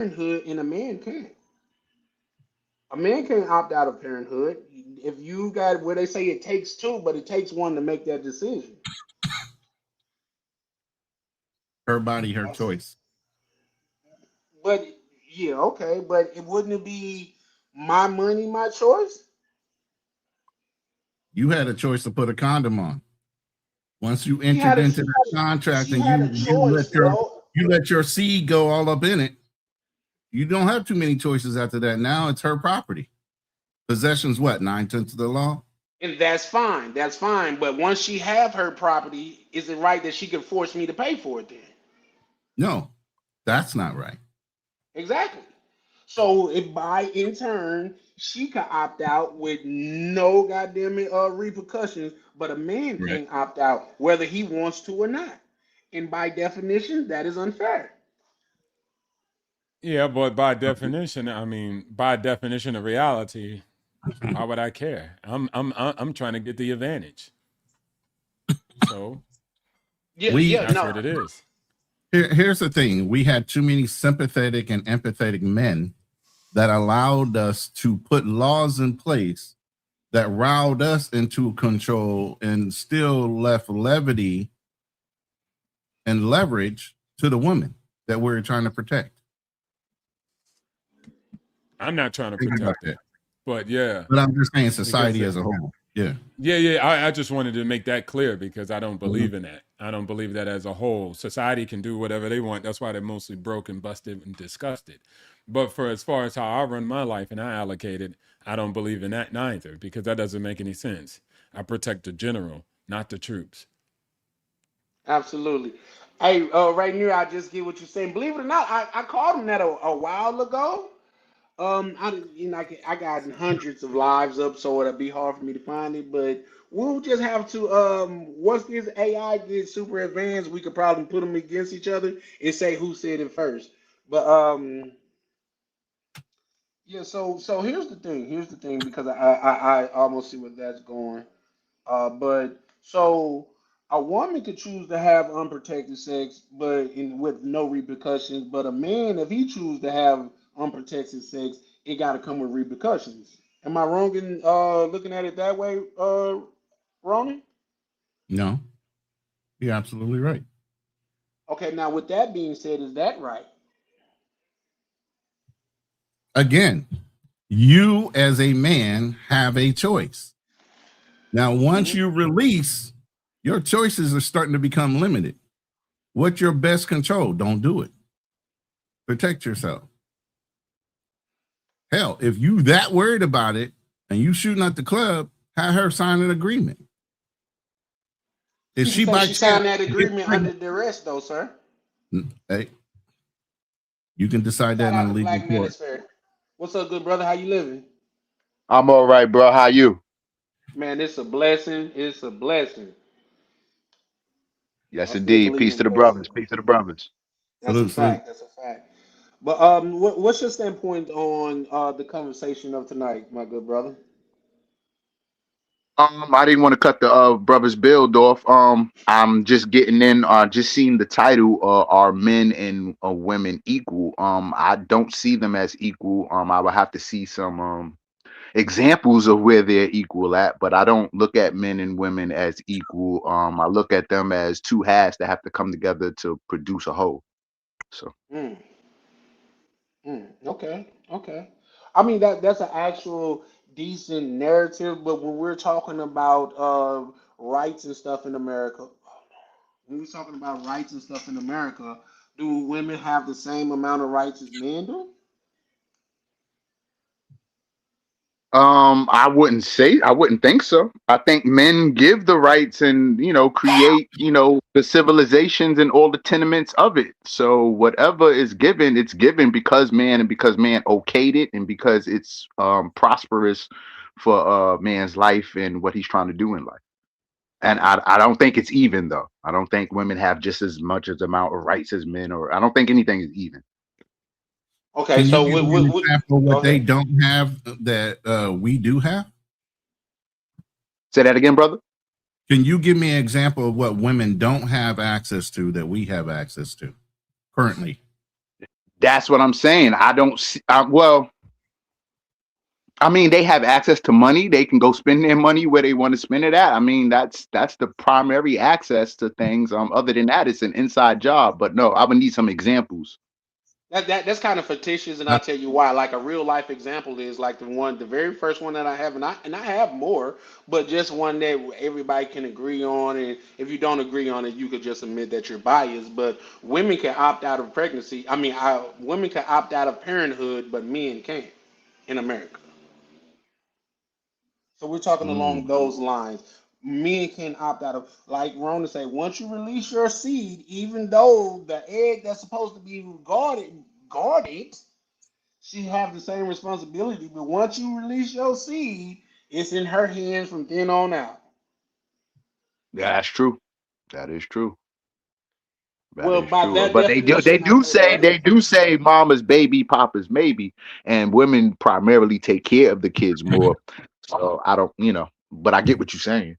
parenthood, and a man can't. A man can't opt out of parenthood. If you got where they say it takes two, but it takes one to make that decision. Her body, her That's, choice. but yeah, okay, but it wouldn't it be my money, my choice? You had a choice to put a condom on. Once you She had entered a into that contract she and had a choice, bro. you let your seed go all up in it, you don't have too many choices after that. Now it's her property. Possession's what, 9/10 of the law? And that's fine. That's fine. But once she have her property, is it right that she can force me to pay for it then? No, that's not right. Exactly. So if by in turn she could opt out with no goddamn repercussions, but a man Right. can't opt out whether he wants to or not. And by definition, that is unfair. Yeah, but by definition, I mean, by definition of reality, why would I care? I'm trying to get the advantage. So Yeah, We yeah, that's no, what it is. here's the thing: we had too many sympathetic and empathetic men that allowed us to put laws in place that riled us into control and still left levity and leverage to the women that we're trying to protect. I'm not trying to Think about protect that. it, but yeah, But I'm just saying because society as a whole. Yeah. yeah. I just wanted to make that clear because I don't Mhm. believe in that. I don't believe that as a whole. Society can do whatever they want. That's why they're mostly broken, busted, and disgusted. But for as far as how I run my life and I allocate it, I don't believe in that neither because that doesn't make any sense. I protect the general, not the troops. absolutely. Hey, right here, I just get what you're saying. Believe it or not, I called him that a while ago. I got hundreds of lives up, so it'll be hard for me to find it. But we'll just have to once this AI gets super advanced, we could probably put them against each other and say who said it first. But yeah. So here's the thing. Here's the thing because I almost see where that's going. But so a woman could choose to have unprotected sex, but with no repercussions. But a man, if he chooses to have unprotected sex, it got to come with repercussions. Am I wrong in looking at it that way, Ronan? No, you're absolutely right. Okay, now with that being said, is that right? Again, you as a man have a choice. Now, once Hmm. you release, your choices are starting to become limited. What's your best control? Don't do it. Protect yourself. Hell, if you that worried about it and you shooting at the club, have her sign an agreement. If She can she say by she chance signed that gets agreement under pregnant, duress, though, sir. hey, you can decide that Shout in out a to legal Black court. Manosphere. What's up, good brother? How you living? I'm all right, bro. How you? Man, it's a blessing. It's a blessing. I Yes, still indeed. believe Peace in to the brothers. blessings. Peace to the brothers. That's a Salute, salute. fact. That's a fact. But what's your standpoint on the conversation of tonight, my good brother? I didn't want to cut the brothers build off. I'm just getting in. Just seeing the title. Are men and women equal? I don't see them as equal. I would have to see some examples of where they're equal at, but I don't look at men and women as equal. I look at them as two halves that have to come together to produce a whole. So. Mm, okay, okay. I mean that's an actual decent narrative, but when we're talking about rights and stuff in America, when we're talking about rights and stuff in America, do women have the same amount of rights as men do? I wouldn't think so. I think men give the rights and, create, the civilizations and all the tenements of it. So whatever is given, it's given because man okayed it and because it's prosperous for man's life and what he's trying to do in life. And I don't think it's even though. I don't think women have just as much as amount of rights as men, or I don't think anything is even. Okay, Can you so give me an example of go what they ahead. don't have that we do have? Say that again, brother. Can you give me an example of what women don't have access to that we have access to currently? That's what I'm saying. I don't see. Well, I mean, they have access to money. They can go spend their money where they want to spend it at. I mean, that's the primary access to things. Other than that, it's an inside job. But no, I would need some examples. That's kind of fictitious, and I'll That- tell you why. Like a real life example is like the very first one that I have, and I have more, but just one that everybody can agree on. And if you don't agree on it, you could just admit that you're biased. But women can opt out of pregnancy. I mean, women can opt out of parenthood, but men can't in America. So we're talking along Mm. those lines. Men can opt out of, like Rona say, once you release your seed, even though the egg that's supposed to be guarded, she have the same responsibility. But once you release your seed, it's in her hands from then on out. Yeah, that's true. That is true. That Well, is by true. that But they definition, I do say say that. mama's baby, papa's maybe, and women primarily take care of the kids more. So I don't, but I get what you're saying.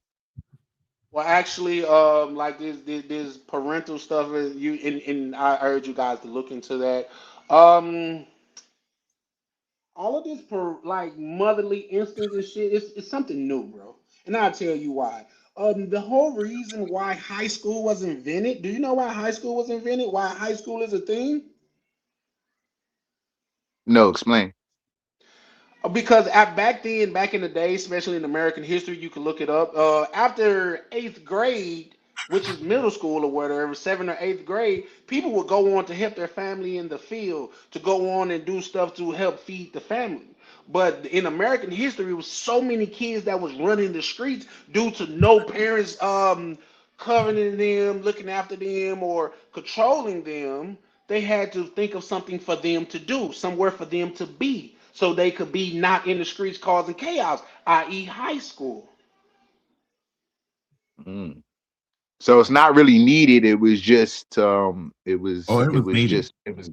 Well, actually, like this parental stuff is you, and I urge you guys to look into that. Um, all of this like motherly instincts and shit, it's something new, bro. And I'll tell you why. The whole reason why high school was invented. Do you know why high school was invented? Why high school is a thing? No, explain. Because back then, back in the day, especially in American history, you can look it up. After eighth grade, which is middle school or whatever, seventh or eighth grade, people would go on to help their family in the field, to go on and do stuff to help feed the family. But in American history, it was so many kids that was running the streets due to no parents covering them, looking after them, or controlling them. They had to think of something for them to do, somewhere for them to be, so they could be not in the streets causing chaos, i.e., high school. Mm. So it's not really needed. It was just Oh, it it was was needed. just it was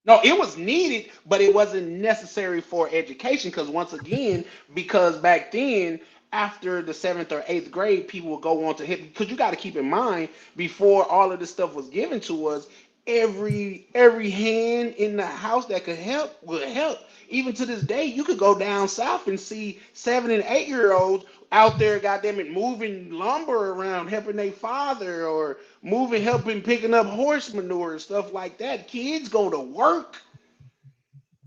No, it was needed, but it wasn't necessary for education. Because once again, because back then, after the seventh or eighth grade, people would go on to hit. Because you got to keep in mind, before all of this stuff was given to us, every hand in the house that could help would help. Even to this day, you could go down south and see 7 and 8 year olds out there, goddamn it, moving lumber around, helping their father, or moving, helping, picking up horse manure and stuff like that. Kids go to work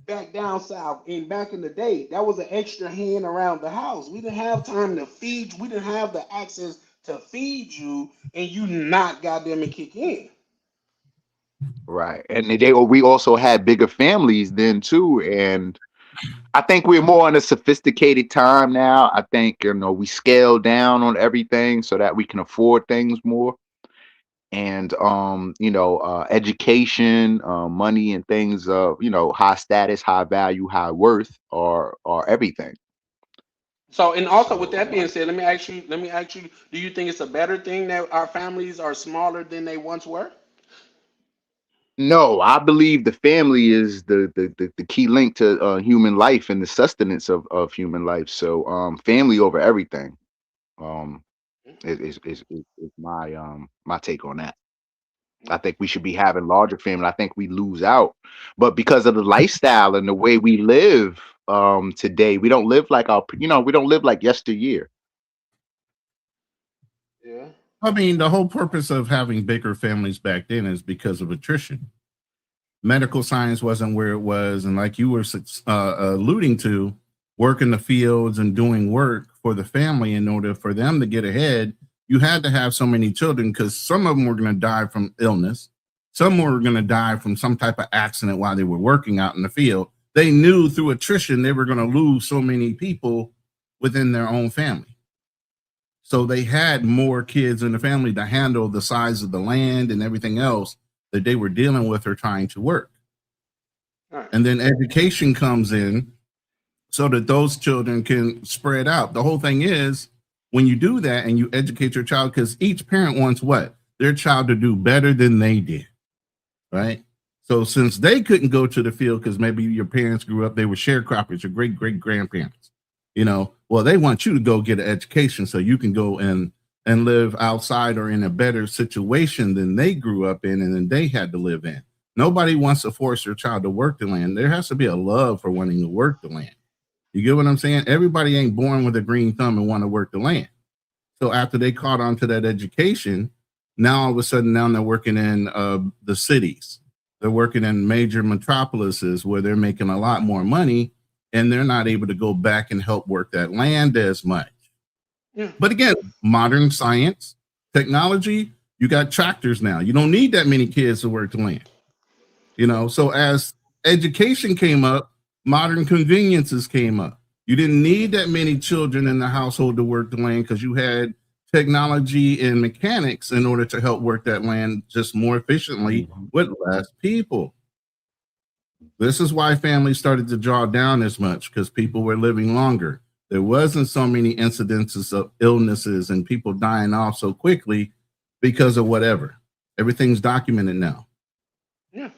back down south. And back in the day, that was an extra hand around the house. We didn't have time to feed. We didn't have the access to feed you, and you not goddamn it kick in. right. And we also had bigger families then too. And I think we're more in a sophisticated time now. I think we scale down on everything so that we can afford things more. And education, money, and things of high status, high value, high worth are everything. So, and also with that So being said, let me ask you, do you think it's a better thing that our families are smaller than they once were? no, I believe the family is the key link to human life and the sustenance of human life. So family over everything. Um, is my take on that. I think we should be having larger family. I think we lose out, but because of the lifestyle and the way we live today, we don't live like we don't live like yesteryear. Yeah. I mean, the whole purpose of having bigger families back then is because of attrition. Medical science wasn't where it was, and like you were alluding to, work in the fields and doing work for the family in order for them to get ahead. You had to have so many children because some of them were going to die from illness, some were going to die from some type of accident while they were working out in the field. They knew through attrition they were going to lose so many people within their own family. So they had more kids in the family to handle the size of the land and everything else that they were dealing with or trying to work. All right. And then education comes in so that those children can spread out. The whole thing is when you do that and you educate your child, because each parent wants what? Their child to do better than they did, right? So since they couldn't go to the field because maybe your parents grew up, they were sharecroppers, your great-great-grandparents, well, they want you to go get an education so you can go and live outside or in a better situation than they grew up in and then they had to live in. Nobody wants to force their child to work the land. There has to be a love for wanting to work the land. You get what I'm saying? Everybody ain't born with a green thumb and want to work the land. So after they caught on to that education, now all of a sudden now they're working in the cities. They're working in major metropolises where they're making a lot more money, and they're not able to go back and help work that land as much. Yeah. But again, modern science, technology, you got tractors now. You don't need that many kids to work the land. So as education came up, modern conveniences came up. You didn't need that many children in the household to work the land because you had technology and mechanics in order to help work that land just more efficiently with less people. This is why families started to draw down as much, because people were living longer. There wasn't so many incidences of illnesses and people dying off so quickly because of whatever. Everything's documented now. Yeah.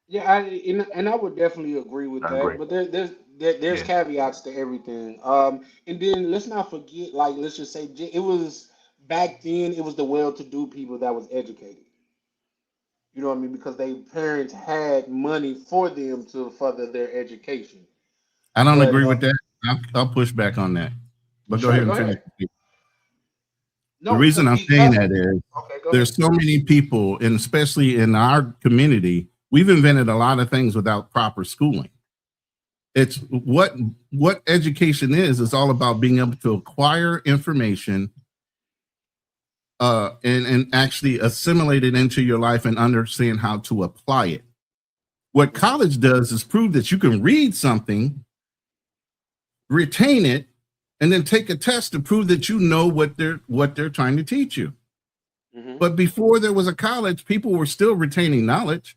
Yeah, and I would definitely agree with I that. agree. But there's Yeah. caveats to everything. And then let's not forget, like, let's just say it was back then. It was the well-to-do people that was educated. You know what I mean? Because their parents had money for them to further their education. I don't But agree with that. I'll push back on that. But go sure, ahead go and finish. ahead. The No, reason I'm saying because that is okay, go ahead. there's so many people, and especially in our community, we've invented a lot of things without proper schooling. It's what education is all about being able to acquire information and actually assimilate it into your life and understand how to apply it. What college does is prove that you can read something, retain it, and then take a test to prove that you know what they're trying to teach you. Hmm. But before there was a college, people were still retaining knowledge.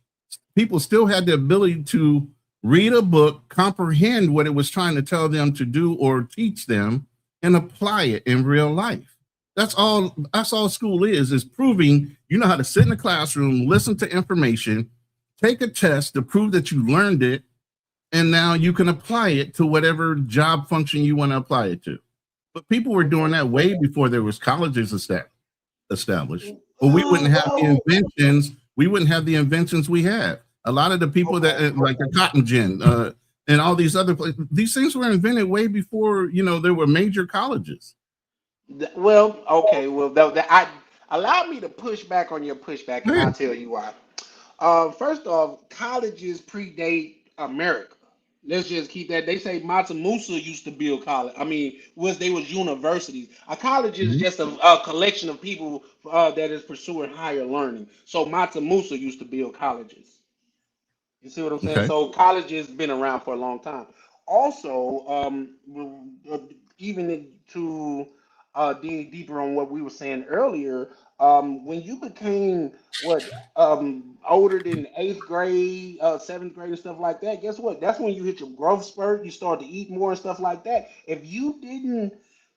People still had the ability to read a book, comprehend what it was trying to tell them to do or teach them, and apply it in real life. That's all school is proving you know how to sit in a classroom, listen to information, take a test to prove that you learned it, and now you can apply it to whatever job function you want to apply it to. But people were doing that way before there was colleges established. But we wouldn't have the Well, inventions. We wouldn't have the inventions we have. A lot of the people that okay. like the cotton gin and all these other places, these things were invented way before there were major colleges. Well, okay. Well, I allow me to push back on your pushback, and Yeah. I'll tell you why. First off, colleges predate America. Let's just keep that. They say Mata Musa used to build college. I mean, they was universities. A college is Mhm. just a collection of people that is pursuing higher learning. So Mata Musa used to build colleges. You see what I'm saying? Okay. So college has been around for a long time. Also, even to dig deeper on what we were saying earlier, when you became older than eighth grade, seventh grade, and stuff like that, guess what? That's when you hit your growth spurt. You start to eat more and stuff like that. If you didn't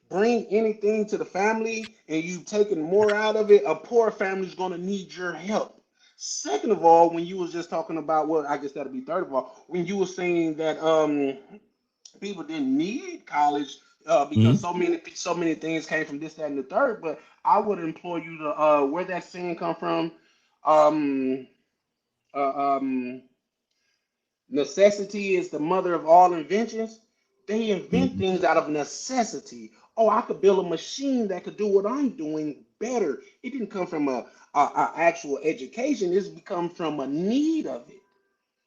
bring anything to the family and you've taken more out of it, a poor family is going to need your help. Second of all, when you was just talking about, well, I guess that'll be third of all, when you were saying that people didn't need college because Mhm. so many things came from this, that, and the third. But I would implore you to where that saying come from. Um, um, necessity is the mother of all inventions. They invent Mhm. things out of necessity. Oh, I could build a machine that could do what I'm doing better. It didn't come from a actual education. It's become from a need of it.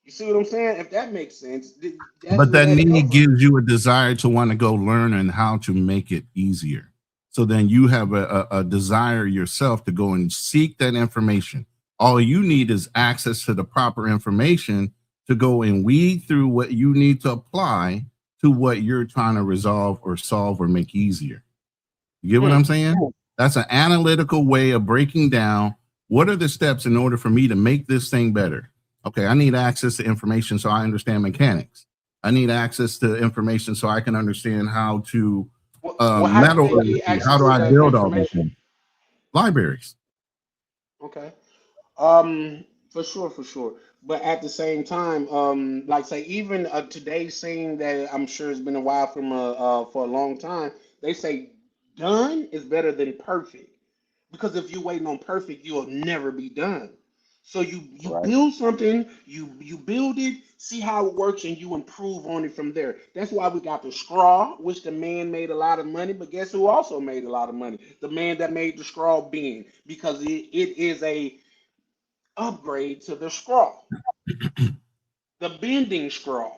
You see what I'm saying? If that makes sense, that's But where that that come need from. gives you a desire to want to go learn and how to make it easier. So then you have a desire yourself to go and seek that information. All you need is access to the proper information to go and weed through what you need to apply to what you're trying to resolve or solve or make easier. You get what I'm Mm. saying? That's an analytical way of breaking down what are the steps in order for me to make this thing better. Okay, I need access to information so I understand mechanics. I need access to information so I can understand how to Well, how do they get metallurgy. How access do to I that build all these information? things? Libraries. Okay. For sure, for sure. But at the same time, like say, even today's saying that I'm sure it's been a while from for a long time. They say done is better than perfect because if you're waiting on perfect, you'll never be done. So you Right. build something, you build it, see how it works, and you improve on it from there. That's why we got the straw, which the man made a lot of money, but guess who also made a lot of money? The man that made the straw bend, because it is a upgrade to the straw, the bending straw.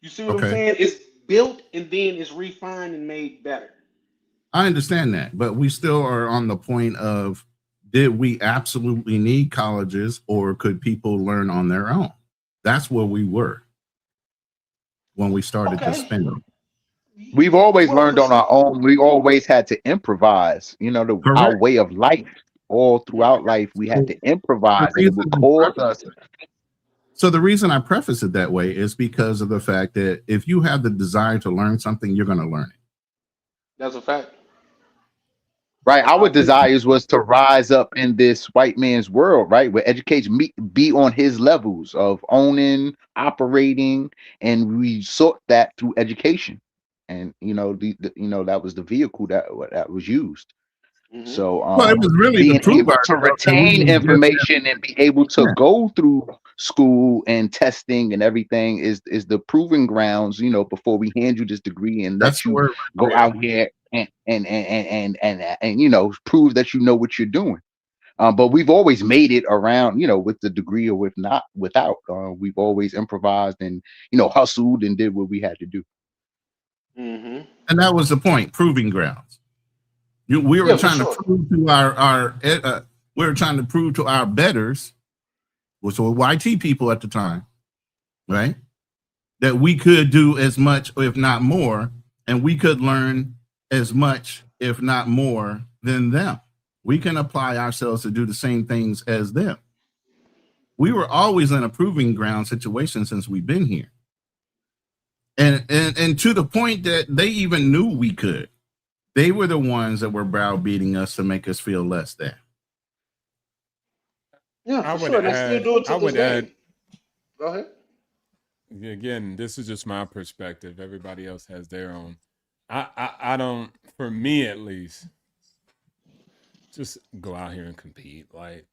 You see what I'm Okay. saying? It's built and then it's refined and made better. I understand that, but we still are on the point of, did we absolutely need colleges, or could people learn on their own? That's where we were when we started to Okay. spend. We've always Well, learned but on see, our own. We always had to improvise. Our Correct. way of life. All throughout life, we had So to improvise, the and it reason would I cause preface us. so the reason I preface it that way is because of the fact that if you have the desire to learn something, you're going to learn it. that's a fact. Right, our I agree. desires was to rise up in this white man's world, right, where education be on his levels of owning, operating, and we sought that through education. And that was the vehicle that was used. Hmm. So Well, it was really to being prove able to ourselves that we retain was just, information and be able to yeah, go through school and testing and everything is the proving grounds, before we hand you this degree and that's let the you word go right out here and prove that you know what you're doing. But we've always made it around, with the degree or with not without. We've always improvised and hustled and did what we had to do. Hmm. and that was the point, proving grounds. We were Yeah, for trying to sure. prove to we were trying to prove to our betters, which were YT people at the time, right, that we could do as much, if not more, and we could learn as much, if not more, than them. We can apply ourselves to do the same things as them. We were always in a proving ground situation since we've been here. And to the point that they even knew we could. They were the ones that were browbeating us to make us feel less than. Yeah, I for would sure. And they still add, do it I to this would add, day. Go ahead. again, this is just my perspective. Everybody else has their own. I don't, for me at least, just go out here and compete. Like,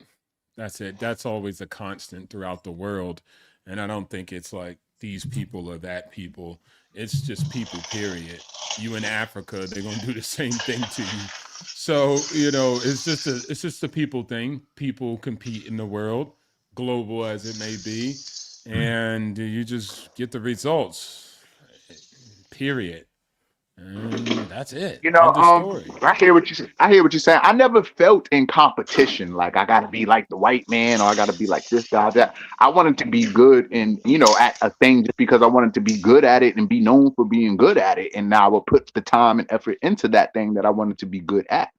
that's it. That's always a constant throughout the world. And I don't think it's like these people or that people. It's just people, period. You in Africa, they're gonna do the same thing to you. So, it's just a people thing. People compete in the world, global as it may be, and you just get the results. Period. And that's it. End of story. I hear what you're saying. I never felt in competition like I gotta be like the white man or I gotta be like this guy, that. I wanted to be good and at a thing just because I wanted to be good at it and be known for being good at it. And now I will put the time and effort into that thing that I wanted to be good at.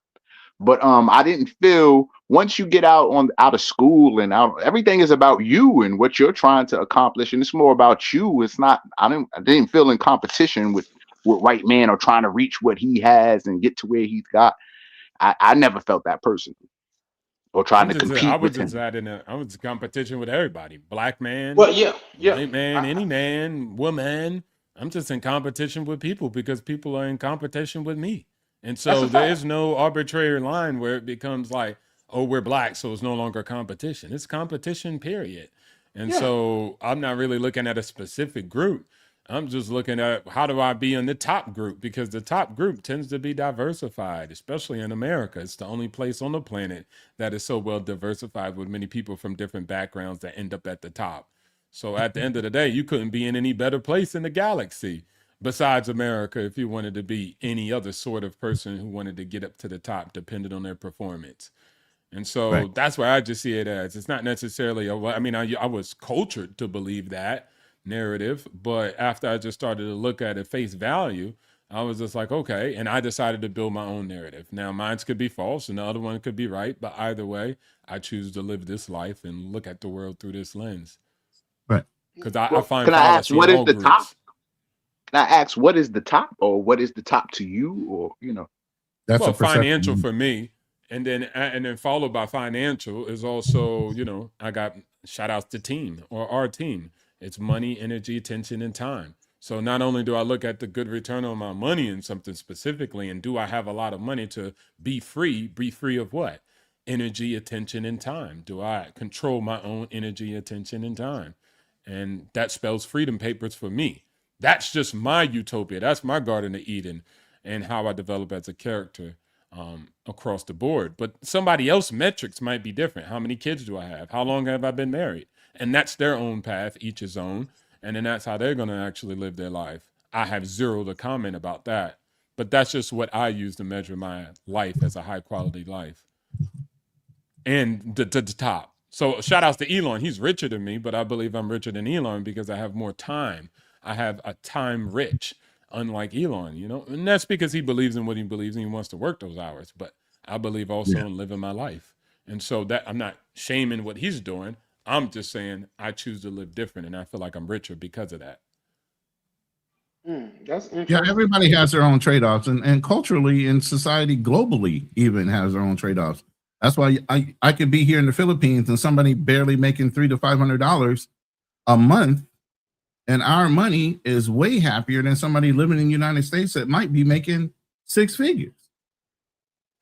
But I didn't feel once you get out of school and out, everything is about you and what you're trying to accomplish, and it's more about you. It's not. I didn't feel in competition with white man or trying to reach what he has and get to where he's got. I never felt that person or trying I'm to just I compete was with just him. that I was in competition with everybody. Black man, Well, yeah, yeah. white man, I, any man, woman. I'm just in competition with people because people are in competition with me. And that's so a there fact. is no arbitrary line where it becomes like, oh, we're black, so it's no longer competition. It's competition, period. And Yeah. so I'm not really looking at a specific group. I'm just looking at how do I be in the top group, because the top group tends to be diversified, especially in America. It's the only place on the planet that is so well diversified with many people from different backgrounds that end up at the top. So at the end of the day, you couldn't be in any better place in the galaxy besides America if you wanted to be any other sort of person who wanted to get up to the top, depending on their performance. And so Right. that's why I just see it as it's not necessarily, I mean, I was cultured to believe that narrative, but after I just started to look at it face value, I was just like, okay. And I decided to build my own narrative. Now, mine could be false and the other one could be right, but either way, I choose to live this life and look at the world through this lens Right. because I Well, find can I ask fallacy in what is all the top? groups. Can I ask what is the top, or what is the top to you, or That's a Well, financial perception. for me, and then followed by financial is also, I got shout outs to team or our team. It's money, energy, attention, and time. So not only do I look at the good return on my money in something specifically, and do I have a lot of money to be free of what? energy, attention, and time? Do I control my own energy, attention, and time? And that spells freedom papers for me. That's just my utopia. That's my Garden of Eden and how I develop as a character across the board. But somebody else's metrics might be different. How many kids do I have? How long have I been married? And that's their own path, each his own. And then that's how they're going to actually live their life. I have zero to comment about that. But that's just what I use to measure my life as a high quality life. And the top. So shout outs to Elon. He's richer than me, but I believe I'm richer than Elon because I have more time. I have a time rich, unlike Elon, you know? And that's because he believes in what he believes and he wants to work those hours. But I believe also in living my life. And so that I'm not shaming what he's doing. I'm just saying I choose to live different and I feel like I'm richer because of that. That's Yeah, interesting. everybody has their own trade-offs, and culturally in society globally even has their own trade-offs. That's why I could be here in the Philippines and somebody barely making $300 to $500 a month, and our money is way happier than somebody living in the United States that might be making six figures.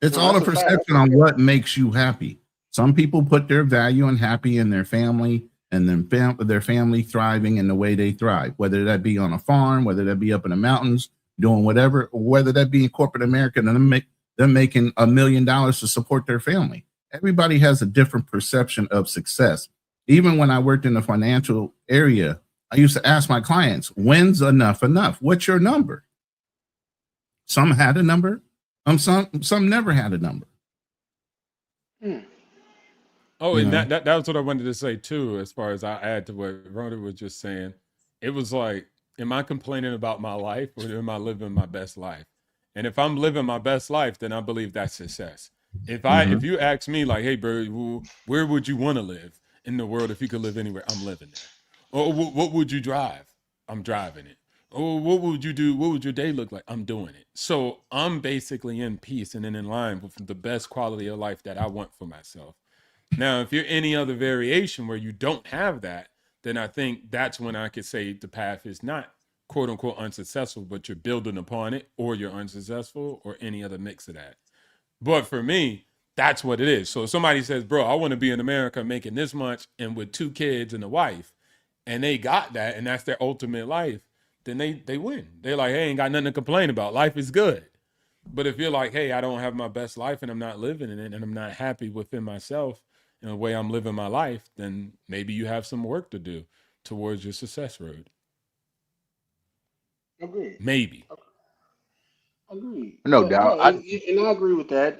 It's No, all a that's a fact. perception on what makes you happy. Some people put their value and happy in their family and then their family thriving in the way they thrive, whether that be on a farm, whether that be up in the mountains, doing whatever, or whether that be in corporate America and them making $1 million to support their family. Everybody has a different perception of success. Even when I worked in the financial area, I used to ask my clients, when's enough enough? What's your number? Some had a number. Some never had a number. Oh, You and know? that was what I wanted to say too, as far as I add to what Rhoda was just saying. It was like, am I complaining about my life or am I living my best life? And if I'm living my best life, then I believe that's success. If you ask me like, hey, bro, where would you want to live in the world if you could live anywhere? I'm living there. Or what would you drive? I'm driving it. Or what would you do? What would your day look like? I'm doing it. So I'm basically in peace and in line with the best quality of life that I want for myself. Now, if you're any other variation where you don't have that, then I think that's when I could say the path is not quote unquote unsuccessful, but you're building upon it, or you're unsuccessful, or any other mix of that. But for me, that's what it is. So if somebody says, bro, I want to be in America making this much and with 2 kids and a wife, and they got that, and that's their ultimate life, then they win. They're like, hey, ain't got nothing to complain about. Life is good. But if you're like, hey, I don't have my best life and I'm not living in it and I'm not happy within myself in the way I'm living my life, then maybe you have some work to do towards your success road. Agreed. Maybe. Agreed. No Yeah, doubt. and I agree with that.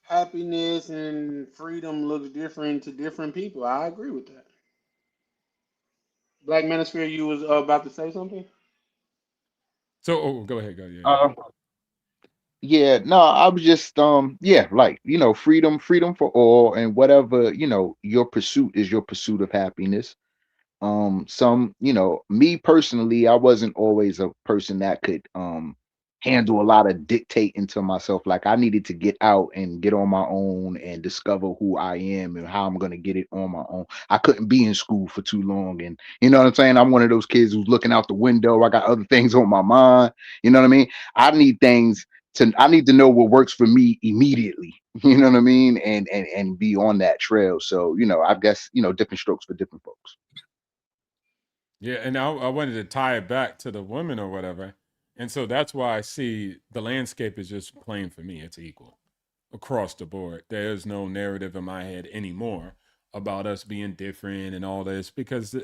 Happiness and freedom looks different to different people. I agree with that. Black Manosphere, you was about to say something? So go ahead, go. Yeah. Uh, yeah, no, I was just yeah, like, freedom for all, and whatever, your pursuit is your pursuit of happiness. Some, me personally, I wasn't always a person that could handle a lot of dictating to myself. Like, I needed to get out and get on my own and discover who I am and how I'm going to get it on my own. I couldn't be in school for too long, and you know what I'm saying, I'm one of those kids who's looking out the window. I got other things on my mind. You know what I mean? I need to know what works for me immediately. You know what I mean? And be on that trail. So, I guess, different strokes for different folks. Yeah, and I wanted to tie it back to the women or whatever. And so that's why I see the landscape is just plain for me. It's equal across the board. There's no narrative in my head anymore about us being different and all this because,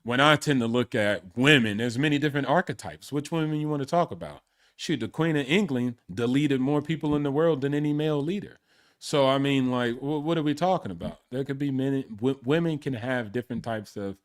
when I tend to look at women, there's many different archetypes. Which women you want to talk about? Shoot, the Queen of England deleted more people in the world than any male leader. So, I mean, like, what are we talking about? There could be women can have different types of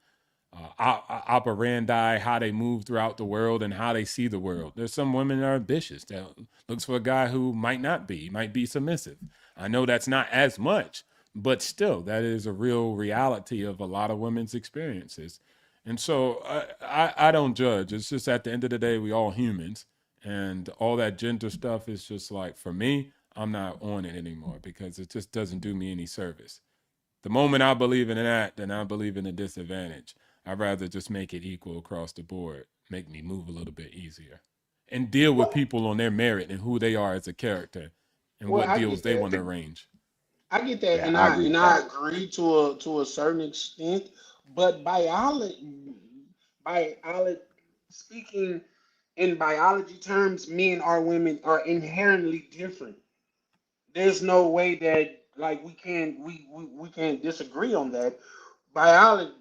operandi, how they move throughout the world and how they see the world. There's some women that are ambitious that looks for a guy who might be submissive. I know that's not as much, but still, that is a real reality of a lot of women's experiences. And so I don't judge. It's just at the end of the day, we all humans, and all that gender stuff is just like, for me, I'm not on it anymore because it just doesn't do me any service. The moment I believe in that, then I believe in a disadvantage. I'd rather just make it equal across the board, make me move a little bit easier, and deal with What? people on their merit and who they are as a character, and Well, what I deals get they that. want to arrange. I get that, Yeah, I agree and with I that. agree to a certain extent, but biology speaking in biology terms, men or women are inherently different. There's no way that like we can't disagree on that. Biology,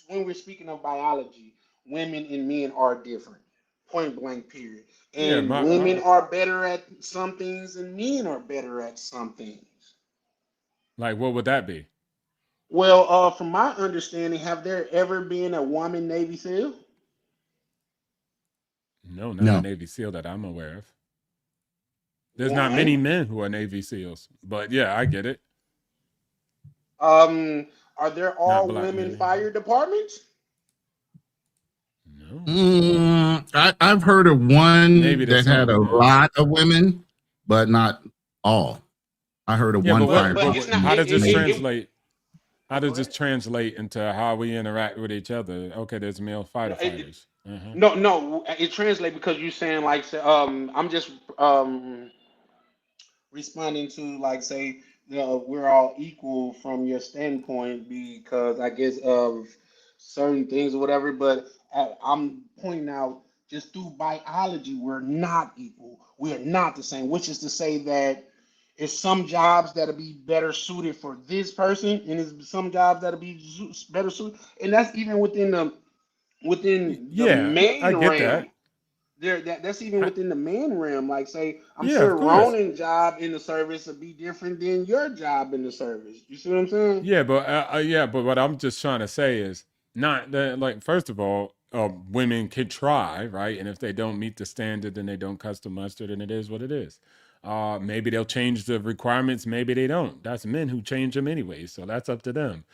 when we're speaking of biology, women and men are different. Point blank period. Yeah, And women are better at some things and men are better at some things. like what would that be? Well, from my understanding, have there ever been a woman Navy SEAL? No, not a No. Navy SEAL that I'm aware of. There's not many One. men who are Navy SEAls, but yeah, I get it. Um, are there Not all black women men anyway. fire departments? No, I've heard of one maybe there's that had some. a Yeah, lot of women, but not all. I heard of yeah, one but fire But it's not. department. how does this Maybe. translate? How does Go this ahead. translate into how we interact with each other? Okay, there's male No, fighter fighters. Uh-huh. no. It translates because you're saying like, I'm just responding to like say, we're all equal from your standpoint because I guess of certain things or whatever. But I'm pointing out just through biology, we're not equal. We are not the same. Which is to say that it's some jobs that'll be better suited for this person, and it's some jobs that'll be better suited, and that's even within the Yeah, I main get that. realm. That's even I, within the main realm. Like say, I'm yeah, of sure course. Ronin's job in the service will be different than your job in the service. You see what I'm saying? Yeah, but what I'm just trying to say is not that like first of all, women can try, right? And if they don't meet the standard, then they don't custom mustard, and it is what it is. Maybe they'll change the requirements, maybe they don't. That's men who change them anyway, so that's up to them.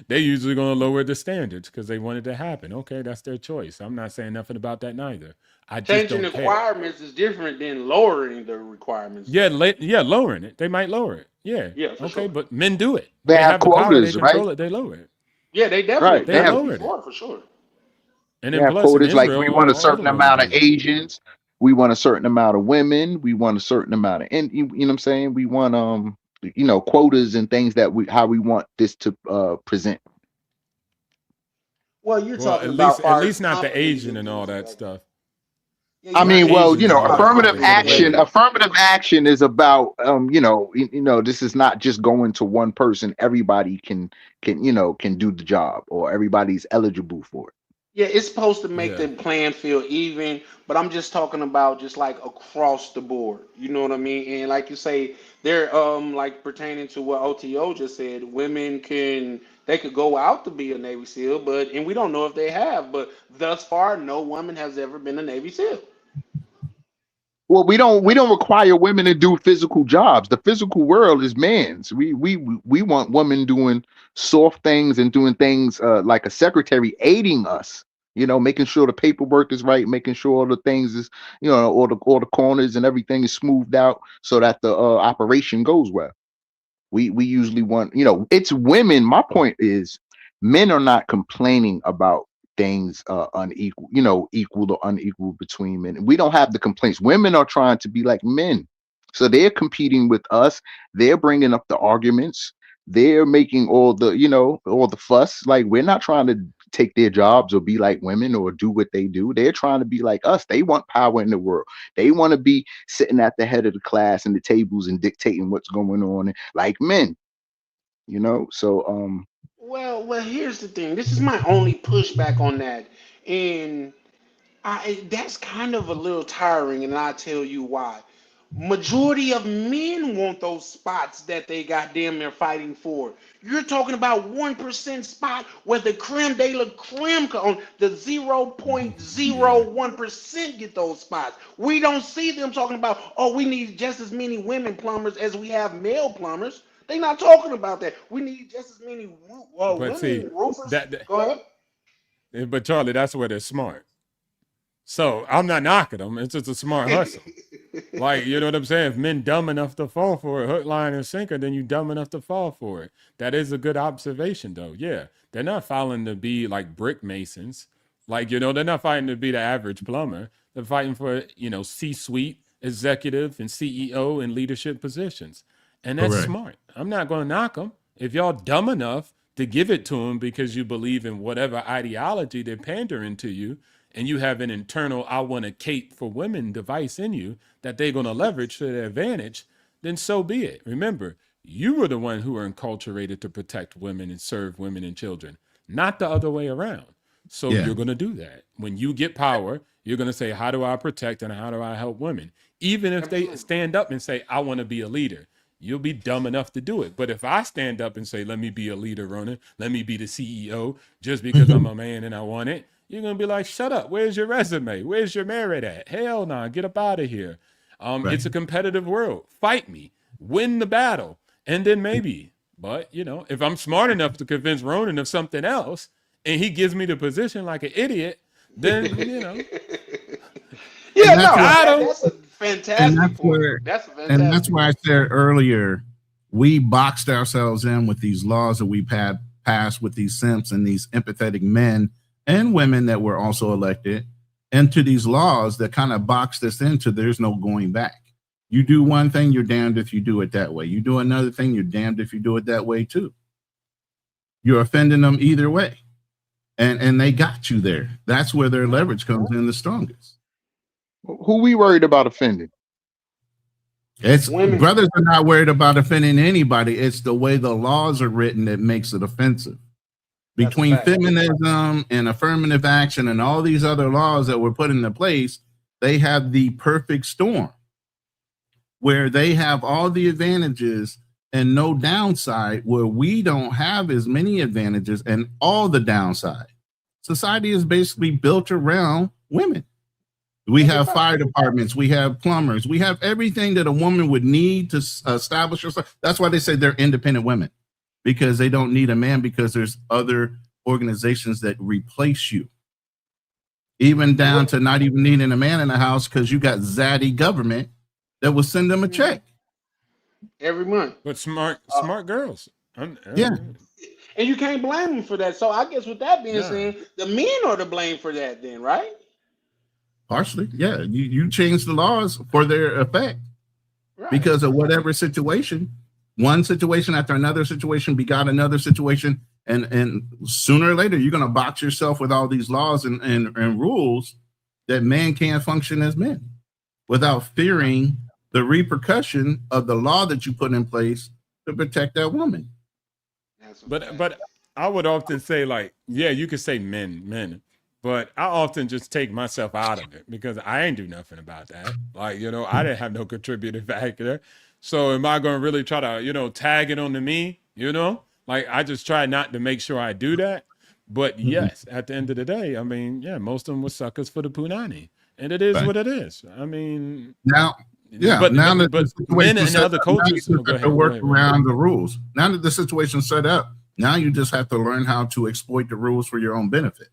They usually gonna lower the standards because they want it to happen. Okay, that's their choice. I'm not saying nothing about that neither. I just Changing don't the care. requirements is different than lowering the requirements, Yeah, though. yeah, lowering it. They might lower it. Yeah, Yeah, for okay, sure. but men do it. They They have have the power. They quotas, right? control it. They lower it. Yeah, Right. They they lowered it. before for sure. And They then have plus in quotas like Israel, we want a all the certain women amount of do it. Asians, we want a certain amount of women, we want a certain amount of, and you know what I'm saying? We want quotas and things that we how we want this to present. Well, you're Well, talking about at far as least not the companies Asian and and all things of that that. stuff. Yeah, I you're Not mean, you're well, Asians and talking all about that far stuff as is crazy. affirmative action is about this is not just going to one person. Everybody can do the job, or everybody's eligible for it. Yeah, it's supposed to make Yeah. the playing field even, but I'm just talking about just like across the board. You know what I mean? And like you say, they're like pertaining to what OTO just said, women they could go out to be a Navy SEAL, but and we don't know if they have, but thus far no woman has ever been a Navy SEAL. Well, we don't require women to do physical jobs. The physical world is man's. We want women doing soft things and doing things like a secretary aiding us. Making sure the paperwork is right, making sure all the things is all the corners and everything is smoothed out so that the operation goes well. We usually want, it's women. My point is, men are not complaining about things unequal, equal or unequal between men. We don't have the complaints. Women are trying to be like men, so they're competing with us. They're bringing up the arguments. They're making all the fuss. Like, we're not trying to take their jobs or be like women or do what they do. They're trying to be like us. They want power in the world. They want to be sitting at the head of the class and the tables and dictating what's going on like men. So Well, here's the thing. This is my only pushback on that. And that's kind of a little tiring, and I'll tell you why. Majority of men want those spots that they goddamn they're fighting for. You're talking about 1% spot where the creme de la creme on the Yeah. 0.01% get those spots. We don't see them talking about, oh, we need just as many women plumbers as we have male plumbers. They're not talking about that. We need just as many But see, women roofers. that, Go ahead. but Charlie, that's where they're smart. So I'm not knocking them. It's just a smart hustle. Like, you know what I'm saying? If men dumb enough to fall for it, hook, line, and sinker, then you dumb enough to fall for it. That is a good observation, though. Yeah, they're not fighting to be like brick masons. Like, they're not fighting to be the average plumber. They're fighting for, C-suite, executive and CEO and leadership positions. And that's Correct. smart. I'm not going to knock them. If y'all dumb enough to give it to them because you believe in whatever ideology they're pandering to you, and you have an internal "I want to cape for women" device in you that they're going to leverage to their advantage, then so be it. Remember, you were the one who were enculturated to protect women and serve women and children, not the other way around. So Yeah. you're going to do that. When you get power, you're going to say, how do I protect and how do I help women? Even if they stand up and say, I want to be a leader, you'll be dumb enough to do it. But if I stand up and say, let me be a leader, Ronan, let me be the CEO just because I'm a man and I want it, you're going to be like, shut up. Where's your resume? Where's your merit at? Hell no, get up out of here. Right. It's a competitive world. Fight me, win the battle, and then maybe. But, you know, if I'm smart enough to convince Ronan of something else and he gives me the position like an idiot, then, you know. Yeah, And no, that's that's a fantastic point. That's a fantastic. And that's why I said earlier, we boxed ourselves in with these laws that we've had passed with these simps and these empathetic men and women that were also elected into these laws that kind of boxed us into there's no going back. You do one thing, you're damned if you do it that way. You do another thing, you're damned if you do it that way too. You're offending them either way. And they got you there. That's where their leverage comes in the strongest. Who we worried about offending? It's Women. brothers are not worried about offending anybody. It's the way the laws are written that makes it offensive. That's a Between fact. feminism and affirmative action and all these other laws that were put into place, they have the perfect storm where they have all the advantages and no downside, where we don't have as many advantages and all the downside. Society is basically built around women. We have fire departments, we have plumbers, we have everything that a woman would need to establish herself. That's why they say they're independent women, because they don't need a man, because there's other organizations that replace you. Even down to not even needing a man in the house, because you got zaddy government that will send them a check. Every month. But smart girls. Yeah. And you can't blame them for that. So I guess with that being Yeah. said, the men are to blame for that then, right? Partially, yeah. You change the laws for their effect Right. because of whatever situation. One situation after another situation begot another situation, and sooner or later you're going to box yourself with all these laws and rules that men can't function as men without fearing the repercussion of the law that you put in place to protect that woman. That's a But fact. I would often say, like, yeah, you could say men, but I often just take myself out of it because I ain't do nothing about that. Like, you know, I didn't have no contributing factor. So am I going to really try to, you know, tag it onto me? You know, like I just try not to make sure I do that. But yes, at the end of the day, I mean, yeah, most of them were suckers for the punani, and it is Right. what it is. I mean, Now, yeah, but now but, that the but men situation's and set other up, now you cultures. just Oh, have go to ahead. work Right. around the rules. Now that the situation's set up, now you just have to learn how to exploit the rules for your own benefit.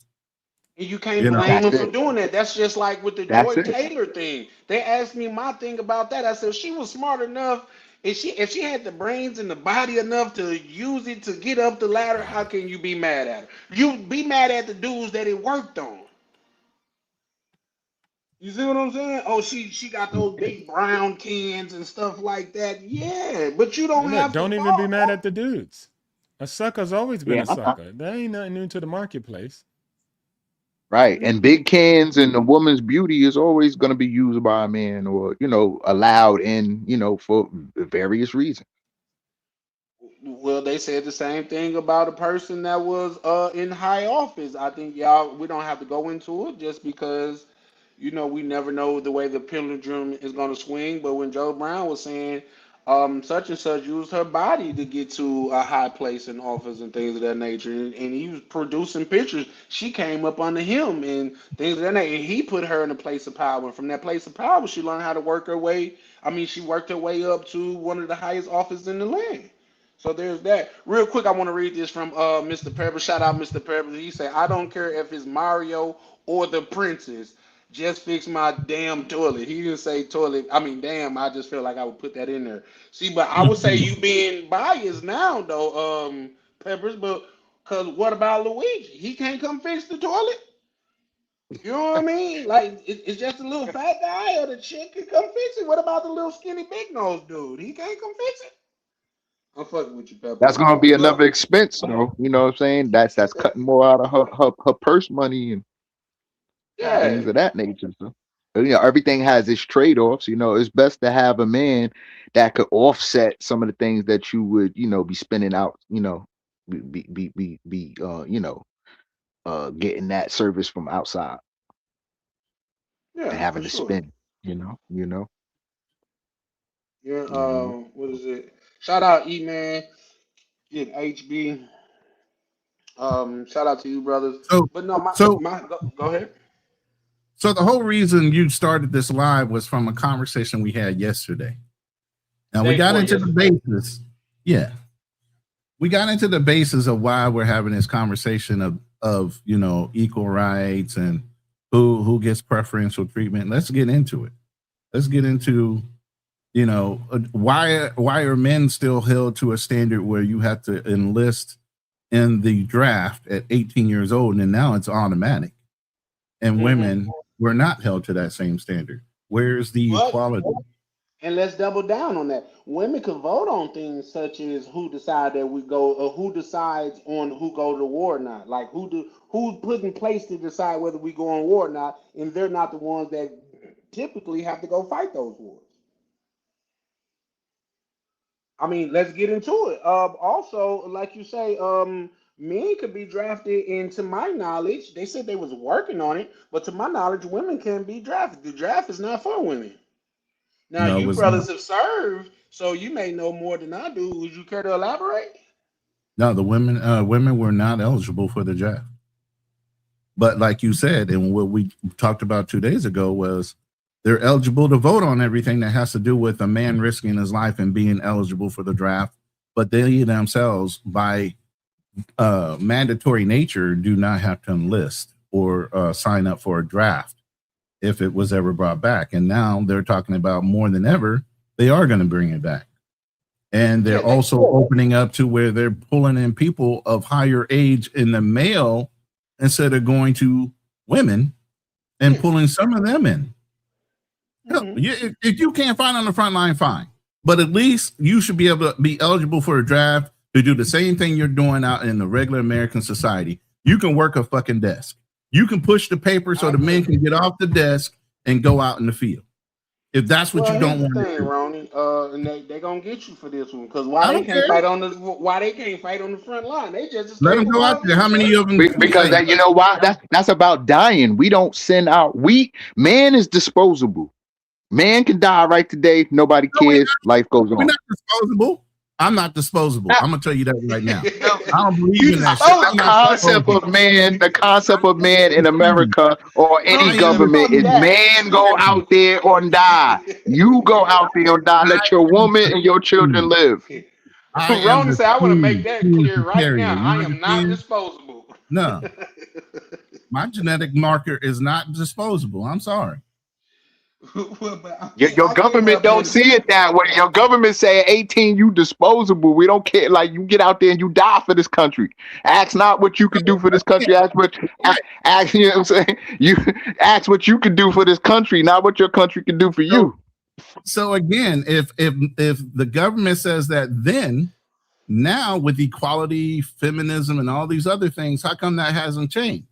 And you can't You know, blame That's them for it. doing that. That's just like with the That's Joy it. Taylor thing. They asked me my thing about that. I said she was smart enough. If she had the brains and the body enough to use it to get up the ladder, how can you be mad at her? You be mad at the dudes that it worked on. You see what I'm saying? Oh, she got those big brown cans and stuff like that. Yeah, but you don't Look, have to don't even be mad fall. at the dudes. A sucker's always been Yeah, a sucker. That ain't nothing new to the marketplace. right. And big cans and a woman's beauty is always going to be used by a man, or allowed in, for various reasons. Well, they said the same thing about a person that was in high office. I think y'all we don't have to go into it just because we never know the way the pendulum is going to swing. But when Joe Brown was saying such and such used her body to get to a high place in office and things of that nature, and he was producing pictures, she came up under him and things of that nature, and he put her in a place of power. And from that place of power, she learned how to work her way. I mean, she worked her way up to one of the highest offices in the land. So there's that. Real quick, I want to read this from Mr. Pepper. Shout out Mr. Pepper. He said, I don't care if it's Mario or the princess. Just fix my damn toilet. He didn't say toilet. I mean, damn, I just feel like I would put that in there. See, but I would say you being biased now, though, Peppers, but because what about Luigi? He can't come fix the toilet? You know what I mean? Like it's just a little fat guy or the chick can come fix it. What about the little skinny big nose dude? He can't come fix it. I'm fucking with you, Pepper. That's gonna be Look, another expense, though. You know what I'm saying? That's cutting more out of her purse money and yeah, things of that nature. So, everything has its trade-offs. It's best to have a man that could offset some of the things that you would, be spending out. Getting that service from outside and yeah, for having to sure. spend. You know. Yeah, You what is it? Shout out E Man, get HB. Shout out to you, brothers. So, But no, so, go ahead. so the whole reason you started this live was from a conversation we had yesterday. Now we Day got before into the yesterday. basis. Yeah, we got into the basis of why we're having this conversation of equal rights and who gets preferential treatment. Let's get into it. Let's get into why are men still held to a standard where you have to enlist in the draft at 18 years old and now it's automatic, and women were not held to that same standard. Where's the equality? And let's double down on that. Women can vote on things such as who decide that we go, or who decides on who go to war or not. Like who's put in place to decide whether we go on war or not, and they're not the ones that typically have to go fight those wars. I mean, let's get into it. Also, like you say, men could be drafted. And to my knowledge, they said they was working on it, but to my knowledge, women can be drafted. The draft is not for women. Now, No, it you was not. brothers have served, so you may know more than I do. Would you care to elaborate? No, the women were not eligible for the draft. But like you said, and what we talked about 2 days ago was they're eligible to vote on everything that has to do with a man risking his life and being eligible for the draft. But they themselves, by mandatory nature, do not have to enlist or sign up for a draft if it was ever brought back. And now they're talking about more than ever, they are going to bring it back. And they're also opening up to where they're pulling in people of higher age in the male instead of going to women and pulling some of them in. If you can't find on the front line, fine. But at least you should be able to be eligible for a draft to do the same thing you're doing out in the regular American society. You can work a fucking desk. You can push the paper so the men can get off the desk and go out in the field. If that's what you don't want to do. Ronnie, and they're gonna get you for this one because why they can't fight on the front line? They just let them go out there. How many of them? Because that, you know why? That's about dying. We don't send out. Man is disposable. Man can die right today. Nobody cares. Life goes on. We're not disposable. I'm not disposable. I'm gonna tell you that right now. I don't believe in that shit. The concept of man in America or any government is man go out there and die. You go out there and die. Let your woman and your children live. Ronnie said, I want to make that clear right now. I am not disposable. No. My genetic marker is not disposable. I'm sorry. Your government don't see it that way. Your government say at 18 you disposable. We don't care. Like, you get out there and you die for this country. Ask not what you can do for this country. Ask you know what I'm saying? You ask what you can do for this country, not what your country can do for you. So again, if the government says that, then now with equality, feminism, and all these other things, how come that hasn't changed?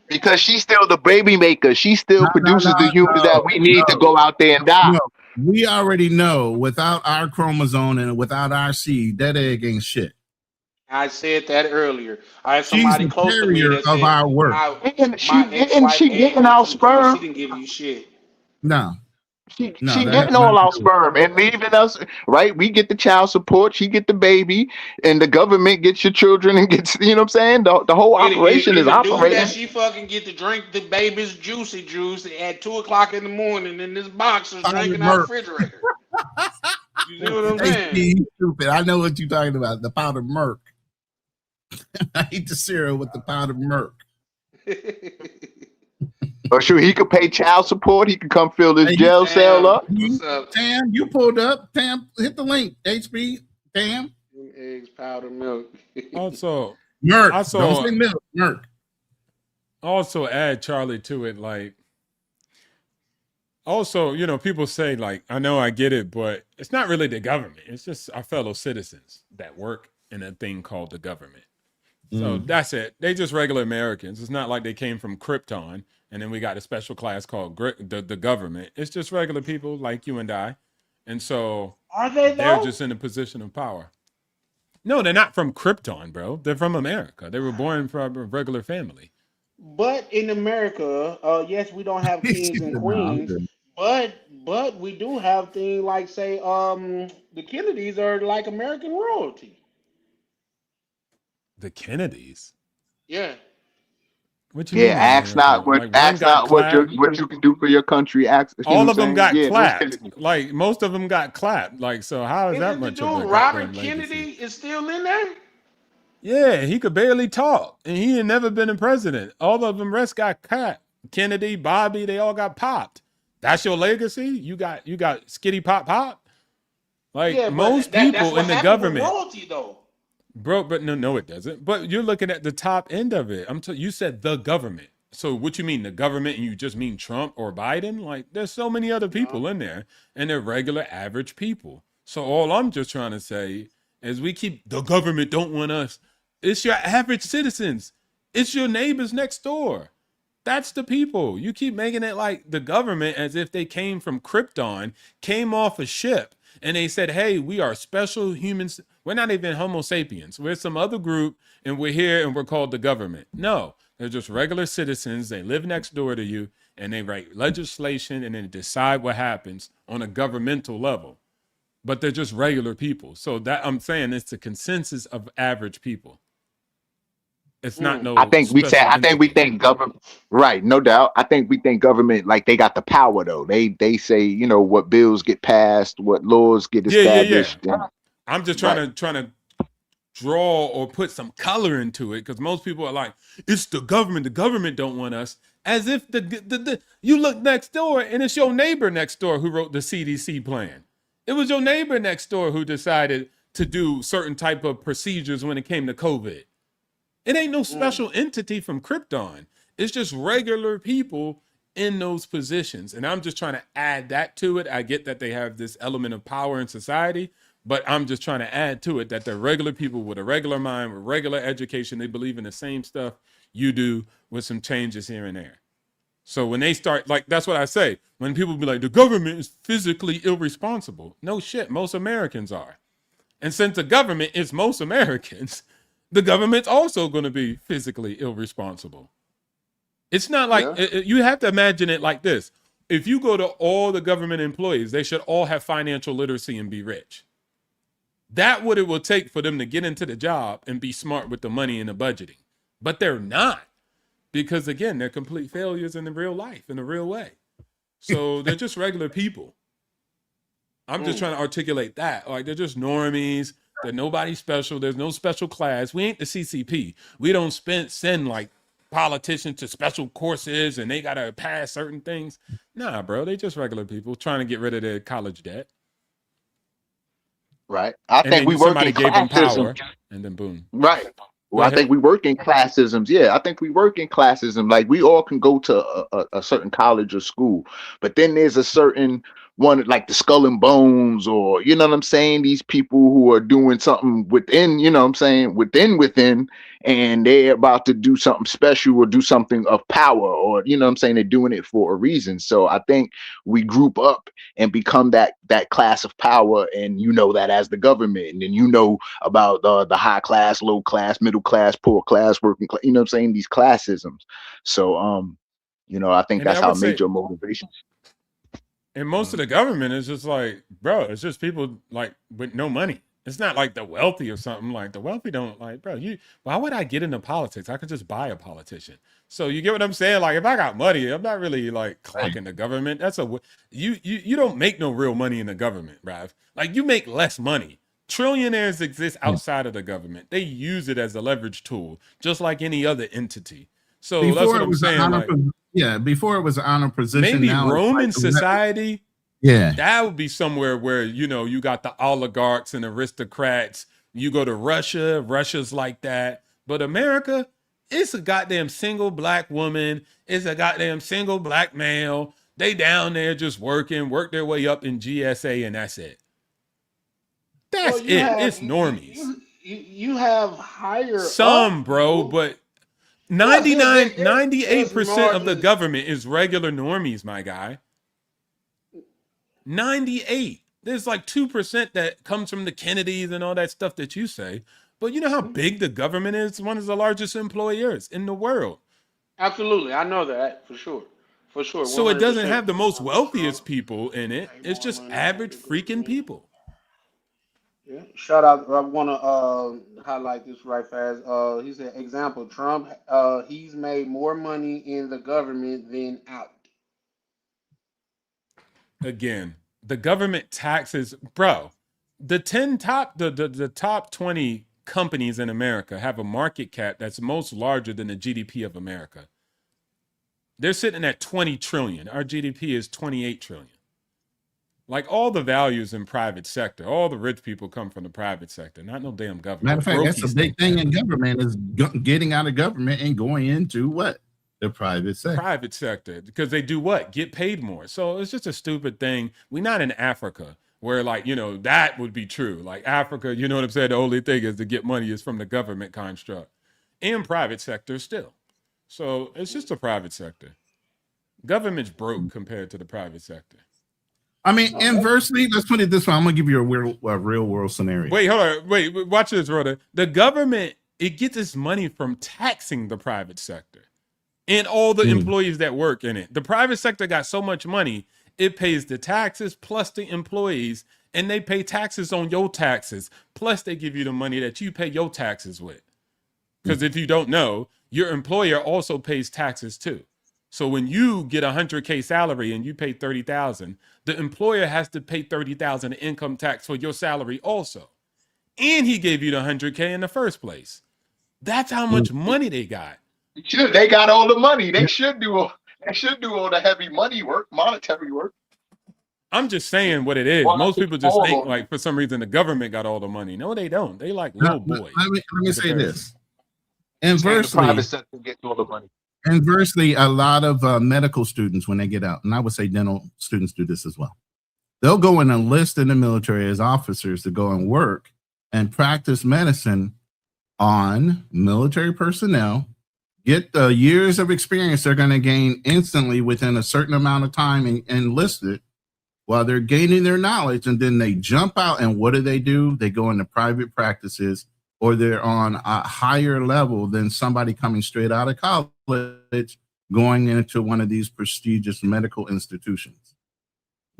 Because she's still the baby maker. She still produces the humans that we need to go out there and die. No, we already know without our chromosome and without our seed, that egg ain't shit. I said that earlier. I had somebody close to me that said, our work. She getting our sperm. She didn't give you shit. No. She getting all our sperm and leaving us, right? We get the child support, she get the baby, and the government gets your children and gets, you know what I'm saying? The whole operation is operating. That she fucking get to drink the baby's juicy juice at 2:00 in the morning in this box is drinking out the refrigerator. You see what I'm saying? Stupid. I know what you're talking about. The powdered milk. I eat the cereal with the powdered milk. Or sure, he could pay child support. He could come fill this jail cell up. Tam, you pulled up. Tam, hit the link. HB, Tam. Eggs, powdered milk. Also, Merc. Don't say milk. Merc. Also add Charlie to it, like also, people say like, I know I get it, but it's not really the government. It's just our fellow citizens that work in a thing called the government. So that's it. They just regular Americans. It's not like they came from Krypton and then we got a special class called the government. It's just regular people like you and I. And so Are they they're though? just in a position of power. No, they're not from Krypton, bro. They're from America. They were born from a regular family. But in America, yes, we don't have kings and No, I'm queens, good. but we do have things like say the Kennedys are like American royalty. The Kennedys. Yeah. What you Yeah, mean American? Like one ask got not clapped. what you can do for your country. Ask, you know All what I'm of them saying? got Yeah, those clapped. Kennedy. Like most of them got clapped. Like, so how is that Isn't the much of dude a Robert goddamn legacy? Kennedy is still in there? Yeah, he could barely talk, and he had never been a president. All of them rest got clapped. Kennedy, Bobby, they all got popped. That's your legacy. You got skitty pop pop. Like Yeah, most but that's people what in the happened with government, royalty though. bro. But no, it doesn't. But you're looking at the top end of it. You said the government. So what you mean the government, and you just mean Trump or Biden? Like there's so many other No. people in there, and they're regular average people. So all I'm just trying to say is we keep the government don't want us. It's your average citizens. It's your neighbors next door. That's the people. You keep making it like the government as if they came from Krypton, came off a ship, and they said, hey, we are special humans. We're not even Homo sapiens. We're some other group, and we're here and we're called the government. No, they're just regular citizens. They live next door to you, and they write legislation and then decide what happens on a governmental level. But they're just regular people. So that I'm saying it's the consensus of average people. It's not Mm. no special I think we entity. think government, right? No doubt. I think we think government like they got the power though. They say what bills get passed, what laws get Yeah. established. And, I'm just right. trying to draw or put some color into it because most people are like, it's the government. The government don't want us. As if the you look next door and it's your neighbor next door who wrote the CDC plan. It was your neighbor next door who decided to do certain type of procedures when it came to COVID. It ain't no Mm. special entity from Krypton. It's just regular people in those positions. And I'm just trying to add that to it. I get that they have this element of power in society, but I'm just trying to add to it that they're regular people with a regular mind, with regular education. They believe in the same stuff you do with some changes here and there. So when they start, like, that's what I say. When people be like, the government is physically irresponsible. No shit, most Americans are. And since the government is most Americans, the government's also going to be physically irresponsible. It's not like Yeah. you have to imagine it like this. If you go to all the government employees, they should all have financial literacy and be rich. That's what it will take for them to get into the job and be smart with the money and the budgeting. But they're not because, again, they're complete failures in the real life, in the real way. So they're just regular people. I'm just trying to articulate that. Like they're just normies. They're nobody special. There's no special class. We ain't the CCP. We don't send like politicians to special courses and they gotta pass certain things. Nah, bro. They just regular people trying to get rid of their college debt. Right. I And think then we work somebody in gave them classism. power, and then boom. Right. Go Well, I ahead. think we work in classisms. Yeah, I think we work in classism. Like we all can go to a certain college or school, but then there's a certain one like the Skull and Bones, or you know what I'm saying. These people who are doing something within, you know what I'm saying, within, and they're about to do something special or do something of power, or you know what I'm saying. They're doing it for a reason. So I think we group up and become that class of power, and you know that as the government, and then you know about the high class, low class, middle class, poor class, working class, you know what I'm saying? These classisms. So I think And I that's our would say, major motivation. and most of the government is just like, bro, it's just people like with no money. It's not like the wealthy or something. Like the wealthy don't like, bro, why would I get into politics? I could just buy a politician. So you get what I'm saying? Like if I got money, I'm not really like clocking the government. You don't make no real money in the government, Rav. Like you make less money. Trillionaires exist outside of the government. They use it as a leverage tool, just like any other entity. So that's Before what it I'm was an saying. honor, Like before it was an honor position. maybe Now it's Roman like society, yeah. that would be somewhere where you got the oligarchs and aristocrats. You go to Russia, Russia's like that. But America, It's a goddamn single black woman. It's a goddamn single black male. They down there just work their way up in GSA, and that's it. Well, That's you it. have It's normies. you have higher Some, up bro, people. but Yes, 99, there's 98% of the margin. government is regular normies, my guy. 98. There's like 2% that comes from the Kennedys and all that stuff that you say. But you know how big the government is? It's one of the largest employers in the world. Absolutely, I know that for sure, So it doesn't 100%. have the most Strong. wealthiest people in it. Hey, It's just 100%. average freaking people. Yeah. Shout out. I want to highlight this right fast. He said, example, Trump. He's made more money in the government than out. Again, the government taxes, bro. The 10 top the top 20 companies in America have a market cap that's most larger than the GDP of America. They're sitting at 20 trillion. Our GDP is 28 trillion. Like all the values in private sector, all the rich people come from the private sector, not no damn government. Matter of fact, that's a Brokies big think thing that. in government is getting out of government and going into what? The private sector. Private sector, because they do what? Get paid more. So it's just a stupid thing. We're not in Africa where, like, you know, that would be true. Like Africa, you know what I'm saying? The only thing is to get money is from the government construct and private sector still. So it's just a private sector. Government's broke compared to the private sector. I mean, inversely, let's put it this way. I'm gonna give you a real world scenario. Wait, hold on. Wait, watch this, brother. The government, it gets its money from taxing the private sector and all the employees that work in it. The private sector got so much money, it pays the taxes plus the employees, and they pay taxes on your taxes. Plus, they give you the money that you pay your taxes with. Because if you don't know, your employer also pays taxes too. So when you get a 100K salary and you pay 30,000, the employer has to pay 30,000 income tax for your salary also. And he gave you the 100K in the first place. That's how much money they got. They got all the money. They should do all the heavy money work, monetary work. I'm just saying what it is. Well, Most people just think all- like for some reason the government got all the money. No, they don't. They like little boys. Let me say this. And the private Inversely, sector gets all the money. a lot of medical students, when they get out, and I would say dental students do this as well, they'll go and enlist in the military as officers to go and work and practice medicine on military personnel, get the years of experience they're going to gain instantly within a certain amount of time and enlisted while they're gaining their knowledge. And then they jump out, and what do? They go into private practices, or they're on a higher level than somebody coming straight out of college going into one of these prestigious medical institutions.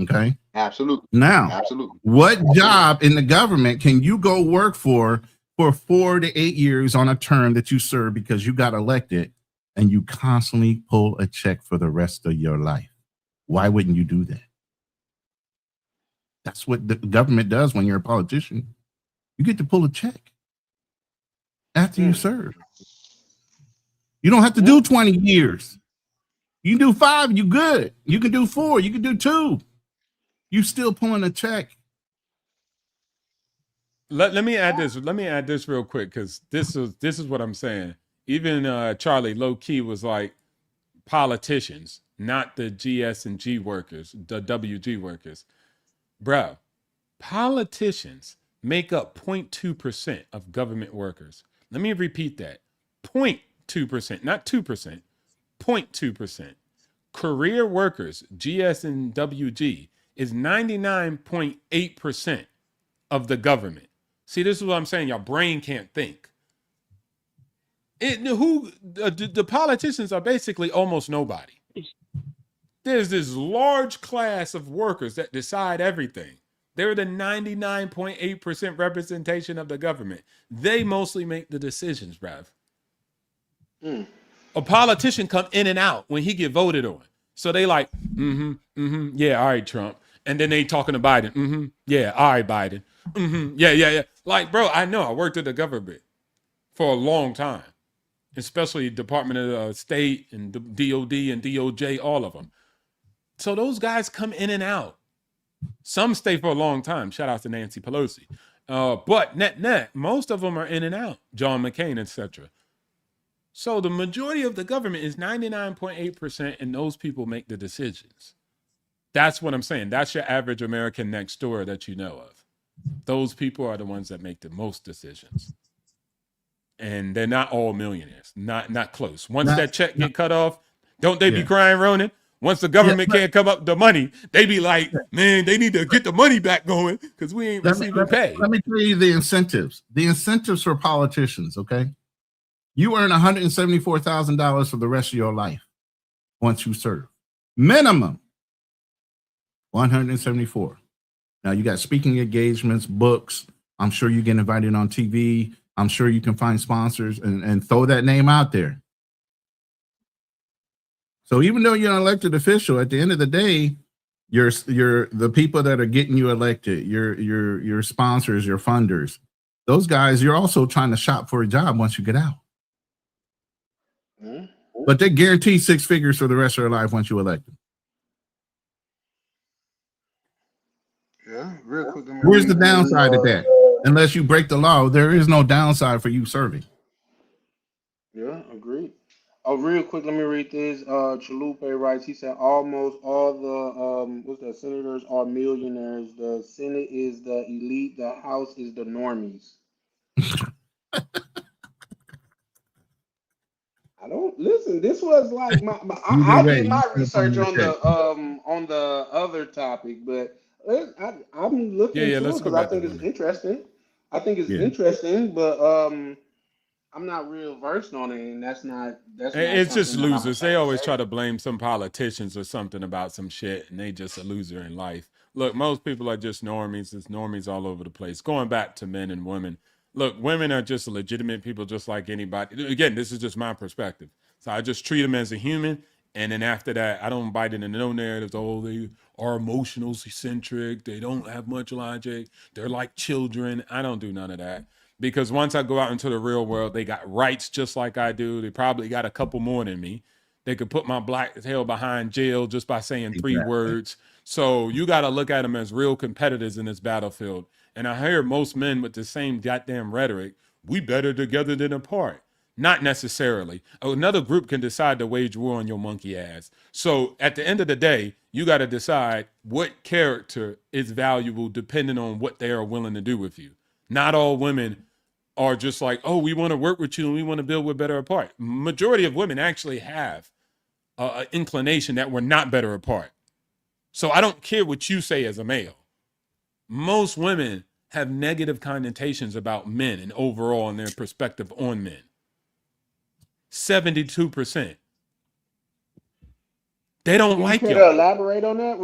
Okay. Absolutely. Now, Absolutely. what job in the government can you go work for 4 to 8 years on a term that you serve because you got elected, and you constantly pull a check for the rest of your life? Why wouldn't you do that? That's what the government does when you're a politician. You get to pull a check after you serve. You don't have to do 20 years. You can do 5, you good. You can do 4, you can do 2. You still pulling a check. Let me add this. Let me add this real quick because this is what I'm saying. Even Charlie low key was like politicians, not the GS and G workers, the WG workers. Bro, politicians make up 0.2% of government workers. Let me repeat that. 0.2%, not 2%, 0.2%. Career workers, GS and WG, is 99.8% of the government. See, this is what I'm saying. Your brain can't think. The politicians are basically almost nobody. There's this large class of workers that decide everything. They're the 99.8% representation of the government. They mostly make the decisions, bruv. A politician come in and out when he get voted on. So they like, yeah, all right, Trump. And then they talking to Biden. Yeah, all right, Biden. Yeah. Like, bro, I know I worked at the government for a long time, especially Department of State and the DOD and DOJ, all of them. So those guys come in and out. Some stay for a long time. Shout out to Nancy Pelosi. But net, most of them are in and out. John McCain, etc. So the majority of the government is 99.8%, and those people make the decisions. That's what I'm saying. That's your average American next door that you know of. Those people are the ones that make the most decisions. And they're not all millionaires. Not close. Once that check get cut off, don't they be crying, Ronan? Once the government can't come up with the money, they be like, man, they need to get the money back going because we ain't receiving pay. Let me tell you the incentives. The incentives for politicians, okay? You earn $174,000 for the rest of your life once you serve. Minimum 174. Now you got speaking engagements, books. I'm sure you get invited on TV. I'm sure you can find sponsors and throw that name out there. So even though you're an elected official, at the end of the day, you're the people that are getting you elected, your sponsors, your funders, those guys, you're also trying to shop for a job once you get out. But they guarantee 6 figures for the rest of their life once you elect them. Yeah, real quick. Where's the downside of that? Unless you break the law, there is no downside for you serving. Yeah, agreed. Oh, real quick, let me read this. Chalupe writes, he said almost all the senators are millionaires. The Senate is the elite, the House is the normies. I don't listen. This was like I did my research on the other topic, but I'm looking into it because I think it's interesting. Interesting, but I'm not real versed on it, and that's not it's just losers. They always try to blame some politicians or something about some shit, and they just a loser in life. Look, most people are just normies. It's normies all over the place. Going back to men and women. Look, women are just legitimate people just like anybody. Again, this is just my perspective. So I just treat them as a human. And then after that, I don't bite into no narratives. Oh, they are emotional eccentric. They don't have much logic. They're like children. I don't do none of that. Because once I go out into the real world, they got rights just like I do. They probably got a couple more than me. They could put my black tail behind jail just by saying 3 words. So you got to look at them as real competitors in this battlefield. And I hear most men with the same goddamn rhetoric, we better together than apart. Not necessarily. Another group can decide to wage war on your monkey ass. So at the end of the day, you got to decide what character is valuable depending on what they are willing to do with you. Not all women are just like, oh, we want to work with you and we want to build with better apart. Majority of women actually have an inclination that we're not better apart. So I don't care what you say as a male. Most women have negative connotations about men and overall in their perspective on men. 72%. They don't like you. Elaborate on that?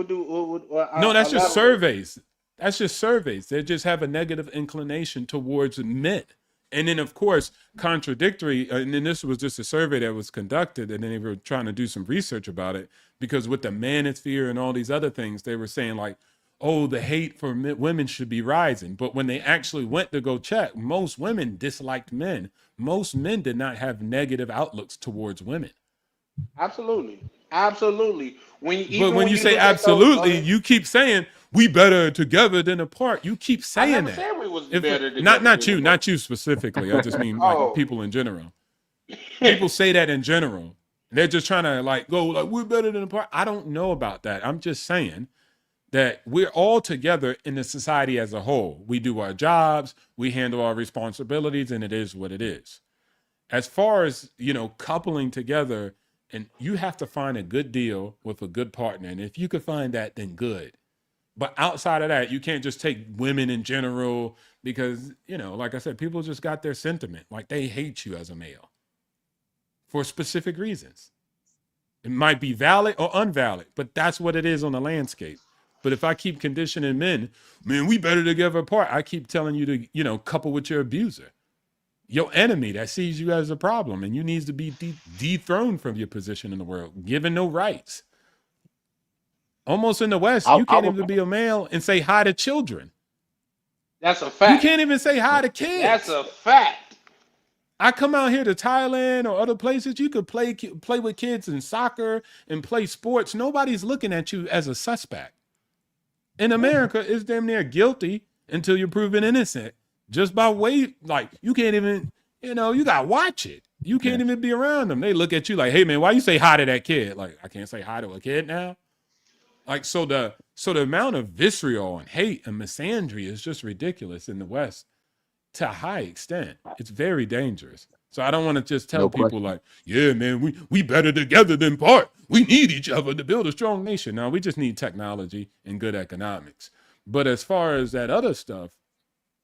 No, that's just surveys. That's just surveys. They just have a negative inclination towards men. And then, of course, contradictory, and then this was just a survey that was conducted, and then they were trying to do some research about it, because with the manosphere and all these other things, they were saying like, oh, the hate for women should be rising. But when they actually went to go check, most women disliked men. Most men did not have negative outlooks towards women. Absolutely. When you say absolutely, you keep saying we better together than apart. You keep saying I never that. said we was better together. Not you specifically. I just mean like people in general. People say that in general. They're just trying to like go like we're better than apart. I don't know about that. I'm just saying that we're all together in the society as a whole. We do our jobs, we handle our responsibilities, and it is what it is. As far as, coupling together, and you have to find a good deal with a good partner. And if you could find that, then good. But outside of that, you can't just take women in general because, like I said, people just got their sentiment. Like they hate you as a male for specific reasons. It might be valid or unvalid, but that's what it is on the landscape. But if I keep conditioning men, man, we better together apart. I keep telling you to, couple with your abuser, your enemy that sees you as a problem, and you need to be dethroned from your position in the world, given no rights. Almost in the West, you can't even be a male and say hi to children. That's a fact. You can't even say hi to kids. That's a fact. I come out here to Thailand or other places, you could play with kids in soccer and play sports. Nobody's looking at you as a suspect. In America, it's damn near guilty until you're proven innocent. Just by way, like you can't even, you got to watch it. You can't Yes. even be around them. They look at you like, hey man, why you say hi to that kid? Like, I can't say hi to a kid now. Like, so the amount of vitriol and hate and misandry is just ridiculous in the West to a high extent. It's very dangerous. So I don't want to just tell No people question. like, yeah, man, we better together than part. We need each other to build a strong nation. No, we just need technology and good economics. But as far as that other stuff,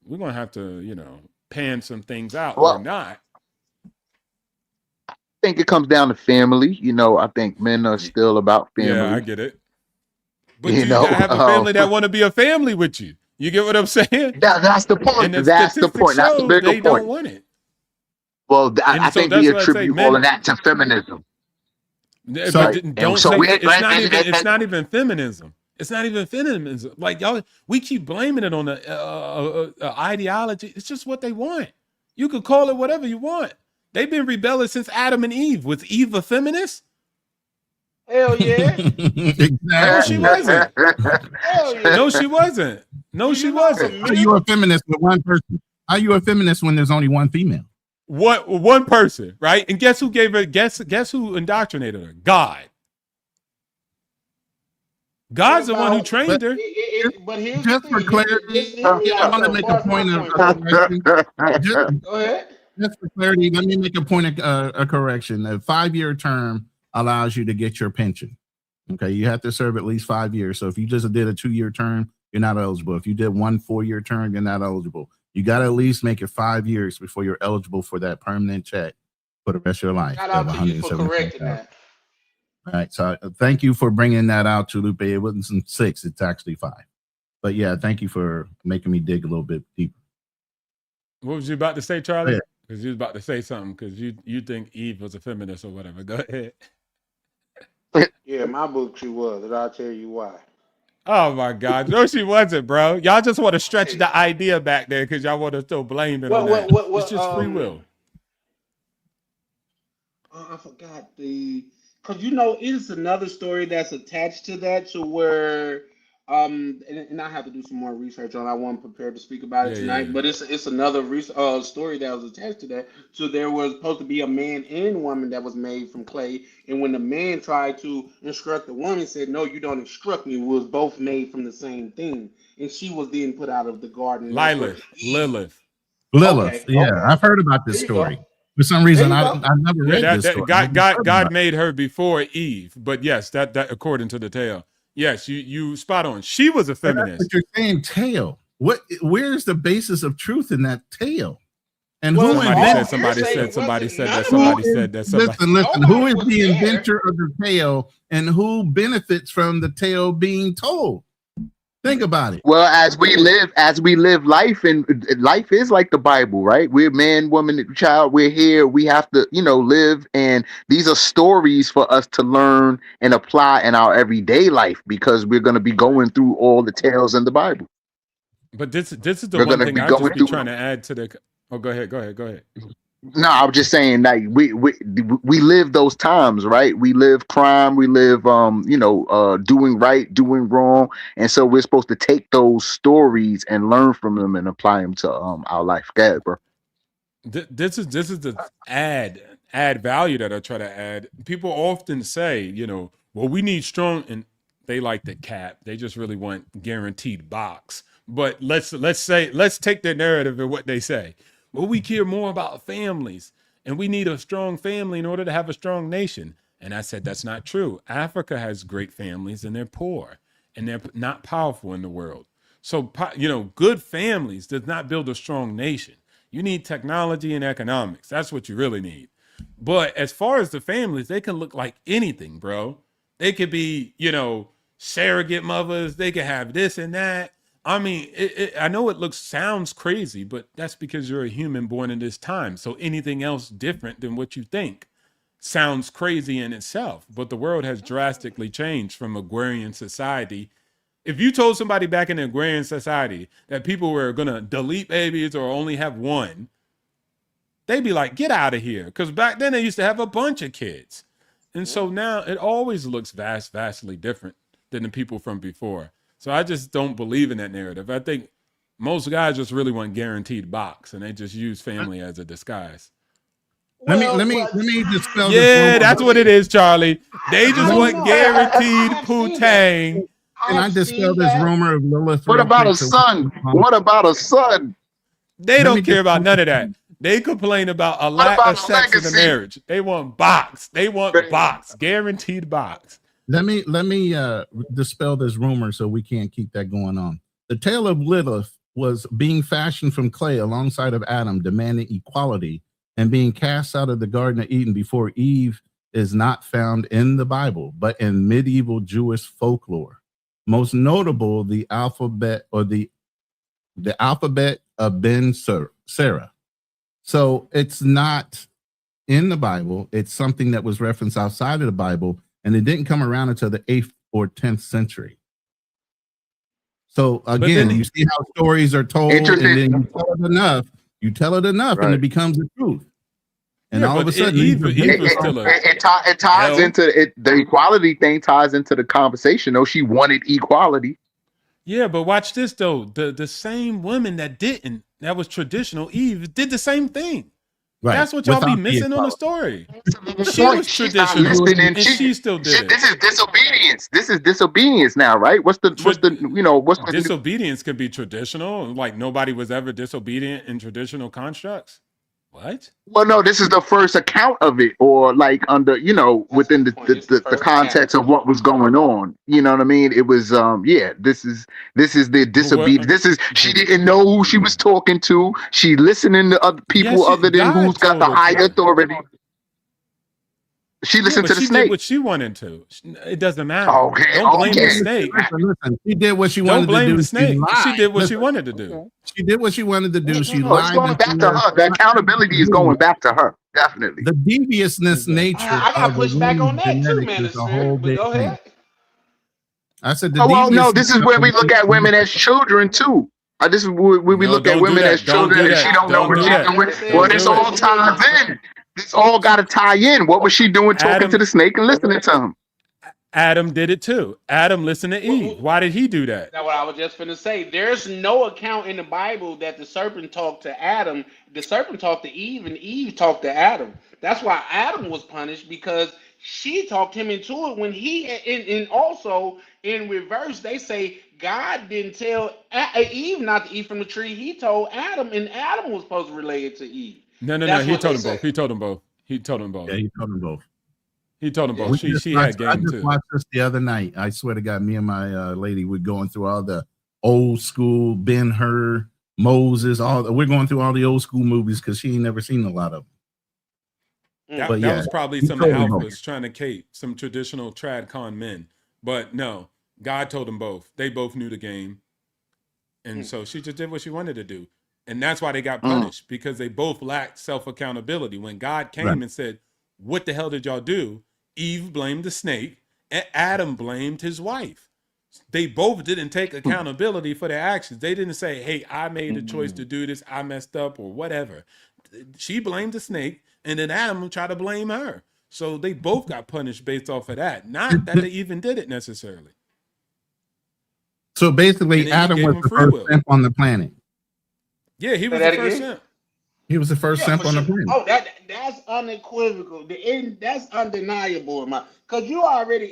we're gonna have to, pan some things out or Well, not. I think it comes down to family. I think men are still about Yeah, I family. get it. But You do you know, gotta have a family that want to be a family with you? You get what I'm saying? that's the point. And the That's the statistics point. That's the show bigger they don't point. want it. Well, I And so think we that's why I say attribute all of men. that to feminism, But So right? And don't so say we it's not even. It's and not even feminism. It's not even feminism. Like y'all, we keep blaming it on the ideology. It's just what they want. You could call it whatever you want. They've been rebelling since Adam and Eve. Was Eve a feminist? Hell yeah. No, she exactly. wasn't. Hell No, yeah. she wasn't. No, Do she you know wasn't. some How are you men? a feminist with one person? How are you a feminist when there's only one female? What one person, right? And guess who gave her? Guess who indoctrinated her? God. What God's the one who about? But trained her. But here's the just for thing. clarity, Hear me I out want to though. make a Parse my point of point, bro. correction. Just, Go ahead. just for clarity, let me make a point of a correction. A 5-year term allows you to get your pension. Okay, you have to serve at least 5 years. So if you just did a 2-year term, you're not eligible. If you did 1 4-year term, you're not eligible. You got to at least make it 5 years before you're eligible for that permanent check for the rest of your life Shout of out to you for correcting 175,000. that. All right, so thank you for bringing that out, Lupe. It wasn't 6; it's actually 5. But yeah, thank you for making me dig a little bit deeper. What was you about to say, Charlie? Yeah. Because you was about to say something. Because you think Eve was a feminist or whatever. Go ahead. Yeah, my book she was, and I'll tell you why. Oh my God, no, she wasn't, bro. Y'all just want to stretch the idea back there because y'all want to still blame it on that. It's just free will. I forgot because it's another story that's attached to that, to where and I have to do some more research on. I wasn't prepared to speak about it tonight, Yeah. but it's another story that was attached to that. So there was supposed to be a man and woman that was made from clay, and when the man tried to instruct the woman, said, "No, you don't instruct me. We was both made from the same thing," and she was then put out of the garden. That's where Lilith. Lilith, yeah, Okay, I've heard about this there you go. story. For some There reason, you I go. never Yeah, read this that story. I just heard about God it. made her before Eve, but yes, that according to the tale, yes, you spot on. She was a But that's what feminist. you're saying, tale. Where's the basis of truth in that tale? And Well, who Somebody invented? said, somebody hearsay said, somebody wasn't- said none that, of somebody it- said that, somebody. Listen. Nobody Who is was the there. inventor of the tale, and who benefits from the tale being told? Think about it. Well, as we live life, and life is like the Bible, right? We're man, woman, child. We're here. We have to, live, and these are stories for us to learn and apply in our everyday life because we're going to be going through all the tales in the Bible. But this is the We're one going to thing be I just going be through. trying to add to the. Oh, go ahead. No, I'm just saying that we live those times, right? We live crime, we live doing right, doing wrong, and so we're supposed to take those stories and learn from them and apply them to our life. Go ahead, bro. This is the add value that I try to add. People often say, well, we need strong, and they like the cap. They just really want guaranteed box. But let's take their narrative and what they say. Well, we care more about families, and we need a strong family in order to have a strong nation. And I said that's not true. Africa has great families, and they're poor, and they're not powerful in the world. So good families does not build a strong nation. You need technology and economics. That's what you really need. But as far as the families, they can look like anything, bro. They could be, surrogate mothers. They could have this and that. I mean, I know it sounds crazy, but that's because you're a human born in this time. So anything else different than what you think sounds crazy in itself. But the world has drastically changed from agrarian society. If you told somebody back in the agrarian society that people were going to delete babies or only have one, they'd be like, get out of here. Because back then they used to have a bunch of kids. And so now it always looks vastly different than the people from before. So I just don't believe in that narrative. I think most guys just really want guaranteed box, and they just use family as a disguise. Let me dispel this Yeah, rumor. that's what it is, Charlie. They just I don't want know. guaranteed I've seen that. Poontang. Can I I've dispel seen this that. rumor of Lilith? What real about quick a so son? What about a son? They Let don't me care about dispel none of that. They complain about a What lack about of a sex in the legacy? marriage. They want box. They want box. Guaranteed box. let me dispel this rumor so we can't keep that going on. The tale of Lilith was being fashioned from clay alongside of Adam, demanding equality and being cast out of the Garden of Eden before Eve is not found in the Bible, but in medieval Jewish folklore. Most notable, the alphabet or the alphabet of Ben Sarah. So it's not in the Bible. It's something that was referenced outside of the Bible, and it didn't come around until the 8th or 10th century. So again, you see how stories are told, and then you tell it enough, and it becomes the truth. And all of a sudden, Eve was still it ties into it. The equality thing ties into the conversation. Though she wanted equality. Yeah, but watch this though. The same women that was traditional Eve, did the same thing. Right. That's what y'all be missing on the story. She was traditional, and she still did it. This is disobedience. This is disobedience now, right? What's the disobedience can be traditional? Like nobody was ever disobedient in traditional constructs. What? Well, no, this is the first account of it, or like under, within the context of what was going on. You know what I mean? It was, this is the disobedience. She didn't know who she was talking to. She listening to other people other than who's got the high authority. She listened to the snake. Did what she wanted to. It doesn't matter. Okay, don't blame the snake. Listen, she did what she wanted to do. Don't blame the snake. She did what she wanted to do. She did what she wanted to do. She lied. It's going back to her. The accountability is going back to her. Definitely. The deviousness nature. I got to push back on that too, man. But go ahead. I said, no, this is where we look at women as children too. This is where we look at women as children, and she don't know what she's doing. Well, this all ties in. This all got to tie in. What was she doing talking to the snake and listening to him? Adam did it too. Adam listened to Eve. Why did he do that? That's what I was just going to say. There's no account in the Bible that the serpent talked to Adam. The serpent talked to Eve, and Eve talked to Adam. That's why Adam was punished, because she talked him into it when he, and also in reverse, they say God didn't tell Eve not to eat from the tree. He told Adam, and Adam was supposed to relay it to Eve. No. He told them both. He told them both. Yeah, he told them both. He told them both. She had game too. I just watched this the other night. I swear to God, me and my lady, we're going through all the old school Ben-Hur, Moses, we're going through all the old school movies because she ain't never seen a lot of them. That was probably some alphas trying to cape some traditional tradcon men. But no, God told them both. They both knew the game. And so she just did what she wanted to do. And that's why they got punished, because they both lacked self-accountability. When God came and said, what the hell did y'all do? Eve blamed the snake and Adam blamed his wife. They both didn't take accountability for their actions. They didn't say, hey, I made a choice to do this. I messed up or whatever. She blamed the snake, and then Adam tried to blame her. So they both got punished based off of that. Not that they even did it necessarily. So basically, Adam was the first simp on the planet. Yeah, he was the first simp. He was the first simp on the planet. Oh, that's unequivocal. That's undeniable, because you already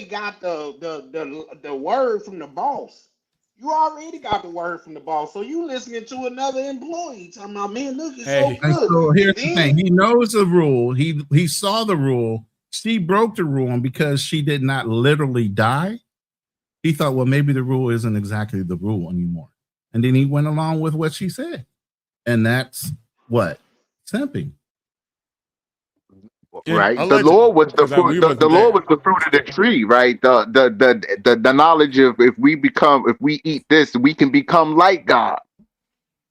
got the word from the boss. You already got the word from the boss. So you listening to another employee talking about, man, look, it's so good. So here's the thing. He knows the rule. He saw the rule. She broke the rule, and because she did not literally die, he thought, well, maybe the rule isn't exactly the rule anymore. And then he went along with what she said. And that's what? Simping. Right. The law was the fruit. The law was the fruit of the tree, right? The knowledge of if we eat this, we can become like God.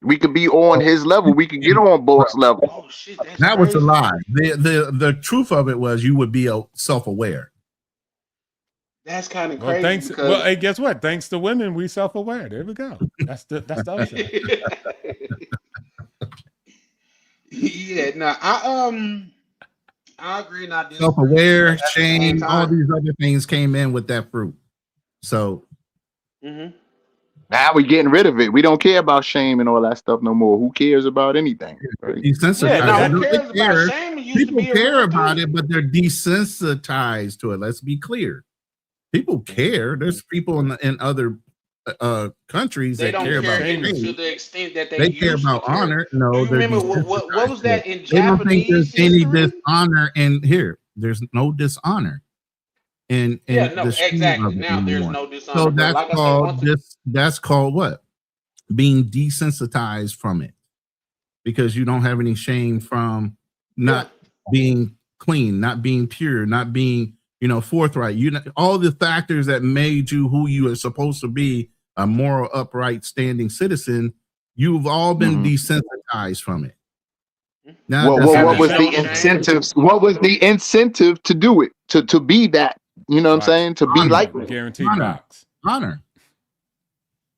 We can be on his level. We can get on boss level. Oh shit, that was a lie. The truth of it was you would be self-aware. That's kind of crazy. Hey, guess what? Thanks to women, we self-aware. There we go. That's the other side. Yeah, no, I agree. Not self-aware, shame, all these other things came in with that fruit. So, Now we're getting rid of it. We don't care about shame and all that stuff no more. Who cares about anything? Right? Yeah, Desensitized. now Yeah, who No, cares they about care. shame? It used to People be a care real about thing. it, but they're desensitized to it. Let's be clear. People care. There's people in other countries They that don't care about care to shame. the extent that they They care used to about care. honor. Do No, you they're remember what desensitized was to it. that in They don't think there's Japanese any history? dishonor in here. There's no dishonor in Yeah, the no, shame exactly. of it Now there's anymore. no So dishonor, but like I said, once that's called what? Being desensitized from it, because you don't have any shame from not being clean, not being pure, not being, forthright. All the factors that made you who you are supposed to be, a moral, upright, standing citizen, you've all been desensitized from it. Now Well, that's what having was no the shame. incentives? What was the incentive to do it? To be that? You know what I'm Right. saying? To be honor. like Guaranteed Honor. box. Honor.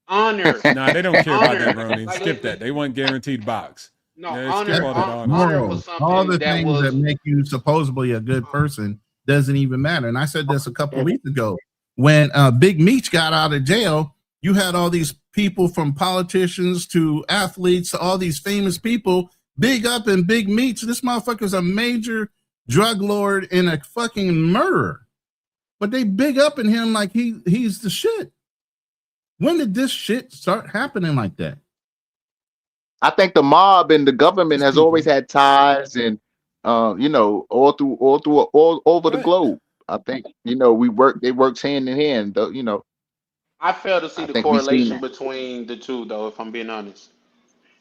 Honor. Nah, they don't care about that, Honor. Ronnie. Like, Skip that. They want guaranteed box. no, Yeah, skip honor. all that honor. Honor Morals, was all something the that things that was. make you supposedly a good person doesn't even matter. And I said this a couple of weeks ago when Big Meech got out of jail. You had all these people, from politicians to athletes to all these famous people, big up in Big Meech. This motherfucker's a major drug lord and a fucking murderer, but they big up in him like he's the shit. When did this shit start happening like that? I think the mob and the government has always had ties, and all over the Right. globe. I think they works hand in hand. Though, I fail to see I the think we seen correlation that. between the two, though. If I'm being honest,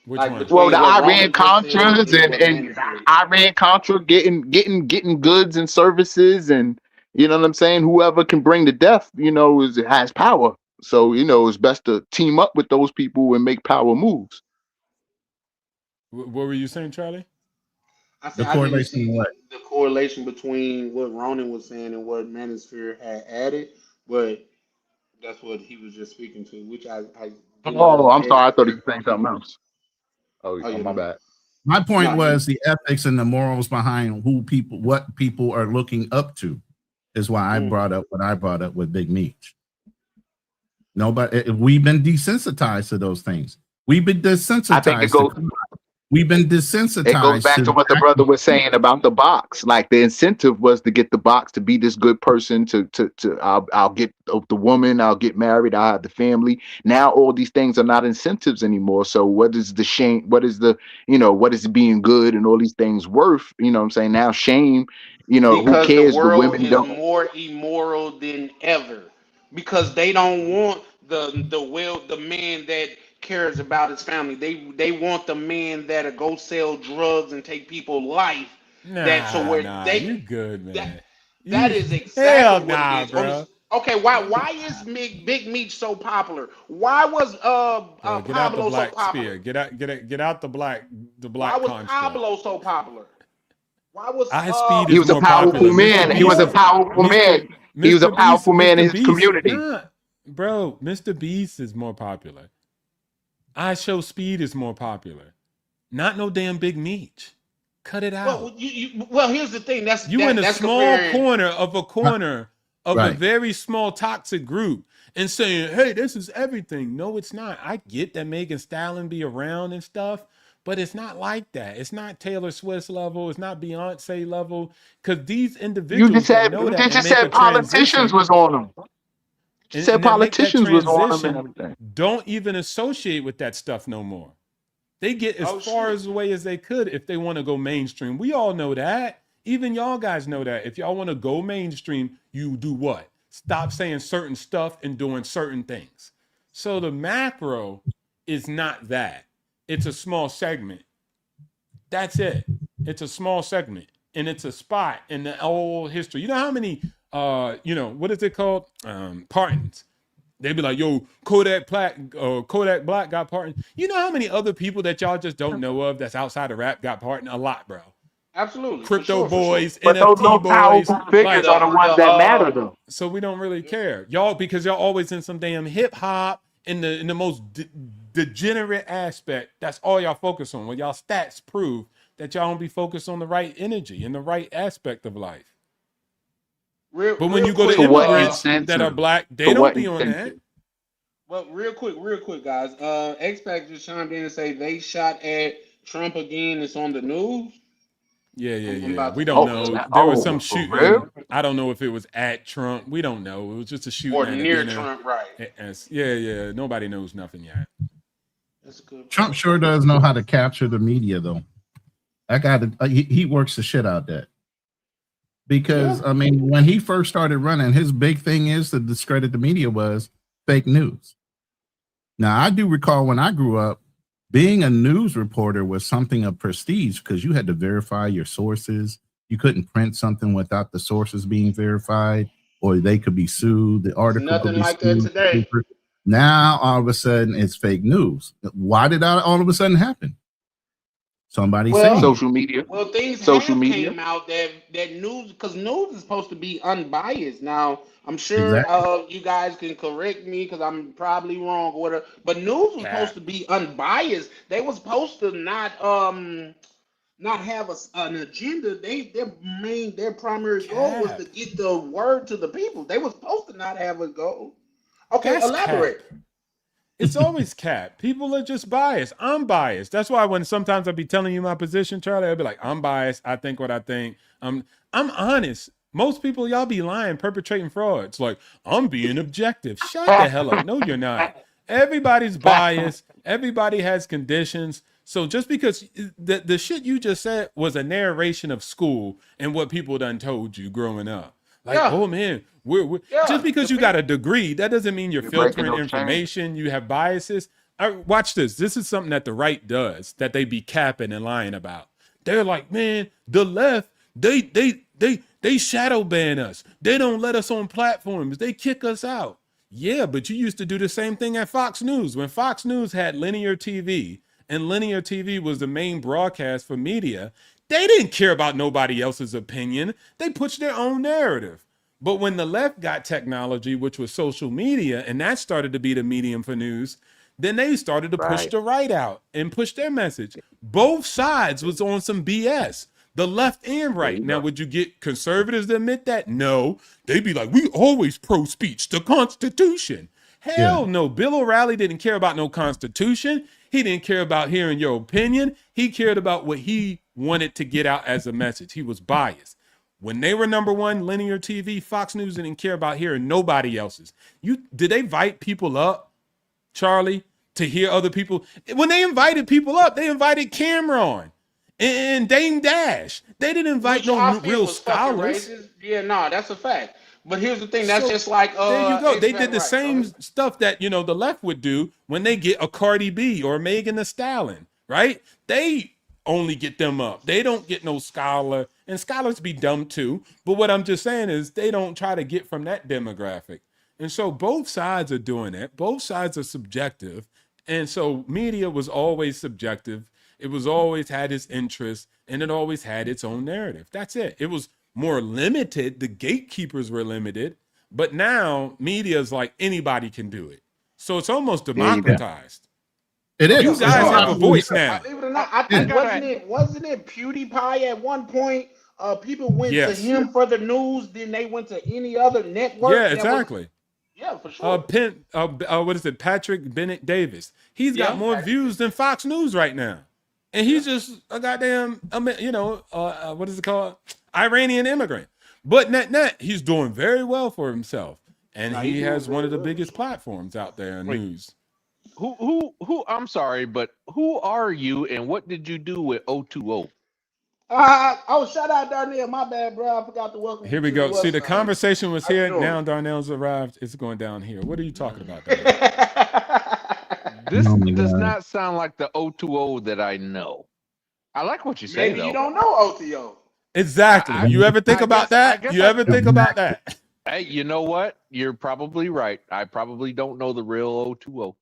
Which like one? Well, between the what Iran Roman just said Contras and and what Manny said. Iran Contra getting goods and services, and you know what I'm saying. Whoever can bring the death, has power. So it's best to team up with those people and make power moves. What were you saying, Charlie? I The said I didn't correlation in see what? the correlation between what Ronan was saying and what Manosphere had added, but that's what he was just speaking to, which I do Oh, I'm adhere. sorry. I thought he was saying something else. Oh, Oh, my bad. My point no, was the ethics and the morals behind what people are looking up to is why I brought up what I brought up with Big Meech. Nobody, we've been desensitized to those things. We've been desensitized. I think we've been it goes desensitized. back to what the brother was saying about the box. Like the incentive was to get the box, to be this good person, I'll get the woman, I'll get married, I'll have the family. Now all these things are not incentives anymore. So what is the shame? What is what is being good and all these things worth? You know what I'm saying? Now shame, who because the cares? The world women is don't. more immoral than ever because they don't want the man that cares about his family. They want the man that'll go sell drugs and take people's life. That so where Nah, they you good, that man. that You is hell exactly what it nah, is. bro. Okay, why is Big Meech so popular? Why was Bro, get out the Pablo so black popular? sphere. Get out the black Why was construct. Pablo so popular? Why was High speed He is was a more popular. powerful Mr. man. He was Beast a is powerful man. He was a powerful man in his community. Nah, bro. Mr. Beast is more popular. I Show Speed is more popular. Not no damn Big Meech. Cut it out. Well, here's the thing. You in a That's small comparing. corner of a Right. very small toxic group and saying, hey, this is everything. No, it's not. I get that Megan Stallion be around and stuff, but it's not like that. It's not Taylor Swift level. It's not Beyonce level. Because these You individuals just that said know you that and just make a said politicians transition was on them. You said and that make that politicians was on them and transition everything. don't even associate with that stuff no more. They get as far as away as they could if they want to go mainstream. We all know that. Even y'all guys know that. If y'all want to go mainstream, you do what? Stop saying certain stuff and doing certain things. So the macro is not that. It's a small segment. That's it. It's a small segment. And it's a spot in the whole history. You know how many what is it called? Pardons. They'd be like, yo, Kodak Black got pardoned. You know how many other people that y'all just don't know of that's outside of rap got pardoned? A lot, bro. Absolutely, Crypto for sure. boys, But those NFT boys. powerful figures Like, are the ones that matter, though. so we don't really care. Y'all, because y'all always in some damn hip hop in the most degenerate aspect. That's all y'all focus on. When y'all stats prove that y'all don't be focused on the right energy and the right aspect of life. But when you go to To what immigrants that are incentive? black, they To don't what be on that. incentive? Well, real quick, guys. X-Pac just chimed in and say they shot at Trump again. It's on the news. Yeah, I'm about to we don't look know. it up. There was some For shooting. real? I don't know if it was at Trump. We don't know. It was just a Or shooting at a near dinner. Trump, right? Yeah. Nobody knows nothing yet. That's a good Trump point. sure does know how to capture the media, though. I got it. He works the shit out that. Because Yeah. I mean, when he first started running, his big thing is to discredit the media was fake news. Now, I do recall when I grew up, being a news reporter was something of prestige because you had to verify your sources. You couldn't print something without the sources being verified, or they could be sued. The It's article could nothing be like that sued. today. Now, all of a sudden, it's fake news. Why did that all of a sudden happen? Somebody Well, saying it. Social media. Well, things Social have media. came out that news, because news is supposed to be unbiased. Now, I'm sure Exactly. you guys can correct me because I'm probably wrong or whatever. But news was supposed Cat. to be unbiased. They were supposed to not have an agenda. Their primary goal was Cap. to get the word to the people. They were supposed to not have a goal. Okay, That's cap. elaborate. It's always cap. People are just biased. I'm biased. That's why when sometimes I'll be telling you my position, Charlie, I'll be like, I'm biased. I think what I think. I'm honest. Most people, y'all be lying, perpetrating fraud. It's like, I'm being objective. Shut the hell up. No, you're not. Everybody's biased. Everybody has conditions. So just because the shit you just said was a narration of school and what people done told you growing up. Like, Yeah, oh man, we're just yeah. because The you got people. a degree, that doesn't mean you're You're breaking filtering those chains. information. You have biases. Watch this. This is something that the right does that they be capping and lying about. They're like, man, the left, they shadow ban us. They don't let us on platforms. They kick us out. Yeah, but you used to do the same thing at Fox News. When Fox News had linear TV and linear TV was the main broadcast for media, they didn't care about nobody else's opinion. They pushed their own narrative. But when the left got technology, which was social media, and that started to be the medium for news, then they started to push Right. the right out and push their message. Both sides was on some BS. The left and There right. you Now, go. would you get conservatives to admit that? No. They'd be like, we always pro speech, the Constitution. Yeah. Hell no. Bill O'Reilly didn't care about no Constitution. He didn't care about hearing your opinion. He cared about what he wanted to get out as a message. He was biased. When they were number one, linear TV, Fox News didn't care about hearing nobody else's. Did they invite people up, Charlie, to hear other people? When they invited people up, they invited Cameron and Dame Dash. They didn't invite Which no I feel real was fucking scholars. racist. Yeah, no, that's a fact. But here's the thing, that's So just like there you go. They X-Pac did the right. Go same ahead. stuff that the left would do when they get a Cardi B or Megan Thee Stallion, right? They only get them up. They don't get no scholar, and scholars be dumb too. But what I'm just saying is they don't try to get from that demographic. And so both sides are doing that. Both sides are subjective. And so media was always subjective. It was always had its interest and it always had its own narrative. That's it. It was more limited. The gatekeepers were limited, but now media is like anybody can do it. So it's almost There you go. democratized. It is. You It's guys have a absolutely- voice now. Believe it or not, I think gotta- wasn't it PewDiePie at one point? People went to Yes. him for the news, then they went to any other network. Yeah, that was- exactly. yeah, for sure. What is it? Patrick Bennett Davis. He's got Yeah. more views than Fox News right now. And he's just a goddamn, what is it called? Iranian immigrant. But net, he's doing very well for himself. And Nah, he he's doing has one of the very well. biggest platforms out there in Wait. news. Who? I'm sorry, but who are you, and what did you do with O2O? Shout out Darnell. My bad, bro. I forgot to welcome Here you we to go. the See, the website. conversation was How you here. doing? Now Darnell's arrived. It's going down here. What are you talking about, Darnell? This Oh my does God. not sound like the O2O that I know. I like what you say, Maybe though. you don't know OTO. Exactly. I- You ever think I about guess- I that? guess You I- ever think about that? Hey, you know what? You're probably right. I probably don't know the real O2O.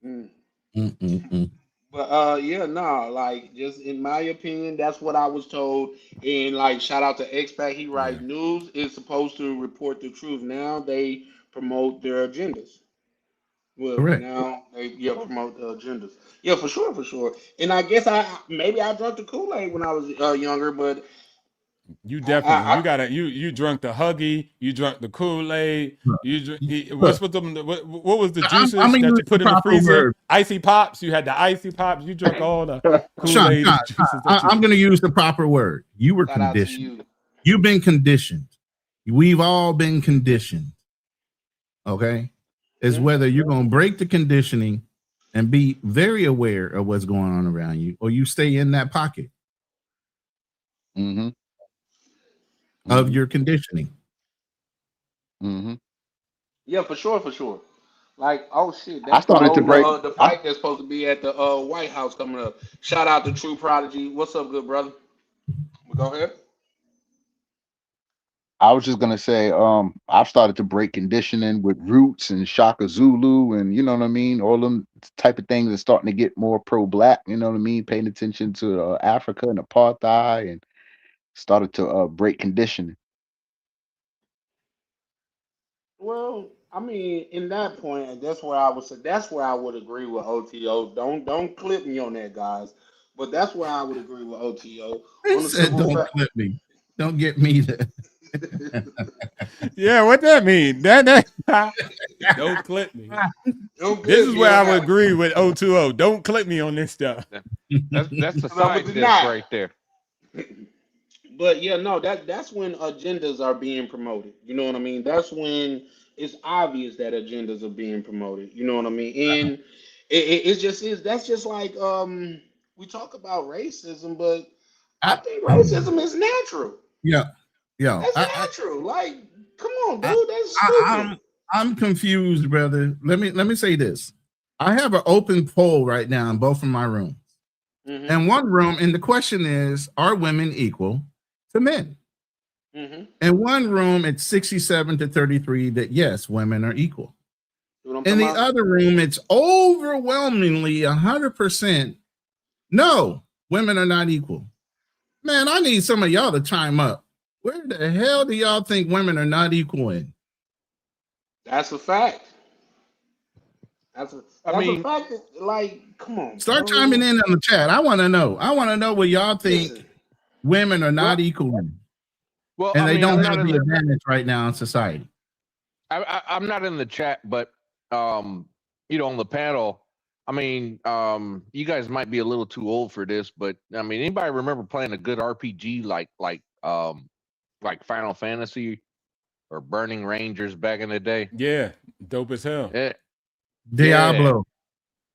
Mm. Mm-mm-mm. But yeah, no, like just in my opinion, that's what I was told. And like shout out to X-Pac, he writes Yeah. news is supposed to report the truth. Now they promote their agendas. Well, Correct. now they promote the agendas. Yeah, for sure, for sure. And I guess I drank the Kool-Aid when I was younger, but You definitely you drunk the Huggy, you drunk the Kool-Aid, what was the juices I'm gonna that use you put the in the proper freezer? word. Icy Pops. You had the Icy Pops. You drank all the Sean, Kool-Aid juices that you I'm going to use the proper word. You were Shout out to conditioned. you. You've been conditioned. We've all been conditioned. Okay, is whether you're going to break the conditioning and be very aware of what's going on around you, or you stay in that pocket Mm-hmm. of your conditioning. Mm-hmm. Yeah, for sure. Like, oh shit, I that's started to break. the fight that's supposed to be at the White House coming up. Shout out to True Prodigy. What's up, good brother? Go ahead. I was just gonna say, I've started to break conditioning with Roots and Shaka Zulu, and you know what I mean. All them type of things are starting to get more pro-black. You know what I mean. Paying attention to Africa and apartheid, and started to break conditioning. Well, I mean, in that point, that's where I would say that's where I would agree with OTO. Don't clip me on that, guys. But that's where I would agree with OTO They on the said, simple "Don't fact. clip me. Don't get me there." Yeah, what that mean? That don't clip me. Don't This clip is me where on I that would one. agree with O2O. Don't clip me on this stuff. That's the 'Cause I would scientist deny. right there. But yeah, no, that's when agendas are being promoted. You know what I mean? That's when it's obvious that agendas are being promoted. You know what I mean? And it just is. That's just like we talk about racism, but I I, think racism is natural. yeah, yeah. That's natural. Like, come on, I, dude. That's I, stupid. I'm confused, brother. Let me say this. I have an open poll right now in both of my rooms. Mm-hmm. And one room, and the question is, are women equal to men? Mm-hmm. In one room, it's 67 to 33 that yes, women are equal. You know what In I'm the talking about? other room, it's overwhelmingly 100% no, women are not equal. Man, I need some of y'all to chime up. Where the hell do y'all think women are not equal in? That's a fact. That's I mean, a fact. That, like, come on, Start bro. chiming in on the chat. I want to know. I want to know what y'all think Listen, women are not well, equal in, well, and I they mean, don't I'm have not in the the, advantage right now in society. I'm not in the chat, but you know, on the panel, I mean, you guys might be a little too old for this, but I mean, anybody remember playing a good RPG like Final Fantasy or Burning Rangers back in the day? Yeah, dope as hell. Yeah, Diablo.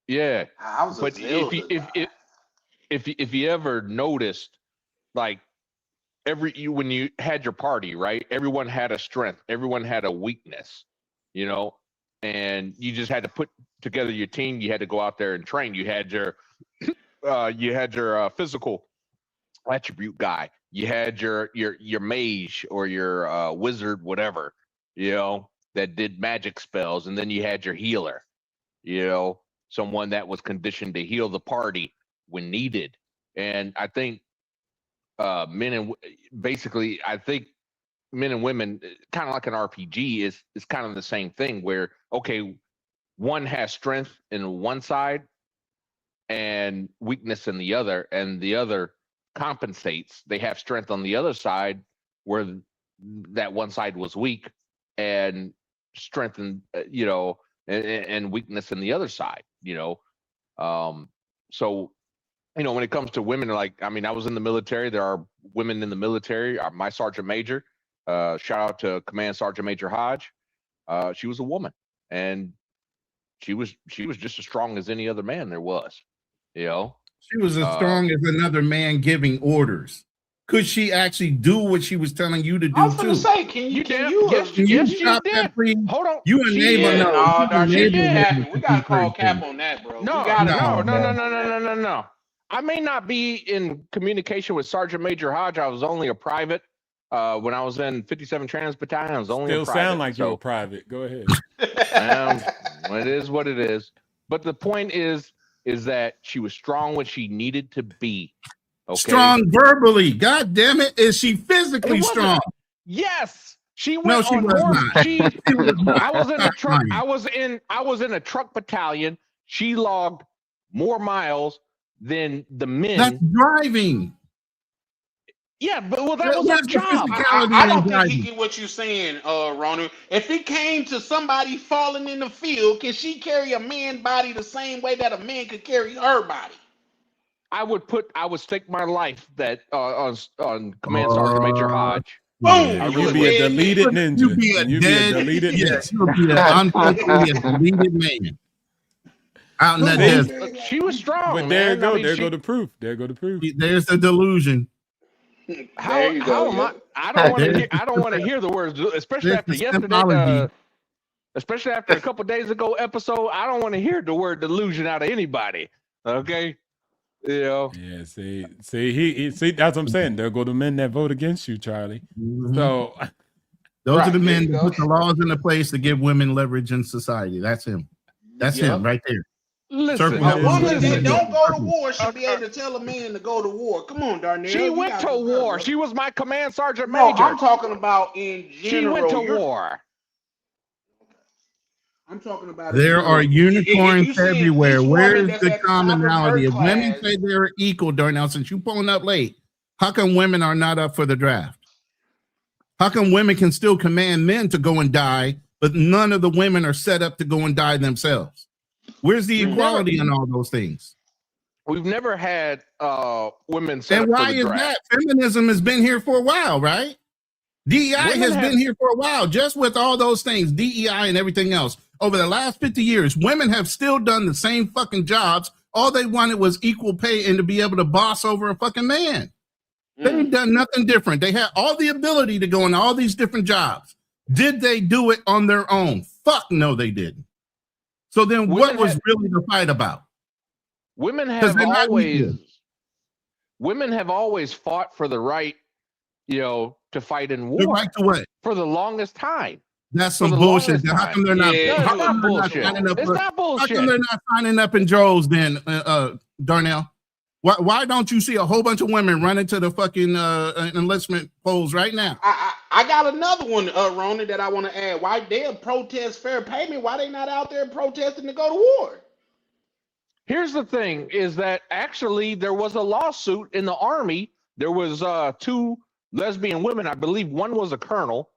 yeah. I was a But Zelda guy. if you ever noticed, like when you had your party, right? Everyone had a strength, everyone had a weakness, you know, and you just had to put together your team. You had to go out there and train. You had your physical attribute guy. You had your mage or your wizard, whatever, you know, that did magic spells, and then you had your healer, you know, someone that was conditioned to heal the party when needed. And I think men and basically, I think men and women, kind of like an RPG, is kind of the same thing. Where okay, one has strength in one side and weakness in the other, and the other compensates. They have strength on the other side where that one side was weak, and strength in you know, and weakness in the other side. You know, so you know, when it comes to women, like, I mean, I was in the military. There are women in the military. My sergeant major, shout out to Command Sergeant Major Hodge. She was a woman, and she was just as strong as any other man there was. You know, She was as uh, strong as another man giving orders. Could she actually do what she was telling you to I do was gonna too? say, can you you can damn you yes, Can you yes, you she stop did. that, please? Hold on, You she enable yeah, did. no. no, You Darcy, you enable can't what have the it. We gotta call situation. cap on that, bro. We No, gotta no, call no, no, cap No. no, on no, that. no, no, no. I may not be in communication with Sergeant Major Hodge. I was only a private. When I was in 57 Trans Battalion, I was only a Still sound private. like you were So, private. Go ahead. it is what it is. But the point is that she was strong when she needed to be. Okay. Strong verbally. God damn it. Is she It physically wasn't. strong? Yes, she No, went she on was horse. not. She was not. I was in Stop a truck. lying. I was in a truck battalion. She logged more miles than the That's men. driving. Yeah, but well, that was Where's our the job. physicality I in don't think he anxiety? get what you're saying, Ronald. If it came to somebody falling in the field, can she carry a man body the same way that a man could carry her body? I would stake my life that on Command Sergeant Major Oh, Hodge. Boom! yeah. I And You you really a be a would. dead man. deleted You ninja. be a And you be a dead, deleted yeah, ninja. you'll be a unfortunately a deleted man out in that Come on, See? desert. man. She was strong, But there you man. I go. mean, There go she. the proof. There go the proof. There's the delusion. There How you how go. am I? Yeah. I don't want to There's hear. I don't want to hear the words, especially there's after the yesterday. symbology. Especially after a couple days ago episode. I don't want to hear the word delusion out of anybody. Okay, you know. Yeah, see, see, that's what I'm saying. There go the men that vote against you, Charlie. Mhm. So Those are Right, the there men you that go. put the laws into place to give women leverage in society. That's him. That's him Yep. right there. Listen, Circle A that one. woman that listen. don't go to war should be Okay. able to tell a man to go to war. Come on, Darnell. She You went got to this war. brother. She was my command sergeant No, major. I'm talking about in She general. went to You're- war. I'm talking about in There are general. unicorns You saying everywhere. each woman Where's that's the at the top of her commonality? If women class. say they're equal, Darnell, since you pulling up late, how come women are not up for the draft? How come women can still command men to go and die, but none of the women are set up to go and die themselves? Where's the We've equality in all those things? We've never had women set And up for why the is draft. that? Feminism has been here for a while, right? DEI Women has have- been here for a while, just with all those things, DEI and everything else. Over the last 50 years, women have still done the same fucking jobs. All they wanted was equal pay and to be able to boss over a fucking man. They ain't done nothing different. They had all the ability to go in all these different jobs. Did they do it on their own? Fuck no, they didn't. So then Women what was had- really the fight about? Women 'Cause have they're not always equal. women have always fought for the right, to fight in war The right to what? for the longest time. That's For some the bullshit. longest Then how time. come they're not? Yeah, No, how it's come not they're not bullshit. signing up It's for- not How come bullshit. they're not signing up in droves then, Darnell? Why don't you see a whole bunch of women running to the fucking enlistment polls right now? I got another one, Rona, that I want to add. Why they protest fair payment? Why they not out there protesting to go to war? Here's the thing: is that actually there was a lawsuit in the Army. There was two lesbian women. I believe one was a colonel.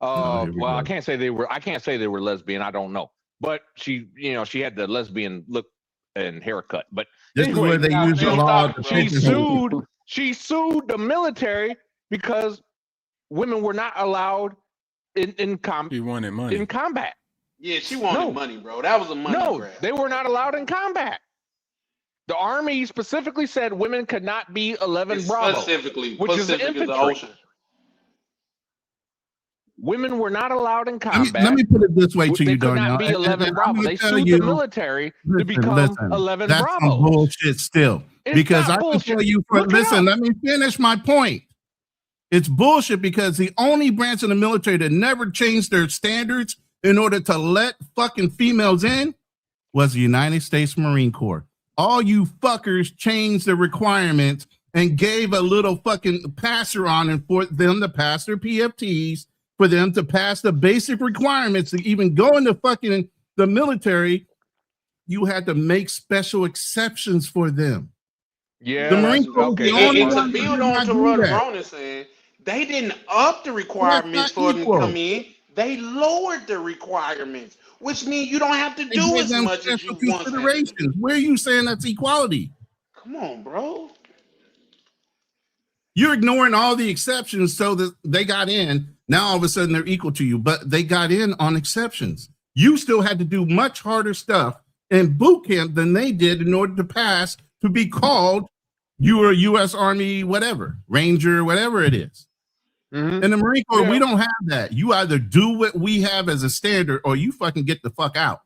Oh, here we Well, go. I can't say they were lesbian. I don't know, but she had the lesbian look and haircut. But This anyway, is where they now, use the just law stop to it, bro. pigeonhole. she sued the military because women were not allowed in She wanted money. combat. Yeah, she wanted No. money, bro. That was a money No, grab. they were not allowed in combat. The Army specifically said women could not be 11 Bravo. Specifically, which is the Pacific is the infantry. ocean. Women were not allowed in Let combat. me put it this way to They you, could Darnell. not be and- 11 and I'm Bravo. gonna They tell sued you- the military to listen, become listen, 11 that's some Bravo. bullshit still. It's Because not I can bullshit. tell you, Look it listen, up. let me finish my point. It's bullshit because the only branch of the military that never changed their standards in order to let fucking females in was the United States Marine Corps. All you fuckers changed the requirements and gave a little fucking passer on and for them to pass their PFTs, for them to pass the basic requirements to even go into fucking the military. You had to make special exceptions for them. Yeah. The Marine Corps was okay. the that's only And to fine. one- build did on not to do what that. Rona said, they didn't up the requirements for them to equal. come in. They lowered the requirements, which means you don't have to They do give as them much as special you once had to do. considerations. Where are you saying that's equality? Come on, bro. You're ignoring all the exceptions so that they got in. Now all of a sudden they're equal to you, but they got in on exceptions. You still had to do much harder stuff in boot camp than they did in order to pass to be called you were a U.S. Army, whatever, Ranger, whatever it is. Mhm. In the Marine Corps, Yeah. we don't have that. You either do what we have as a standard or you fucking get the fuck out.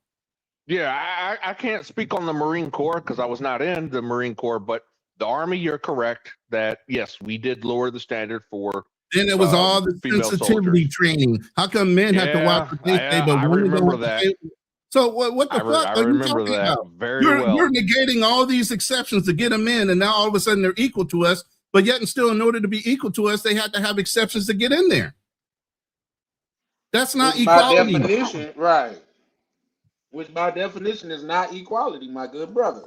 Yeah, I can't speak on the Marine Corps because I was not in the Marine Corps, but the Army, you're correct that yes, we did lower the standard for. Then it was all the female sensitivity soldiers. training. How come men have to watch what they Yeah, say, but I women remember don't have that. to say- So what the fuck I are you remember talking that about? very You're well. negating all these exceptions to get them in, and now all of a sudden they're equal to us. But yet and still, in order to be equal to us, they had to have exceptions to get in there. That's not Which by equality. definition, right. Which by definition is not equality, my good brother.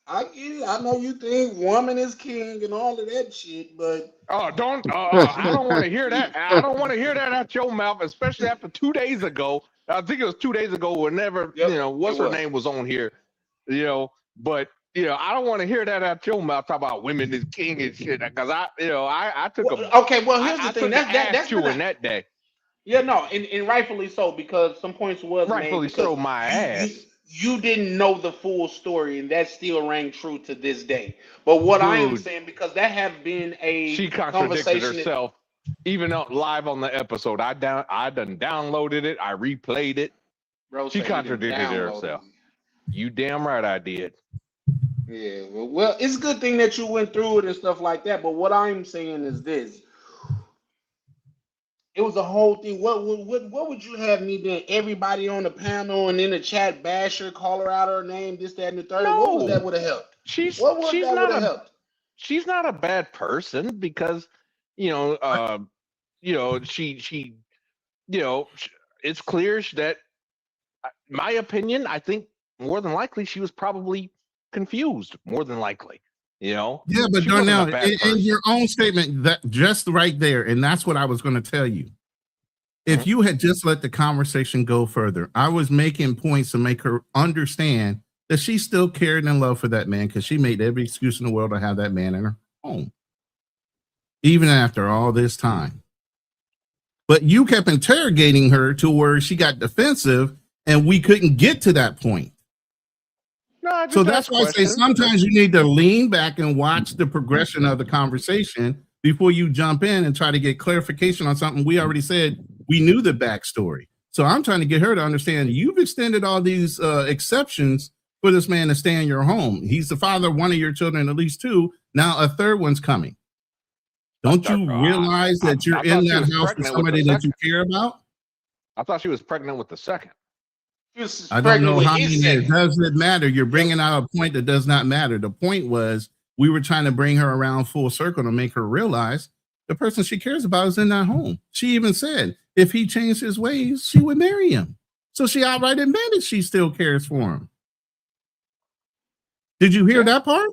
I get it. I know you think woman is king and all of that shit, but Oh, don't! I don't want to hear that. I don't want to hear that out your mouth, especially after 2 days ago. I think it was 2 days ago. Whenever yep, what's it her was. name was on here, But I don't want to hear that out your mouth. Talk about women is king and shit. Because I took Well, okay, well, here's I the thing. took an ass That's chewing not. that day. Yeah, no, and rightfully so because some points was made Rightfully because so, my you ass, you didn't know the full story, and that still rang true to this day. But what I am dude. saying, because that have been a She contradicted conversation that, herself, even live on the episode. I done downloaded it. I replayed it. bro, She say he didn't contradicted download it. herself. You damn right I did. Yeah, well, it's a good thing that you went through it and stuff like that. But what I'm saying is this: it was a whole thing. What would you have me doing? Everybody on the panel and in the chat bash her, call her out her name, this, that, and the third. What was that No, would have helped? she's What would she's that would not have a helped? she's not a bad person because you know uh she it's clear that my opinion, I think more than likely she was probably confused, more than likely. Yeah, but She wasn't a Darnell, bad in person. your own statement, that just right there, and that's what I was going to tell you. If you had just let the conversation go further, I was making points to make her understand that she still cared and loved for that man because she made every excuse in the world to have that man in her home, even after all this time. But you kept interrogating her to where she got defensive, and we couldn't get to that point. No, I just So that's asked why I say questions. sometimes you need to lean back and watch the progression of the conversation before you jump in and try to get clarification on something we already said we knew the backstory. So I'm trying to get her to understand you've extended all these exceptions for this man to stay in your home. He's the father of one of your children, at least two. Now a third one's coming. Don't you realize that you're in that house with somebody that you care about? I thought she was pregnant with the second. I don't know how many. It doesn't matter. You're bringing out a point that does not matter. The point was we were trying to bring her around full circle to make her realize the person she cares about is in that home. She even said if he changed his ways, she would marry him. So she outright admitted she still cares for him. Did you hear that part?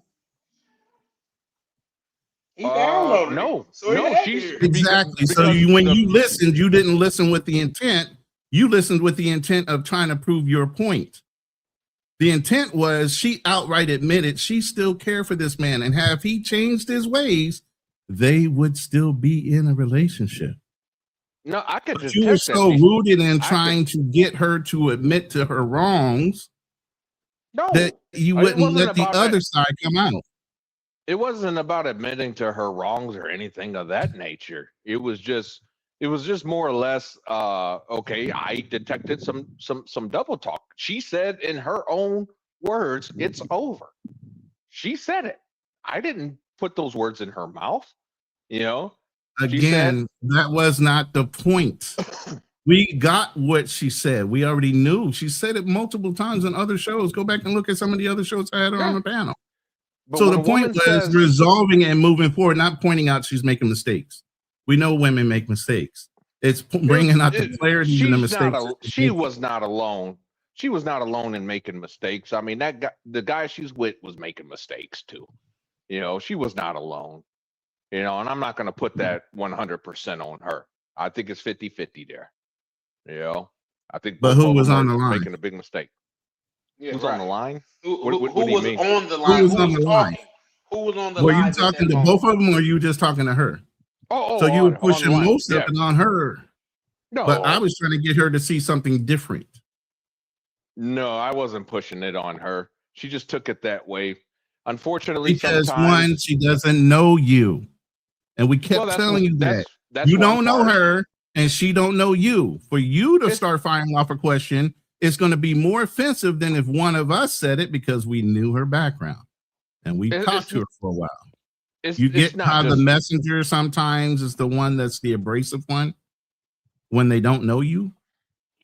He downloaded no, it. So no, she's exactly. So when you listened, you didn't listen with the intent. You listened with the intent of trying to prove your point. The intent was she outright admitted she still cared for this man, and have he changed his ways, they would still be in a relationship. No, I could. But you were so rooted in trying to get her to admit to her wrongs that you wouldn't let the other side come out. It wasn't about admitting to her wrongs or anything of that nature. It was just more or less okay, I detected some double talk. She said in her own words, it's over. She said it. I didn't put those words in her mouth. Again, that was not the point. We got what she said. We already knew. She said it multiple times on other shows. Go back and look at some of the other shows I had her on the panel. But so the point was resolving and moving forward, not pointing out she's making mistakes. We know women make mistakes. It's bringing out the clarity in the mistakes. She was not alone. She was not alone in making mistakes. I mean, that guy, the guy she's with, was making mistakes too. She was not alone. And I'm not going to put that 100% on her. I think it's 50-50 there. I think. But who was on the line? Making a big mistake. Yeah, Who's on the line? Who was on the line? Who was on the line? Who was on the line? Were you talking to both of them, or were you just talking to her? So you were pushing most of it on her. No, but I was trying to get her to see something different. No, I wasn't pushing it on her. She just took it that way. Unfortunately, because one, she doesn't know you, and we kept telling you that you don't know her, and she don't know you. For you to start firing off a question, it's going to be more offensive than if one of us said it because we knew her background and we talked to her for a while. You get how the messenger sometimes is the one that's the abrasive one when they don't know you.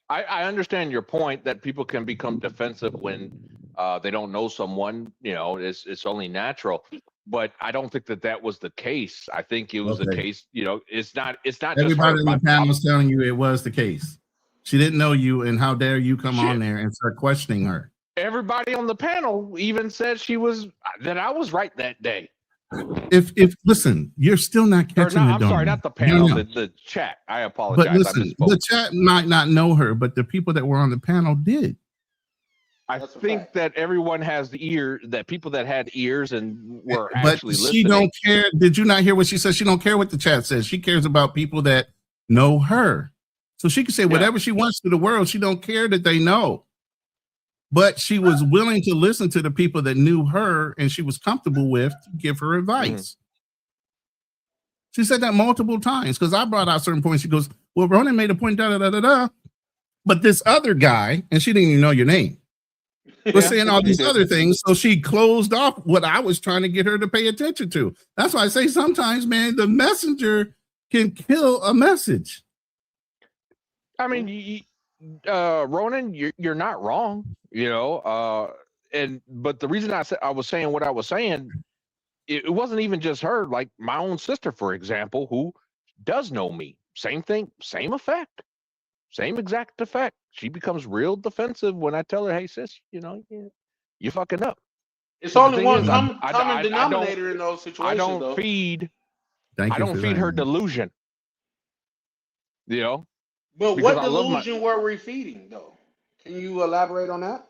I understand your point that people can become defensive when they don't know someone. It's only natural. But I don't think that was the case. I think it was the case. It's not. Everybody in the panel is telling you it was the case. She didn't know you, and how dare you come on there and start questioning her? Everybody on the panel even said that I was right that day. If listen, you're still not Or catching no, the I'm sorry, donut. not the panel, No. the chat. I But apologize. I listen, misspoke. the chat might not know her, but the people that were on the panel did. I That's a think fact. that everyone has the ear, that people that had ears and were But actually she listening. don't care. Did you not hear what she said? She don't care what the chat says. She cares about people that know her. So she can say whatever she wants to the world. She don't care that they know. But she was willing to listen to the people that knew her and she was comfortable with to give her advice. She said that multiple times because I brought out certain points. She goes, well, Ronan made a point, da da da da da. But this other guy, and she didn't even know your name, was saying all these other things. So she closed off what I was trying to get her to pay attention to. That's why I say sometimes, man, the messenger can kill a message. I mean, Ronan, you're not wrong, you know. But the reason I was saying what I was saying, it wasn't even just her. Like my own sister, for example, who does know me. Same thing, same effect, same exact effect. She becomes real defensive when I tell her, "Hey, sis, you know, you're fucking up." It's But the only thing one is, common denominator in those situations, I don't though. feed Thank you I don't for feed that. her delusion. You know, But because what I love delusion were we feeding, though? Can you elaborate on that?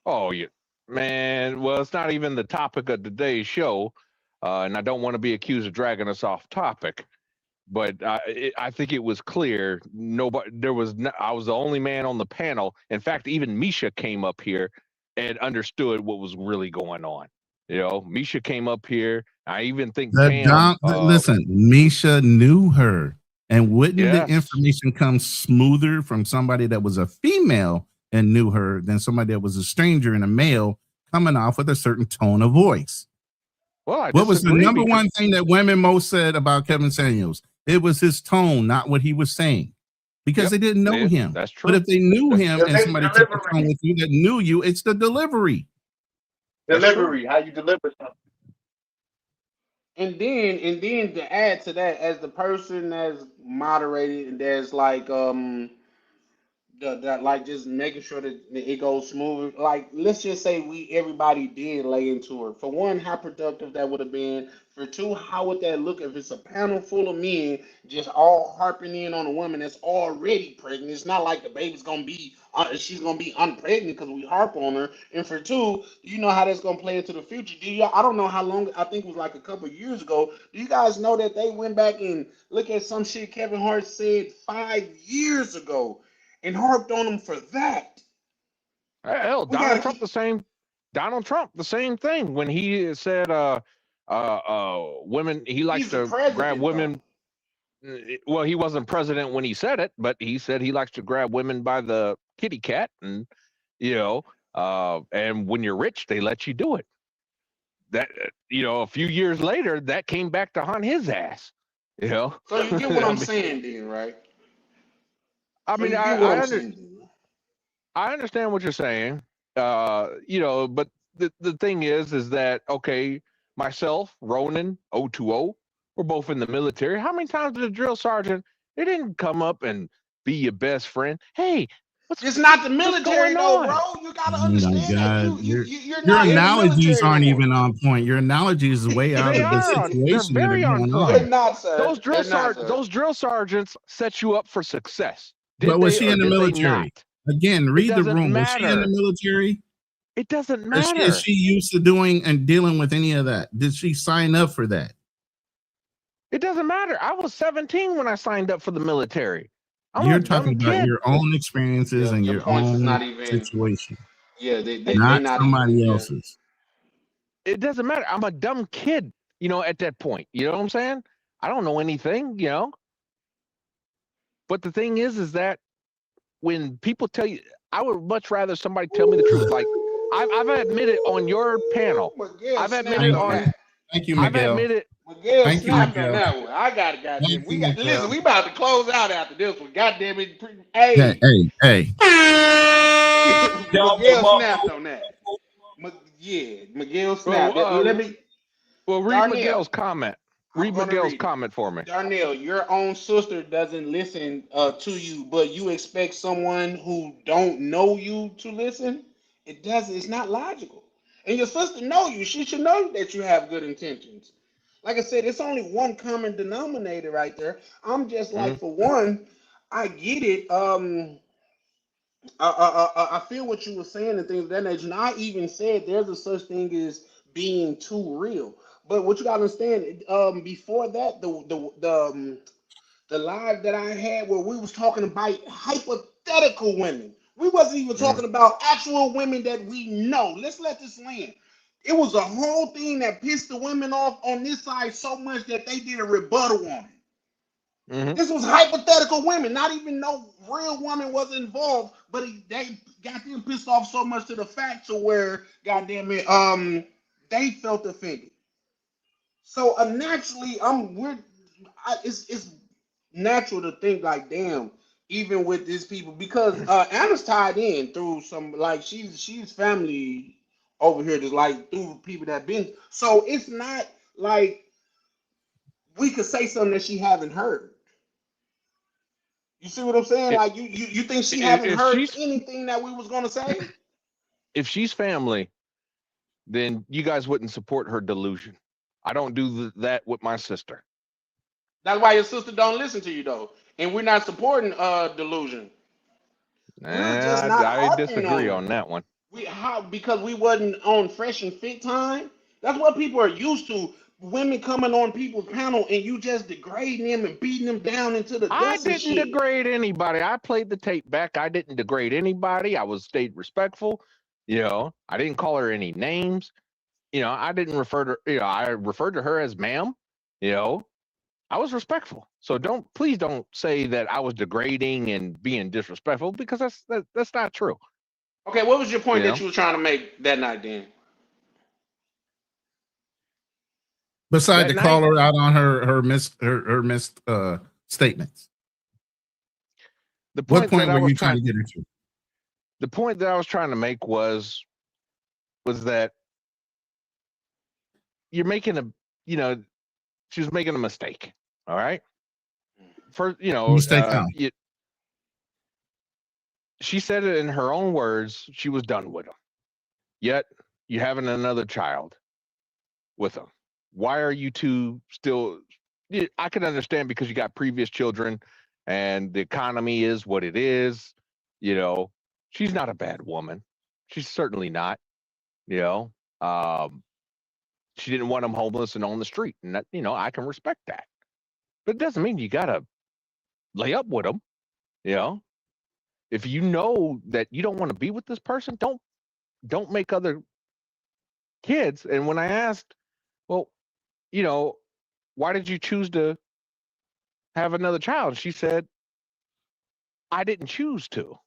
Oh, yeah, man. Well, it's not even the topic of today's show, and I don't want to be accused of dragging us off topic. But I think it was clear. Nobody. I was the only man on the panel. In fact, even Misha came up here and understood what was really going on. You know, Misha came up here. I even think Pam. Listen, Misha knew her. And wouldn't the Yes. information come smoother from somebody that was a female and knew her than somebody that was a stranger and a male coming off with a certain tone of voice? Well, what was the number one thing that women most said about Kevin Samuels? It was his tone, not what he was saying, because they didn't know him. That's true. But if they knew him and somebody took a tone with you that knew you, it's the delivery. Delivery, how you deliver something. And then to add to that, as the person that's moderated and that's like that like just making sure that it goes smooth. Like let's just say everybody did lay into her. For one, how productive that would have been. For two, how would that look if it's a panel full of men just all harping in on a woman that's already pregnant? It's not like the baby's gonna be she's gonna be unpregnant because we harp on her. And for two, do you know how that's gonna play into the future? I don't know how long. I think it was like a couple years ago. Do you guys know that they went back and look at some shit Kevin Hart said 5 years ago? And harped on him for that. Hell, Donald Trump the same thing when he said women, he likes to grab women. Well, he wasn't president when he said it, but he said he likes to grab women by the kitty cat, and and when you're rich, they let you do it. That a few years later, that came back to haunt his ass. So you get what I'm saying, then, right? I mean, I understand what you're saying. But the thing is that okay, myself, Ronan, 020, we're both in the military. How many times did a drill sergeant? They didn't come up and be your best friend. Hey, it's not the military though, bro. You gotta understand that. Your analogies aren't even on point. Your analogies is way out of the situation. They're very on point. They're not, sir. Those drill sergeants set you up for success. But was she in the military? Again, read the room. Was she in the military? It doesn't matter. Is she used to doing and dealing with any of that? Did she sign up for that? It doesn't matter. I was 17 when I signed up for the military. You're talking about your own experiences and your own situation. Yeah, not somebody else's. It doesn't matter. I'm a dumb kid, at that point. You know what I'm saying? I don't know anything, But the thing is that when people tell you, I would much rather somebody tell me the truth. Like I've admitted on your panel. I've admitted on. Thank you, Miguel. I've admitted. Miguel snapped on that one. I got it, goddamn. Listen, we about to close out after this one. Goddamn it. Hey. Miguel snapped on that. Miguel snapped. Read Miguel's comment. Read Miguel's comment for me. Darnell, your own sister doesn't listen to you, but you expect someone who don't know you to listen? It doesn't. It's not logical. And your sister know you. She should know that you have good intentions. Like I said, it's only one common denominator right there. I'm just like, Mhm. for one, I get it. I feel what you were saying and things of that nature. And I even said there's a such thing as being too real. But what you gotta understand, before that, the live that I had where we was talking about hypothetical women. We wasn't even Mhm. talking about actual women that we know. Let's let this land. It was a whole thing that pissed the women off on this side so much that they did a rebuttal on it. Mhm. This was hypothetical women, not even no real woman was involved, but they got them pissed off so much to the fact to where, goddamn it, they felt offended. So naturally, it's natural to think like, damn, even with these people, because Anna's tied in through some, like, she's family over here, just like through people that been. So it's not like we could say something that she haven't heard. You see what I'm saying? If, Like, you think she if haven't if heard she's anything that we was gonna say? if she's family, then you guys wouldn't support her delusion. I don't do that with my sister. That's why your sister don't listen to you though, and we're not supporting delusion. We're just not I arguing disagree on it. on that one. We how because we wasn't on Fresh and Fit time. That's what people are used to. Women coming on people's panel and you just degrading them and beating them down into the I dust and didn't shit. degrade anybody. I played the tape back. I didn't degrade anybody. I was stayed respectful. I didn't call her any names. I didn't refer to I referred to her as ma'am. You know, I was respectful. So please don't say that I was degrading and being disrespectful because that's not true. Okay, what was your point You that know, you were trying to make that night then? Beside that to call night, her out on her missed statements. the What point that point I were was you trying trying to get into? the point that I was trying to make was that you're making you know, she was making a mistake. All right. First, Mistake how? she said it in her own words. She was done with him. Yet you having another child with him. Why are you two still? I can understand because you got previous children, and the economy is what it is. She's not a bad woman. She's certainly not. You know, um, she didn't want him homeless and on the street, and that I can respect that. But it doesn't mean you gotta lay up with him. You know, if you know that you don't want to be with this person, don't make other kids. And when I asked, well, you know, why did you choose to have another child? She said, I didn't choose to.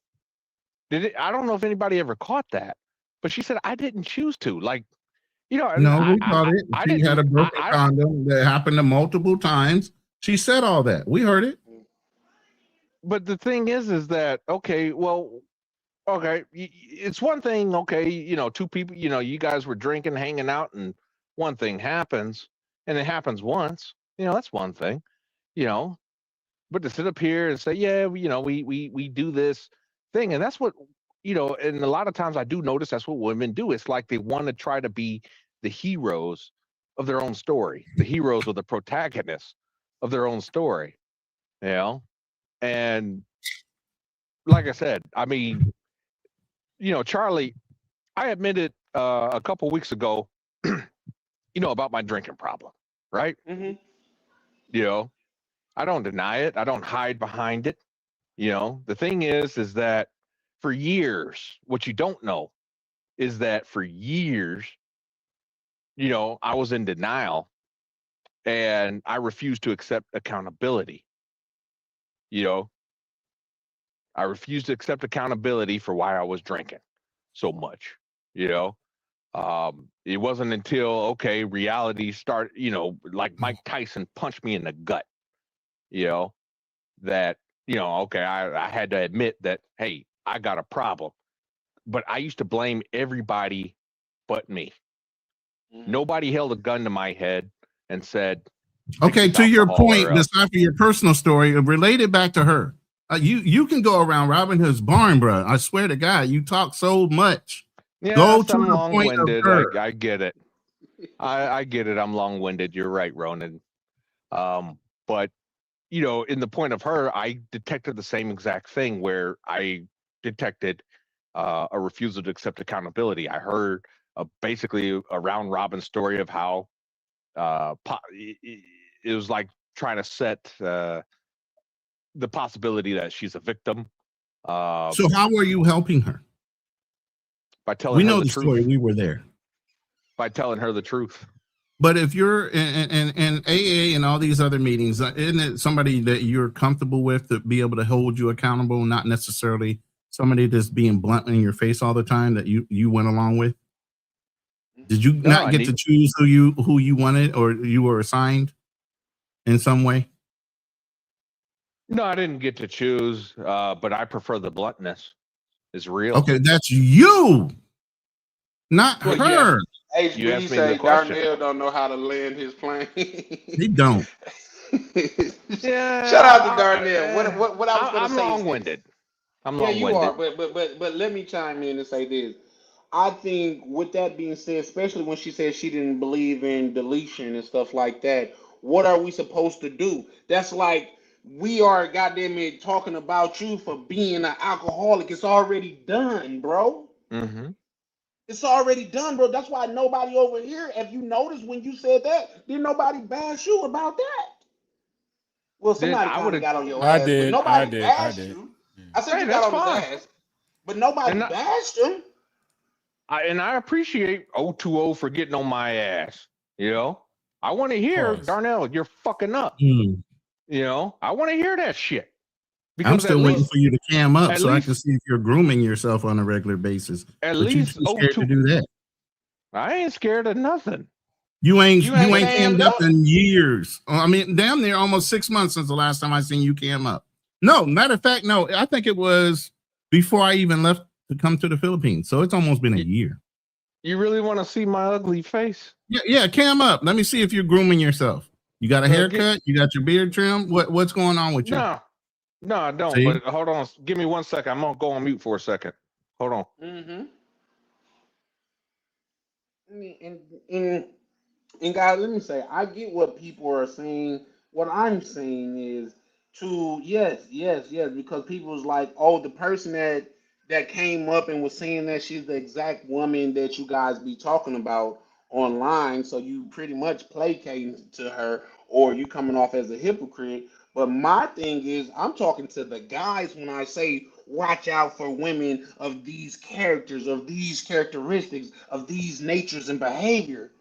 Did it? I don't know if anybody ever caught that, but she said I didn't choose to. Like, and No, we caught it. I She had didn't. a broken condom that happened to multiple times. She said all that. We heard it. But the thing is that okay, well, okay, it's one thing. Okay, two people. You guys were drinking, hanging out, and one thing happens, and it happens once. That's one thing. You know, but to sit up here and say, yeah, we do this thing, and that's what and a lot of times I do notice that's what women do. It's like they want to try to be the heroes of their own story, the heroes or the protagonists of their own story, you know. And like I said, I mean, Charlie, I admitted a couple weeks ago, about my drinking problem, right? Mm-hmm. You know, I don't deny it. I don't hide behind it. The thing is that for years, what you don't know is that for years, I was in denial and I refused to accept accountability. You know, I refused to accept accountability for why I was drinking so much. It wasn't until, okay, reality started, like Mike Tyson punched me in the gut, that, okay, I had to admit that, hey, I got a problem. But I used to blame everybody but me. Mm-hmm. Nobody held a gun to my head and said, okay, to your point, besides your personal story, related back to her. You can go around Robin Hood's barn, bro. I swear to God, you talk so much Yes, to I'm the point of long-winded. her. I get it. I get it. I'm long-winded. You're right, Ronan. But in the point of her, I detected the same exact thing where I detected a refusal to accept accountability. I heard basically a round robin story of how it was like trying to set the possibility that she's a victim So how are you helping her? by telling We her know the the story. truth. We were there. By telling her the truth. But if you're in AA and all these other meetings, isn't it somebody that you're comfortable with to be able to hold you accountable, not necessarily somebody that's being blunt in your face all the time that you went along with? Did you No, not get to choose who you wanted or you were assigned in some way? No, I didn't get to choose, but I prefer the bluntness. It's real. Okay, that's you, not Well, her. You asked HB me the say question. Darnell don't know how to land his plane. He don't. Yeah, Shout out to Darnell. What I was gonna I'm say is this. long-winded. I'm Yeah, you are, long-winded. but let me chime in and say this. I think with that being said, especially when she said she didn't believe in deletion and stuff like that, what are we supposed to do? That's like we are goddamn it talking about you for being an alcoholic. It's already done, bro. Mm-hmm. It's already done, bro. That's why nobody over here, if you notice when you said that, didn't nobody bash you about that. Well, Then somebody I kind would of have. got on your I ass, but did. I nobody did. I bashed did. you. Yeah. I said Hey, you got that's on his fine. ass, but nobody And bashed him. I appreciate 020 for getting on my ass. I want to hear Pause. Darnell, you're fucking up. Hmm. I want to hear that shit. I'm Because still waiting for you to cam up at so I can least- see if you're grooming yourself on a regular basis. at But you least too scared to 020 do that. I ain't scared of nothing. You ain't You ain't cammed cammed up up? in years. I mean, damn near almost 6 months since the last time I seen you cam up. No, matter of fact, no. I think it was before I even left to come to the Philippines. So it's almost been a year. You really want to see my ugly face? Yeah, cam up. Let me see if you're grooming yourself. You got a haircut? You got your beard trimmed? What's going on with you? No, I don't. See? But hold on. Give me 1 second. I'm going to go on mute for a second. Hold on. Mm-hmm. And guys, let me say, I get what people are saying. What I'm saying is yes, because people was like, oh, the person that came up and was saying that she's the exact woman that you guys be talking about online, so you pretty much placating to her, or you coming off as a hypocrite. But my thing is, I'm talking to the guys when I say watch out for women of these characters, of these characteristics, of these natures and behavior.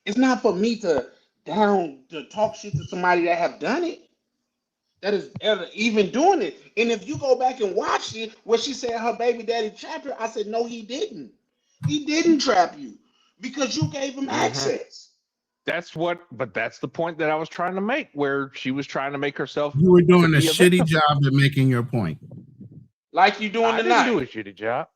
It's not for me to talk shit to somebody that have done it, that is even doing it. And if you go back and watch it, where she said her baby daddy trapped her, I said no, he didn't. He didn't trap you because you gave him access. That's the point that I was trying to make, where she was trying to make herself. You were doing a be a shitty victim. job at making your point. Like you doing I tonight. didn't do a shitty job.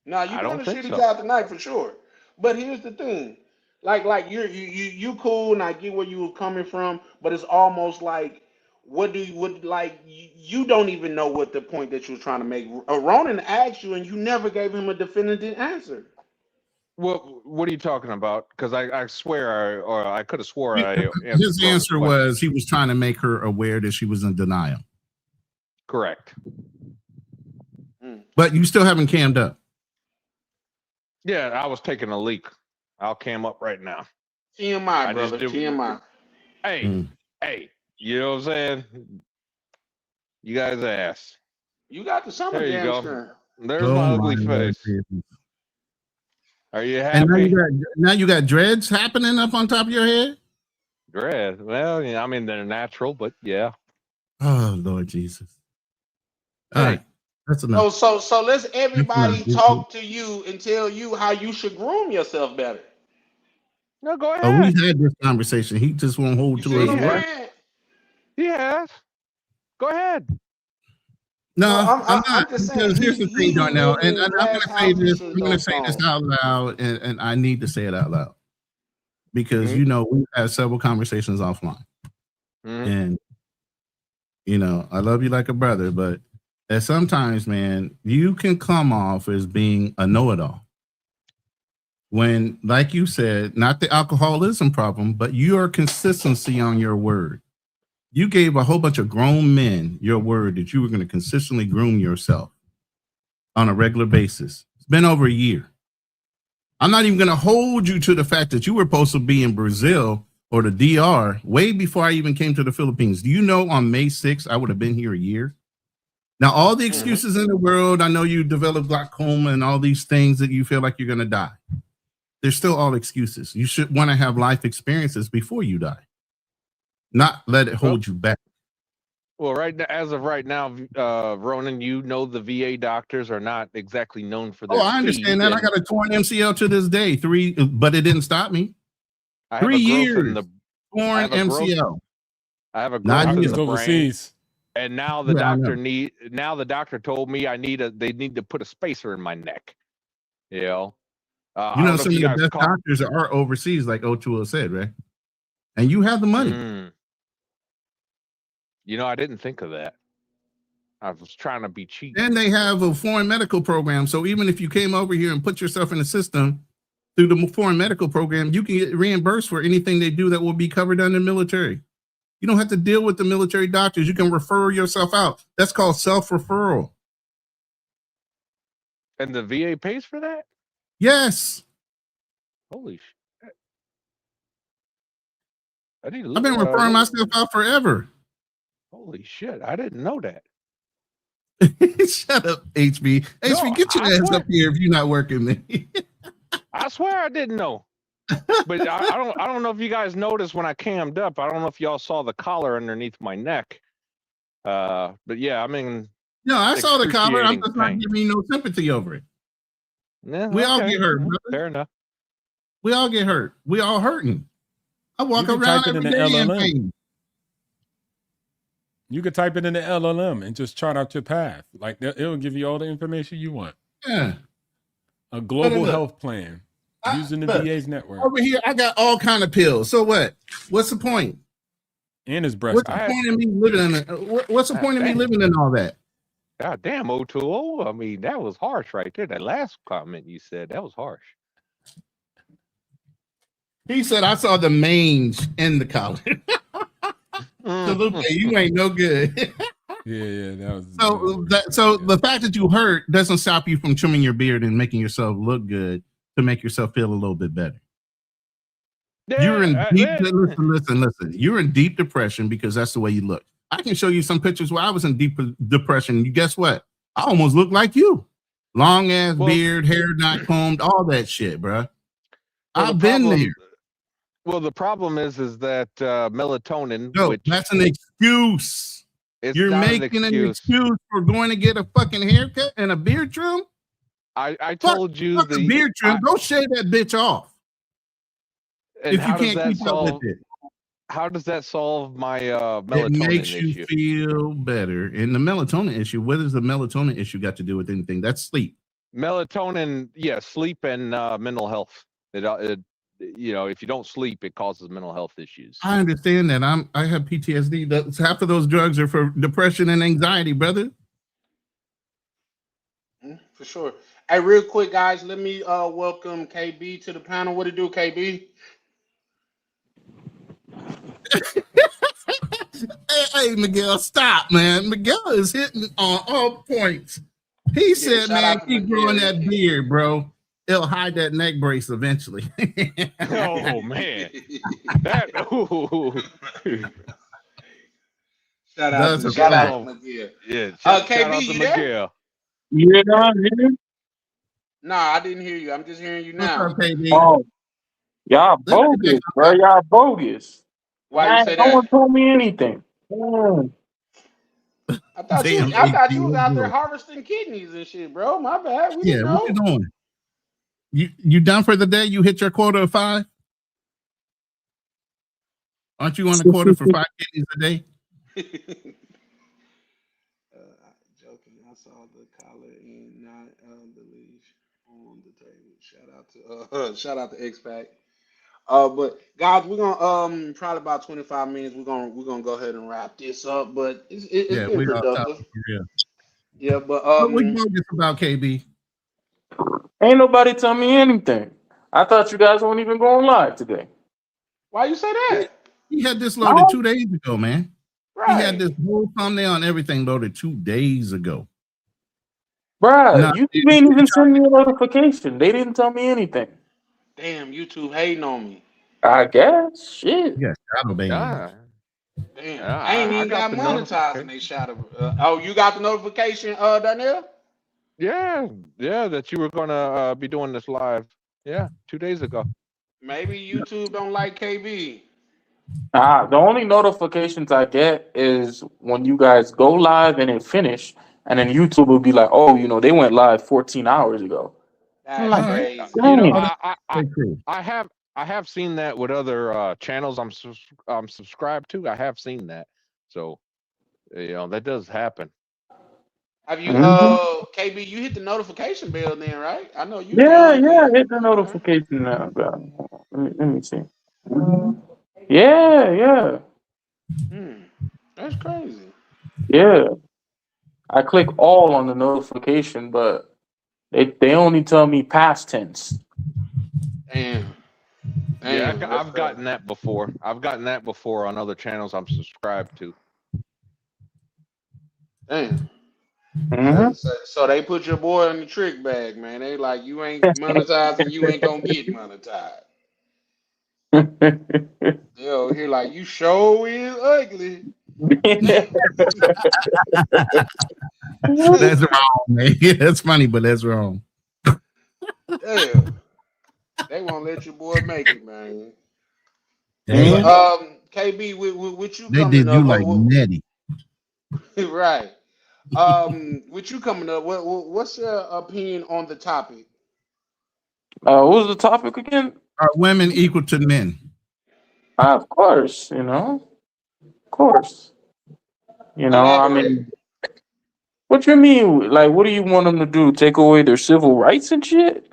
No, you I doing don't a think shitty so. job tonight for sure. But here's the thing, like you cool, and I get where you were coming from, but it's almost like you don't even know what the point that you were trying to make. Ronan asked you, and you never gave him a definitive answer. What are you talking about? Because I swear, I could have swore I answered His Ronan's answer question. was he was trying to make her aware that she was in denial. Correct. But you still haven't cammed up. Yeah, I was taking a leak. I'll cam up right now. TMI, brother. TMI. Hey, you know what I'm saying? You guys asked. You got the summer There you jam go. screen. There's my ugly Lord face. Jesus. Are you And happy? now you got dreads happening up on top of your head? Dread. Well, yeah, I mean, they're natural, but yeah. Oh, Lord Jesus. All Hey. right. That's enough. So let's everybody That's enough. talk to you and tell you how you should groom yourself better. No, go Oh, we ahead. had this conversation. He just won't hold You to see his what I'm word. saying? He has. Go ahead. No, Well, I'm not. I'm just saying, Because here's the he thing, who Darnell, lives and in I'm going glass to say this. houses I'm going to say this don't out loud, and I need to say it out loud because Mhm. we've had several conversations offline, Mhm. and I love you like a brother, but sometimes, man, you can come off as being a know-it-all. when, like you said, not the alcoholism problem, but your consistency on your word. You gave a whole bunch of grown men your word that you were going to consistently groom yourself on a regular basis. It's been over a year. I'm not even going to hold you to the fact that you were supposed to be in Brazil or the DR way before I even came to the Philippines. Do you know on May 6th, I would have been here a year? Now, all the excuses in the world, I know you developed glaucoma and all these things that you feel like you're going to die. They're still all excuses. You should want to have life experiences before you die, not let it hold you back. Well, as of right now, Ronan, you know the VA doctors are not exactly known for their. Oh, I understand that. I got a torn MCL to this day, but it didn't stop me. 3 years, torn MCL. I have a growth in the brain, overseas, and now the doctor told me they need to put a spacer in my neck. You know, some of the best doctors are overseas, like O2O said, right? And you have the money. You know, I didn't think of that. I was trying to be cheap. And they have a foreign medical program. So even if you came over here and put yourself in the system through the foreign medical program, you can get reimbursed for anything they do that will be covered under the military. You don't have to deal with the military doctors. You can refer yourself out. That's called self-referral. And the VA pays for that? Yes. Holy shit. I've been referring myself out forever. Holy shit. I didn't know that. Shut up, HB. HB, get your ass up here if you're not working, man. I swear I didn't know. But I don't know if you guys noticed when I cammed up. I don't know if y'all saw the collar underneath my neck. But yeah, I mean. No, I saw the collar. I'm just not giving you no sympathy over it. Yeah, we all get hurt, brother. Fair enough. We all get hurt. We all hurting. I walk around every day in pain. You could type it in the LLM and just chart out your path. Like it'll give you all the information you want. Yeah. A global health plan using the VA's network. Over here, I got all kind of pills. So what? What's the point? And his breast. What's the point of me living in it? What's the point of me living in all that? God damn, O2O. I mean, that was harsh right there. That last comment you said, that was harsh. He said, I saw the mange in the collar. Salute, you ain't no good. Yeah, that was so the fact that you hurt doesn't stop you from trimming your beard and making yourself look good to make yourself feel a little bit better. Yeah, you're in deep listen. You're in deep depression because that's the way you look. I can show you some pictures where I was in deep depression. You guess what? I almost look like you. Long ass beard, hair not combed, all that shit, bro. I've been there. Well, the problem is that melatonin. No, that's an excuse. You're making an excuse for going to get a fucking haircut and a beard trim. I told you the beard trim. Go shave that bitch off. If you can't keep up with it. How does that solve my melatonin issue? It makes you feel better. And the melatonin issue, what does the melatonin issue got to do with anything? That's sleep. Melatonin, sleep and mental health. It if you don't sleep, it causes mental health issues. I understand that. I have PTSD. Half of those drugs are for depression and anxiety, brother. For sure. Hey, real quick, guys, let me welcome KB to the panel. What it do, KB? Hey, Miguel, stop, man. Miguel is hitting on all points. He said, man, keep growing that beard, bro. It'll hide that neck brace eventually. Oh, man. Shout out to Miguel. Yeah, shout KB, out to Miguel. Yeah, I'm here. Nah, I didn't hear you. I'm just hearing you now. What's up, KB? Oh, y'all bogus, bro. Y'all bogus. Why you say no that? one told me anything. I thought you was out there harvesting kidneys and shit, bro. My bad. Yeah, what you doing? You done for the day? You hit your quota of 5? Aren't you on the quota for 5 kidneys a day? Joking. I saw the collar and not the leash on the table. Shout out to X-Pac. But guys, we're gonna probably about 25 minutes. We're gonna go ahead and wrap this up. But it's been productive. But what we bogus about, KB? Ain't nobody tell me anything. I thought you guys weren't even going live today. Why you say that? He had this loaded No. 2 days ago, man. Right. He had this whole thumbnail and everything loaded 2 days ago. Bruh, Nah, you didn't even send me a notification. They didn't tell me anything. Damn, YouTube hating on me. I guess. Shit. Yeah, shadow ban. Yeah. Damn, Yeah, I ain't I even got got the monetized and they shot it. Oh, you got the notification, Danielle? Yeah, that you were gonna be doing this live. Yeah, 2 days ago. Maybe YouTube don't like KB. The only notifications I get is when you guys go live and it finish, and then YouTube will be like, "Oh, you know, they went live 14 hours ago." That's Like, crazy. You know, dang. I have seen that with other channels I'm subscribed to. I have seen that, so you know that does happen. Have you, Mhm. KB? You hit the notification bell then, right? I know you. Yeah, did. hit the notification now. Let me see. Yeah. That's crazy. Yeah. I click all on the notification, but they only tell me past tense. Damn. Yeah, Damn, I've gotten that before. I've gotten that before on other channels I'm subscribed to. Damn. Mhm. So they put your boy in the trick bag, man. They like, you ain't monetizing, you ain't gonna get monetized. They over here like, you sure is ugly. That's wrong, man. That's funny, but that's wrong. Damn. They won't let your boy make it, man. Hey, KB, with you they coming did up, you like Nettie. right? With you coming up, what's your opinion on the topic? What was the topic again? Are women equal to men? Of course, of course. I mean, what you mean? Like, what do you want them to do? Take away their civil rights and shit?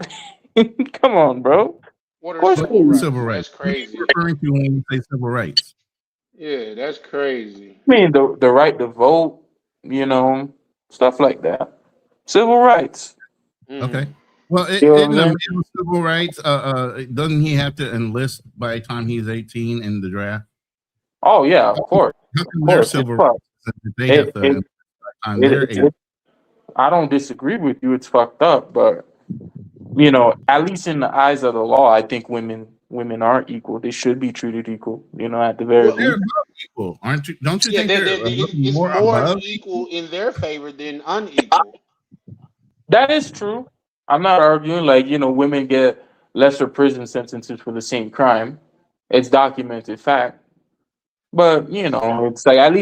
Come on, bro. What Of course are they- Civil rights. That's crazy. What are you referring to when you say civil rights? Yeah, that's crazy. I mean, the right to vote, stuff like that. Civil rights. Okay. Well, You know what in I the mean? male civil rights, doesn't he have to enlist by the time he's 18 in the draft? Oh yeah, of course. How come Of their course. civil It's fucked. rights that they have to It- enlist by the time they're it- 18? I don't disagree with you. It's fucked up, but at least in the eyes of the law, I think women aren't equal. They should be treated equal. At the very Well, They're least. above equal, aren't you? Don't you Yeah, think they're a little it's more more above? equal in their favor than unequal. That is true. I'm not arguing like, women get lesser prison sentences for the same crime. It's documented fact. But, it's like at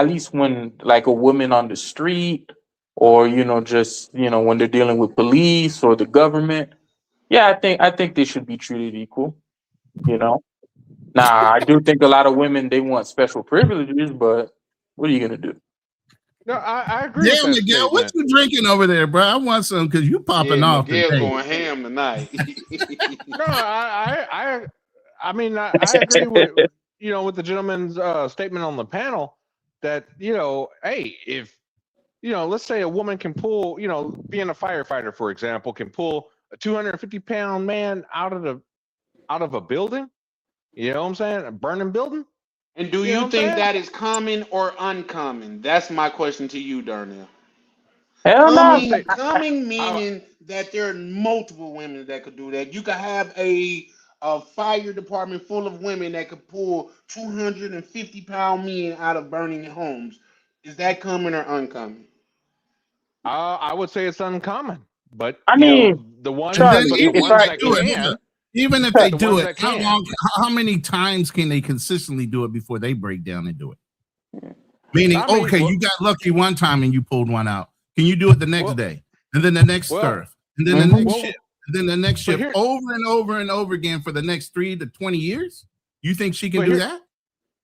least when like a woman on the street or, just, when they're dealing with police or the government, yeah, I think they should be treated equal, Now, I do think a lot of women they want special privileges, but what are you gonna do? No, I agree Damn, with that Miguel, what statement. you drinking over there, bro? I want some because you popping off Miguel today. going ham tonight. No, I mean, I agree with with the gentleman's statement on the panel that hey, if let's say a woman can pull, being a firefighter, for example, can pull a 250-pound man out of a building. You know what I'm saying? A burning building. And do You know you what I'm think saying? that is common or uncommon? That's my question to you, Darnell. Hell no. Coming meaning that there are multiple women that could do that. You could have a fire department full of women that could pull 250-pound men out of burning homes. Is that common or uncommon? I would say it's uncommon, but I mean, the ones, And then but the even ones if that they do it, can, even if they the do ones it, that how can. long? How many times can they consistently do it before they break down and do it? Meaning, I mean, okay, well- you got lucky one time and you pulled one out. Can you do it the next Well- day, and then the next well, surf, and then Mhm. the next well, shift, and then the next but shift, here- over and over and over again for the next 3 to 20 years? You think she can But do here- that?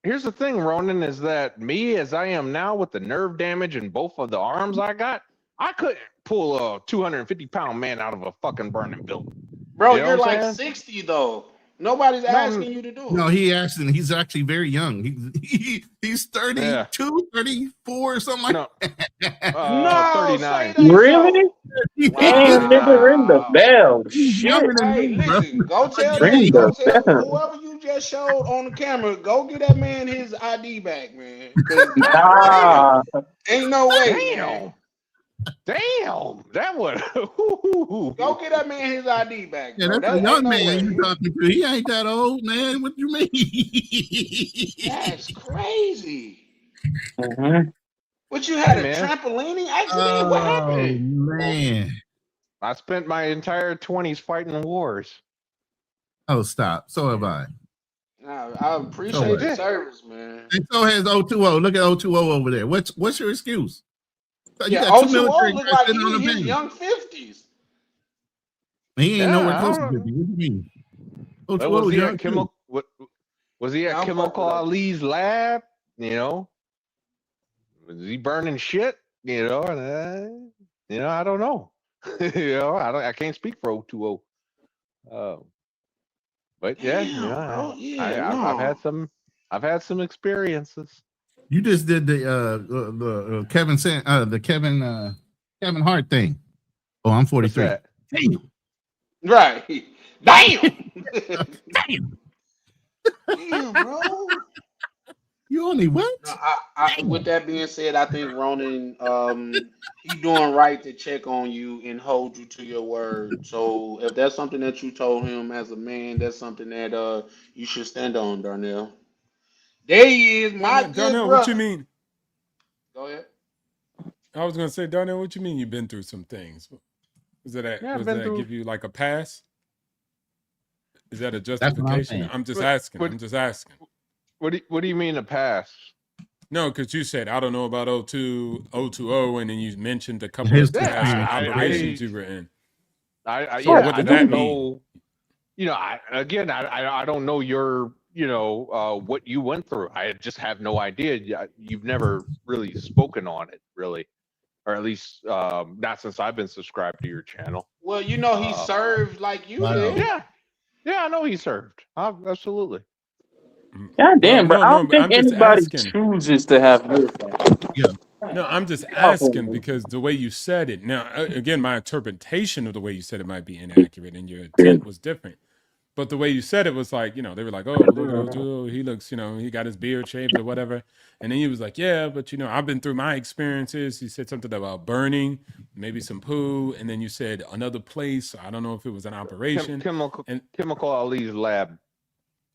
Here's the thing, Ronan, is that me as I am now with the nerve damage in both of the arms I got, I couldn't pull a 250-pound man out of a fucking burning building. Bro, You know you're what I'm like saying? 60 though. Nobody's asking you to do it. No, he's actually very young. He's 32, Yeah. 34, or something like No, that. No, 39. say that Really? so. Damn, nigga, ring the bell. Shit. Hey, listen, go tell Ring that, go the tell bell. whoever you just showed on the camera, go get that man his ID back, man. 'Cause Nah. ain't no way, man. Damn, that would. Go get that man his ID back, Yeah, bro. that's a That young ain't no man way. you talking to. He ain't that old, man. What you mean? That's crazy. Mhm. What, you had Hey, a man. trampolining accident? What Oh happened? man. I spent my entire 20s fighting wars. Oh, stop. So have I. Nah, I appreciate So the what? service, man. And so has 020. Look at 020 over there. What's your excuse? You Yeah, got two 020 military look guys like sitting he on in the his bench. young 50s. He ain't nowhere Yeah, I close to don't 50. What do you mean? But 020 was was he young at too. Was he Yeah, at I'm Chemical fucking with that. Ali's lab? You know, was he burning shit? You know, I don't know. You know, I can't speak for 020. But yeah, you know, Damn, bro. Yeah, I've had some experiences. You just did the Kevin Hart thing. Oh, I'm What's 43. that? Damn. Right. Damn. Damn. Damn, bro. You only what? No, with that being said, I think Ronan, he doing right to check on you and hold you to your word. So if that's something that you told him as a man, that's something that you should stand on, Darnell. There he is, my good Darnell, what you brother. mean? Go ahead. I was gonna say, Darnell, what you mean you've been through some things? Was Yeah, I've was been that through. give you like a pass? Is that a That's what I'm justification? saying. I'm just What- asking. what- I'm just asking. What do you mean the past? No, because you said I don't know about 020, and then you mentioned a couple His of past Yeah, operations you were in. I So yeah, what I did don't that know. You know, I don't know your, what you went through. I just have no idea. You've never really spoken on it, really, or at least not since I've been subscribed to your channel. Well, you know he Uh, served like you Wow. did. Yeah, I know he served. Absolutely. God damn, Well, but I don't but think I'm just anybody asking. chooses to have this. No, I'm just asking because the way you said it. Now, again, my interpretation of the way you said it might be inaccurate, and your intent was different. But the way you said it was like, they were like, oh, look at O'Toole. He looks, he got his beard shaved or whatever. And then he was like, yeah, but, I've been through my experiences. He said something about burning, maybe some poo. And then you said another place. I don't know if it was an operation. Chemical Ali's lab.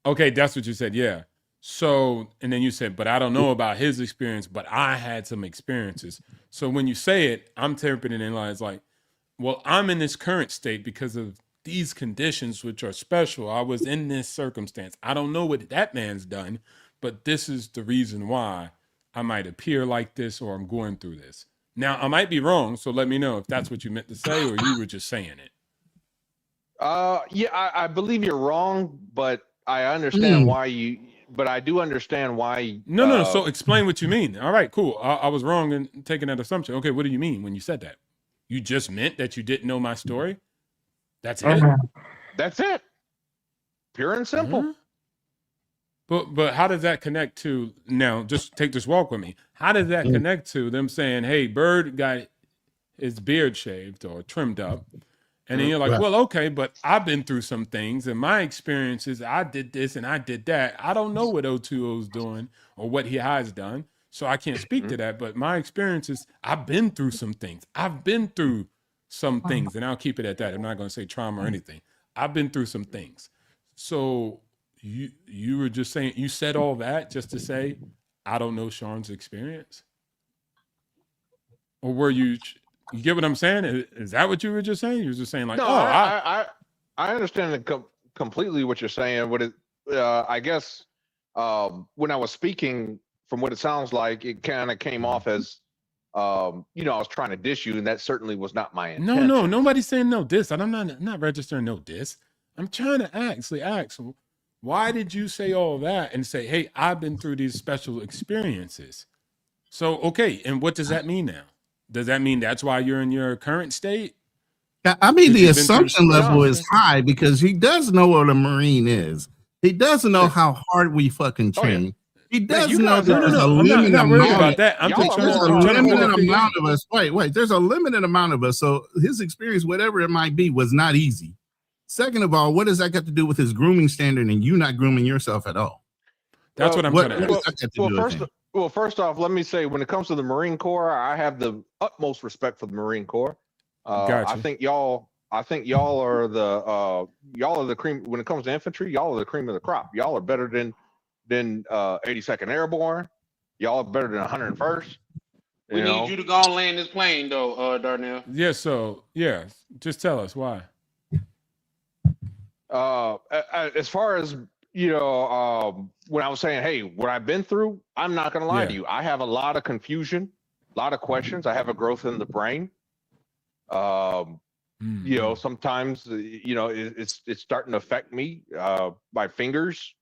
Okay, that's what you said. Yeah. So, and then you said, but I don't know about his experience, but I had some experiences. So when you say it, I'm interpreting it as like, well, I'm in this current state because of these conditions, which are special. I was in this circumstance. I don't know what that man's done, but this is the reason why I might appear like this or I'm going through this. Now, I might be wrong, so let me know if that's what you meant to say or you were just saying it. Yeah, I believe you're wrong, but I understand why you. But I do understand why. No. So explain what you mean. All right, cool. I was wrong in taking that assumption. Okay, what do you mean when you said that? You just meant that you didn't know my story? That's it? That's it. Pure and simple. Mm-hmm. But how does that connect to, now just take this walk with me. How does that connect to them saying, hey, Bird got his beard shaved or trimmed up? And then you're like, well, okay, but I've been through some things and my experiences, I did this and I did that. I don't know what 020's doing or what he has done. So I can't speak to that. But my experiences, I've been through some things. I've been through some things, and I'll keep it at that. I'm not going to say trauma or anything. I've been through some things. So you were just saying, you said all that just to say, I don't know Sean's experience? Or were you get what I'm saying? Is that what you were just saying? You were just saying like, No, I understand completely what you're saying. What it, I guess, when I was speaking, from what it sounds like, it kind of came off as, I was trying to diss you, and that certainly was not my intention. No, nobody's saying no diss. I'm not registering no diss. I'm trying to actually ask, why did you say all that and say, hey, I've been through these special experiences? So, okay, and what does that mean now? Does that mean that's why you're in your current state? I mean, the You've been through assumption level is experiences? high because he does know what a Marine is. He doesn't know Yeah. how hard we fucking Oh, yeah. train. He does you know guys that are- there's a I'm limited not worried amount. about that. I'm Y'all just are trying There's to, a more I'm trying to limited really figure out. amount of us. Wait. There's a limited amount of us. So his experience, whatever it might be, was not easy. Second of all, what does that got to do with his grooming standard and you not grooming yourself at all? That's what I'm What, trying to what ask. does that got to do with him? First off, let me say, when it comes to the Marine Corps, I have the utmost respect for the Marine Corps. Gotcha. I think y'all are the cream when it comes to infantry. Y'all are the cream of the crop. Y'all are better than 82nd Airborne. Y'all are better than 101st. We need you to go and land this plane, though, Darnell. Yeah. So yeah, just tell us why. As far as when I was saying, hey, what I've been through, I'm not gonna lie to you. I have a lot of confusion, a lot of questions. I have a growth in the brain. Sometimes it's starting to affect me. My fingers,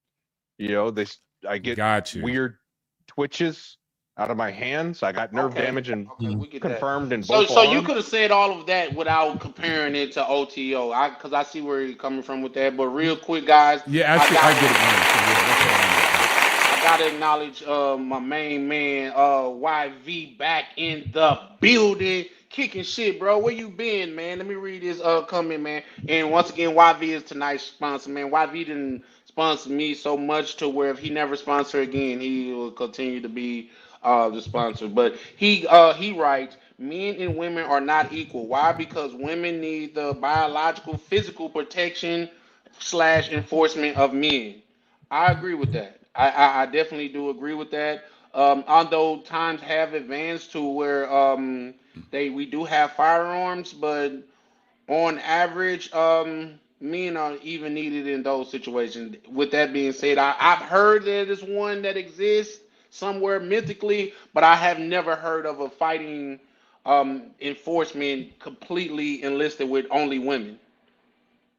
I get weird twitches out of my hands. I got nerve damage and we get confirmed in that. both So you arms. could have said all of that without comparing it to OTO. Because I see where you're coming from with that. But real quick, guys. Yeah, actually, I get it. I gotta acknowledge my main man, YV, back in the building, kicking shit, bro. Where you been, man? Let me read this comment, man. And once again, YV is tonight's sponsor, man. YV didn't sponsor me so much to where if he never sponsor again, he will continue to be the sponsor. But he writes, men and women are not equal. Why? Because women need the biological, physical protection / enforcement of men. I agree with that. I definitely do agree with that. Although times have advanced to where we do have firearms, but on average, men are even needed in those situations. With that being said, I've heard that there's one that exists somewhere mythically, but I have never heard of a fighting enforcement completely enlisted with only women.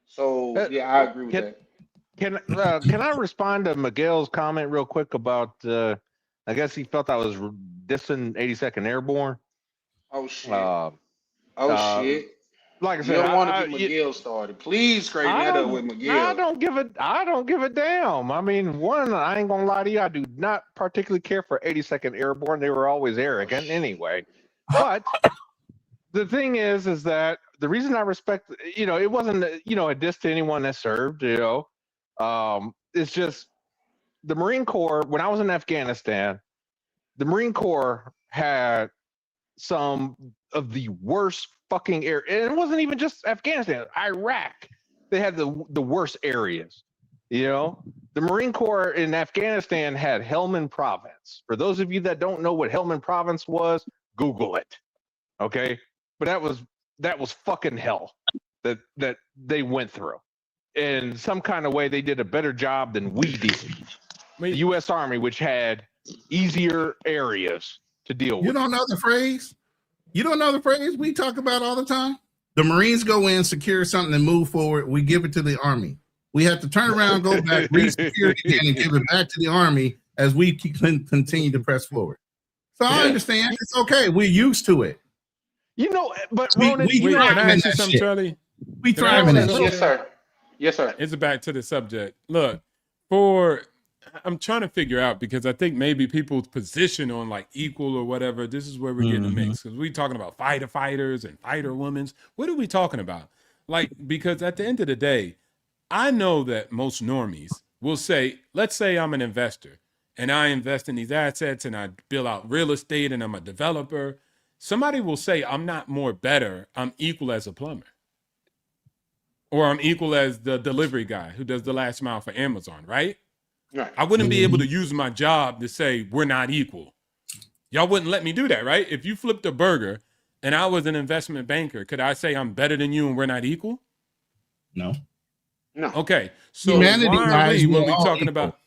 So yeah, I agree with that. Can I respond to Miguel's comment real quick about? I guess he felt I was dissing 82nd Airborne. Oh shit! Shit! Like I said, you don't want to get Miguel started. Please straighten that up with Miguel. I don't give a damn. I mean, I ain't gonna lie to you. I do not particularly care for 82nd Airborne. They were always arrogant anyway. But the thing is that the reason I respect, it wasn't, a diss to anyone that served, it's just the Marine Corps. When I was in Afghanistan, the Marine Corps had some of the worst fucking air, and it wasn't even just Afghanistan. Iraq, they had the worst areas. The Marine Corps in Afghanistan had Helmand Province. For those of you that don't know what Helmand Province was, Google it. Okay, but that was fucking hell that they went through. In some kind of way, they did a better job than we did. The U.S. Army, which had easier areas to deal with. You don't know the phrase? You don't know the phrase we talk about all the time? The Marines go in, secure something, and move forward. We give it to the Army. We have to turn around, go back, re-secure it again, and give it back to the Army as we continue to press forward. So I understand. It's okay. We're used to it. But Ronan, we thrive in that shit. Charlie? We thrive in that shit. Yes, sir. Yes, sir. It's back to the subject. Look, I'm trying to figure out, because I think maybe people's position on like equal or whatever, this is where we're getting a mix. Because we talking about fighter fighters and fighter women's. What are we talking about? Like, because at the end of the day, I know that most normies will say, let's say I'm an investor and I invest in these assets and I build out real estate and I'm a developer. Somebody will say, I'm not more better. I'm equal as a plumber. Or I'm equal as the delivery guy who does the last mile for Amazon, right? Right. I wouldn't be able to use my job to say we're not equal. Y'all wouldn't let me do that, right? If you flipped a burger and I was an investment banker, could I say I'm better than you and we're not equal? No. Okay. So Humanity why are we, when we all talking equal. about,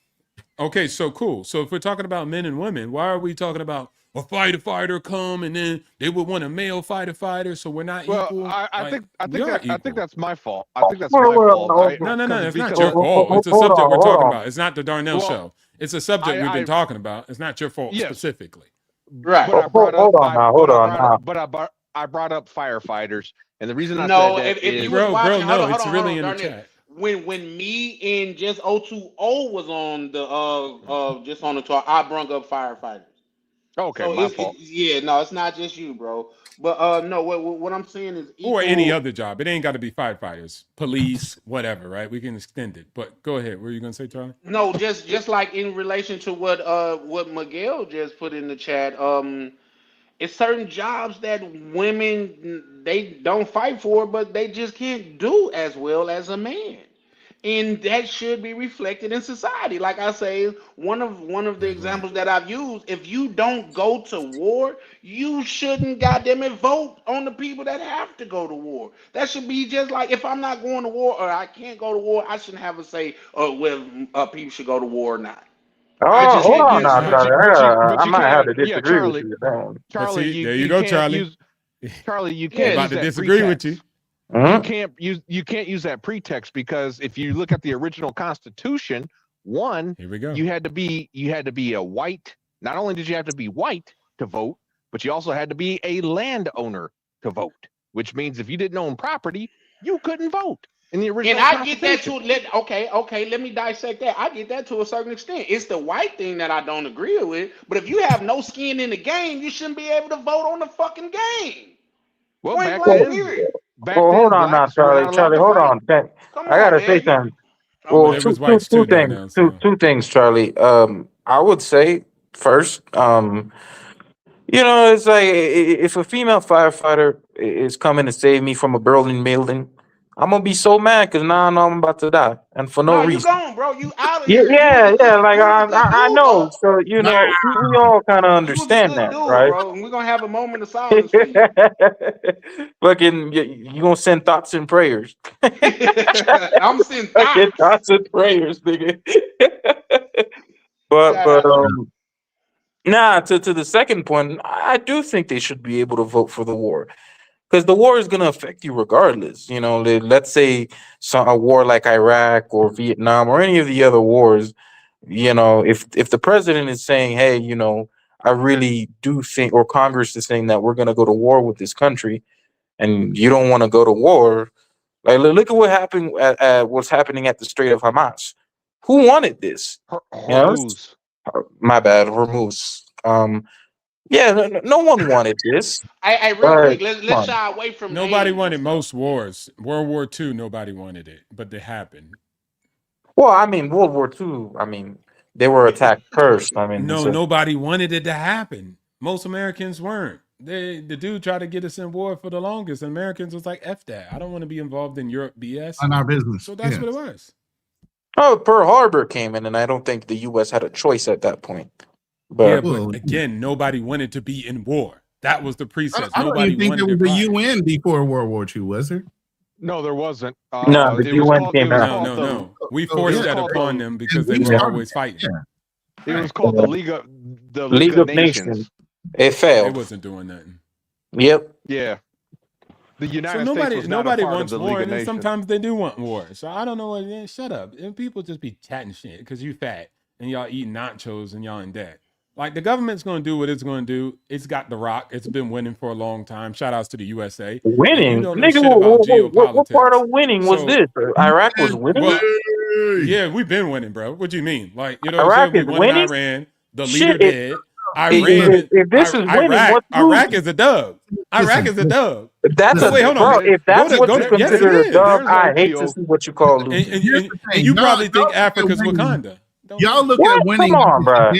okay, so cool. So if we're talking about men and women, why are we talking about a fighter come and then they would want a male fighter, so we're not equal? I think equal. that's my fault. I think that's my fault. No, it's not your fault. It's a subject we're talking about. It's not the Darnell show. It's a subject we've been talking about. It's not your fault specifically. Right. But I brought Hold on. I brought up firefighters, and the reason I No, said that if is you was watching, no, hold it's on, really in the Darnell. chat. when me and just O2O was on the just on the tour, I brung up firefighters. Okay, So my fault. yeah, no, it's not just you, bro. But no, what I'm saying is Or any equal. other job. It ain't got to be firefighters, police, whatever, right? We can extend it. But go ahead. What were you gonna say, Charlie? No, just like in relation to what Miguel just put in the chat. It's certain jobs that women they don't fight for, but they just can't do as well as a man. And that should be reflected in society. Like I say, one of the examples that I've used, if you don't go to war, you shouldn't goddamn it vote on the people that have to go to war. That should be just like if I'm not going to war or I can't go to war, I shouldn't have a say whether people should go to war or not. I Oh, just hold can't on be a now, say. Charlie. I you might have can't. to Yeah, disagree with Charlie. you. Damn. But Charlie, see, there you go, can't Charlie. use Charlie. You I'm can't about use to that disagree with you. pretext. Mhm. You can't use that pretext because if you look at the original Constitution, one, Here we go. you had to be a white. Not only did you have to be white to vote, but you also had to be a landowner to vote. Which means if you didn't own property, you couldn't vote in the original And I get that Constitution. okay, let me dissect that. I get that to a certain extent. It's the white thing that I don't agree with. But if you have no skin in the game, you shouldn't be able to vote on the fucking game. Well, Point back blank then, period. Well, hold on now, blacks were Charlie. not allowed Charlie, to hold fight. on. Come I on, gotta say man. something. But Well, there was whites too down things. there. So. Two things, Charlie. I would say first, it's like if a female firefighter is coming to save me from a burning building, I'm gonna be so mad because now I know I'm about to die, and for no No, you reason. gone, bro. You out of Yeah, here. Like You was a good I dude, know. though. So we all kind of You was a understand good that, dude, right? bro. And we're gonna have a moment of silence for you. Fucking, you gonna send thoughts and prayers. I'm sending Fucking thoughts. thoughts and prayers, nigga. but Shout but out. nah. To the second point, I do think they should be able to vote for the war because the war is gonna affect you regardless. Let's say a war like Iraq or Vietnam or any of the other wars. If the president is saying, hey, I really do think, or Congress is saying that we're going to go to war with this country, and you don't want to go to war, like look at what happened at what's happening at the Strait of Hamas. Who wanted this? Hormuz. My bad, Hormuz. Yeah, no one wanted this. Hey, real But quick, let's come on. shy away from Nobody names wanted and stuff. most wars. World War II, nobody wanted it, but they happened. Well, I mean, World War II. I mean, they were attacked first. I mean, No, so, nobody wanted it to happen. Most Americans weren't. The dude tried to get us in war for the longest, and Americans was like, "F that. I don't want to be involved in Europe BS." On our business. So that's Yeah. what it was. Pearl Harbor came in, and I don't think the U.S. had a choice at that point. Yeah, But but again, nobody wanted to be in war. That was the precepts. I don't Nobody even think there wanted was it. the prior. UN before World War II, was there? No, there wasn't. No, the UN came out. No. We So forced it that was upon called them because we they were started- always fighting. Yeah. It was called the League of Nations. It They failed. wasn't doing nothing. Yep. Yeah. The United So States was not nobody a part wants of the war, League of and then Nations. sometimes they do want war. So I don't know what. Yeah, shut up. And people just be chatting shit because you fat and y'all eat nachos and y'all in debt. Like the government's going to do what it's going to do. It's got The Rock. It's been winning for a long time. Shout outs to the USA. Winning, You don't know nigga. shit about What geopolitics. part of winning was So- this? Iraq was winning. Well, yeah, we've been winning, bro. What do you mean? Like, you know what Iraq I'm saying? is We won in winning? Iran. The Shit, leader dead. Iran. if this is winning, Iraq, what's Iraq losing? is a dub. Iraq is a dub. That's Wait, hold on. bro. If that's Go to- what go you to- yes, consider it a is. dub, There's I no hate to deal. see what you call And, losing. and, Here's and, the and thing. you Y'all- probably think y'all look at Africa's winning. Wakanda. Don't- Y'all look What? at winning. Come on, bro.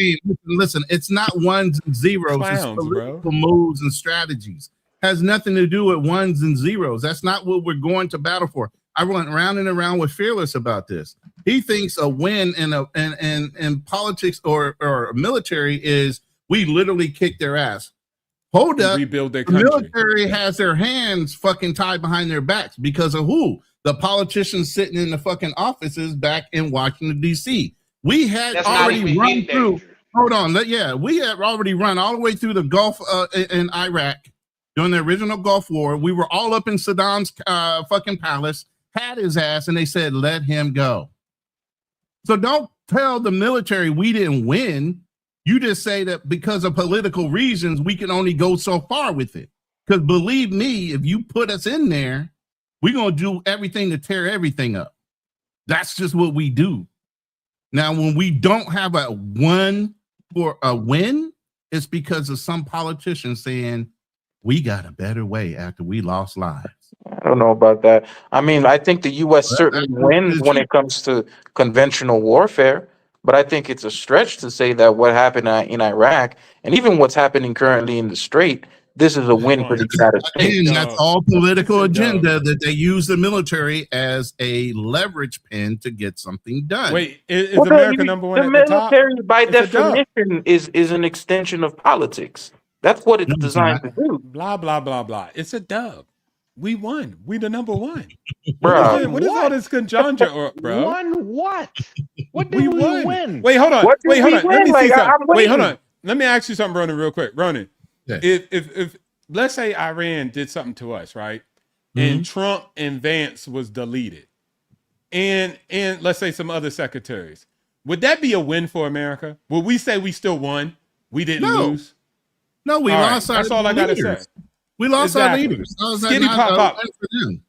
Listen, it's not ones and zeros. Clowns, it's political bro. moves and strategies. Has nothing to do with ones and zeros. That's not what we're going to battle for. I went round and around with Fearless about this. He thinks a win in politics or military is we literally kick their ass. Hold up. rebuild their The country. military has their hands fucking tied behind their backs because of who? The politicians sitting in the fucking offices back in Washington, D.C. We had That's not already even run in through. danger. Hold on. We had already run all the way through the Gulf in Iraq during the original Gulf War. We were all up in Saddam's fucking palace, had his ass, and they said, let him go. So don't tell the military we didn't win. You just say that because of political reasons, we can only go so far with it. Because believe me, if you put us in there, we're going to do everything to tear everything up. That's just what we do. Now, when we don't have a one for a win, it's because of some politicians saying we got a better way after we lost lives. I don't know about that. I mean, I think the U.S. Well, certainly that's wins when it comes to conventional warfare, but I think it's a stretch to say that what happened in Iraq and even what's happening currently in the Strait, this is a win for the United States. Again, that's all political It's a dub. agenda that they use the military as a leverage pin to get something done. Wait, is Well, America number one the at the top? military, by It's a dub. definition, is an extension of politics. That's what it's No, it's designed not. to do, Blah blah blah blah. It's a dub. We won. We the number one. bro. What is all this conjunction, bro? Won what? What did We we won. win? Wait, hold on. What did Wait, hold we on. Let win? me see Like, something. I'm Wait, hold waiting. on. Let me ask you something, Ronan, real quick. Ronan, Yeah. if let's say Iran did something to us, right? And Trump and Vance was deleted, and let's say some other secretaries, would that be a win for America? Would we say we still won? We didn't No. lose. No, we All right, lost our that's all I gotta leaders. say. We lost Exactly. our leaders. How is that Skitty not pop a pop. win for them?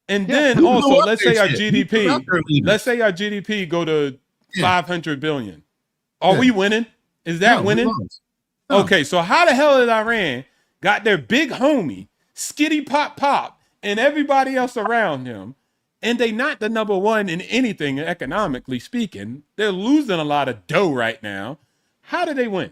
And Yeah, then we blew also, up let's their say our shit. We blew GDP, up their leaders. let's say our GDP go to Yeah. 500 billion. Are Yeah. we winning? Is that No, we winning? lost. No. Okay, so how the hell did Iran got their big homie, Skitty Pop Pop, and everybody else around him, and they not the number one in anything economically speaking? They're losing a lot of dough right now. How do they win?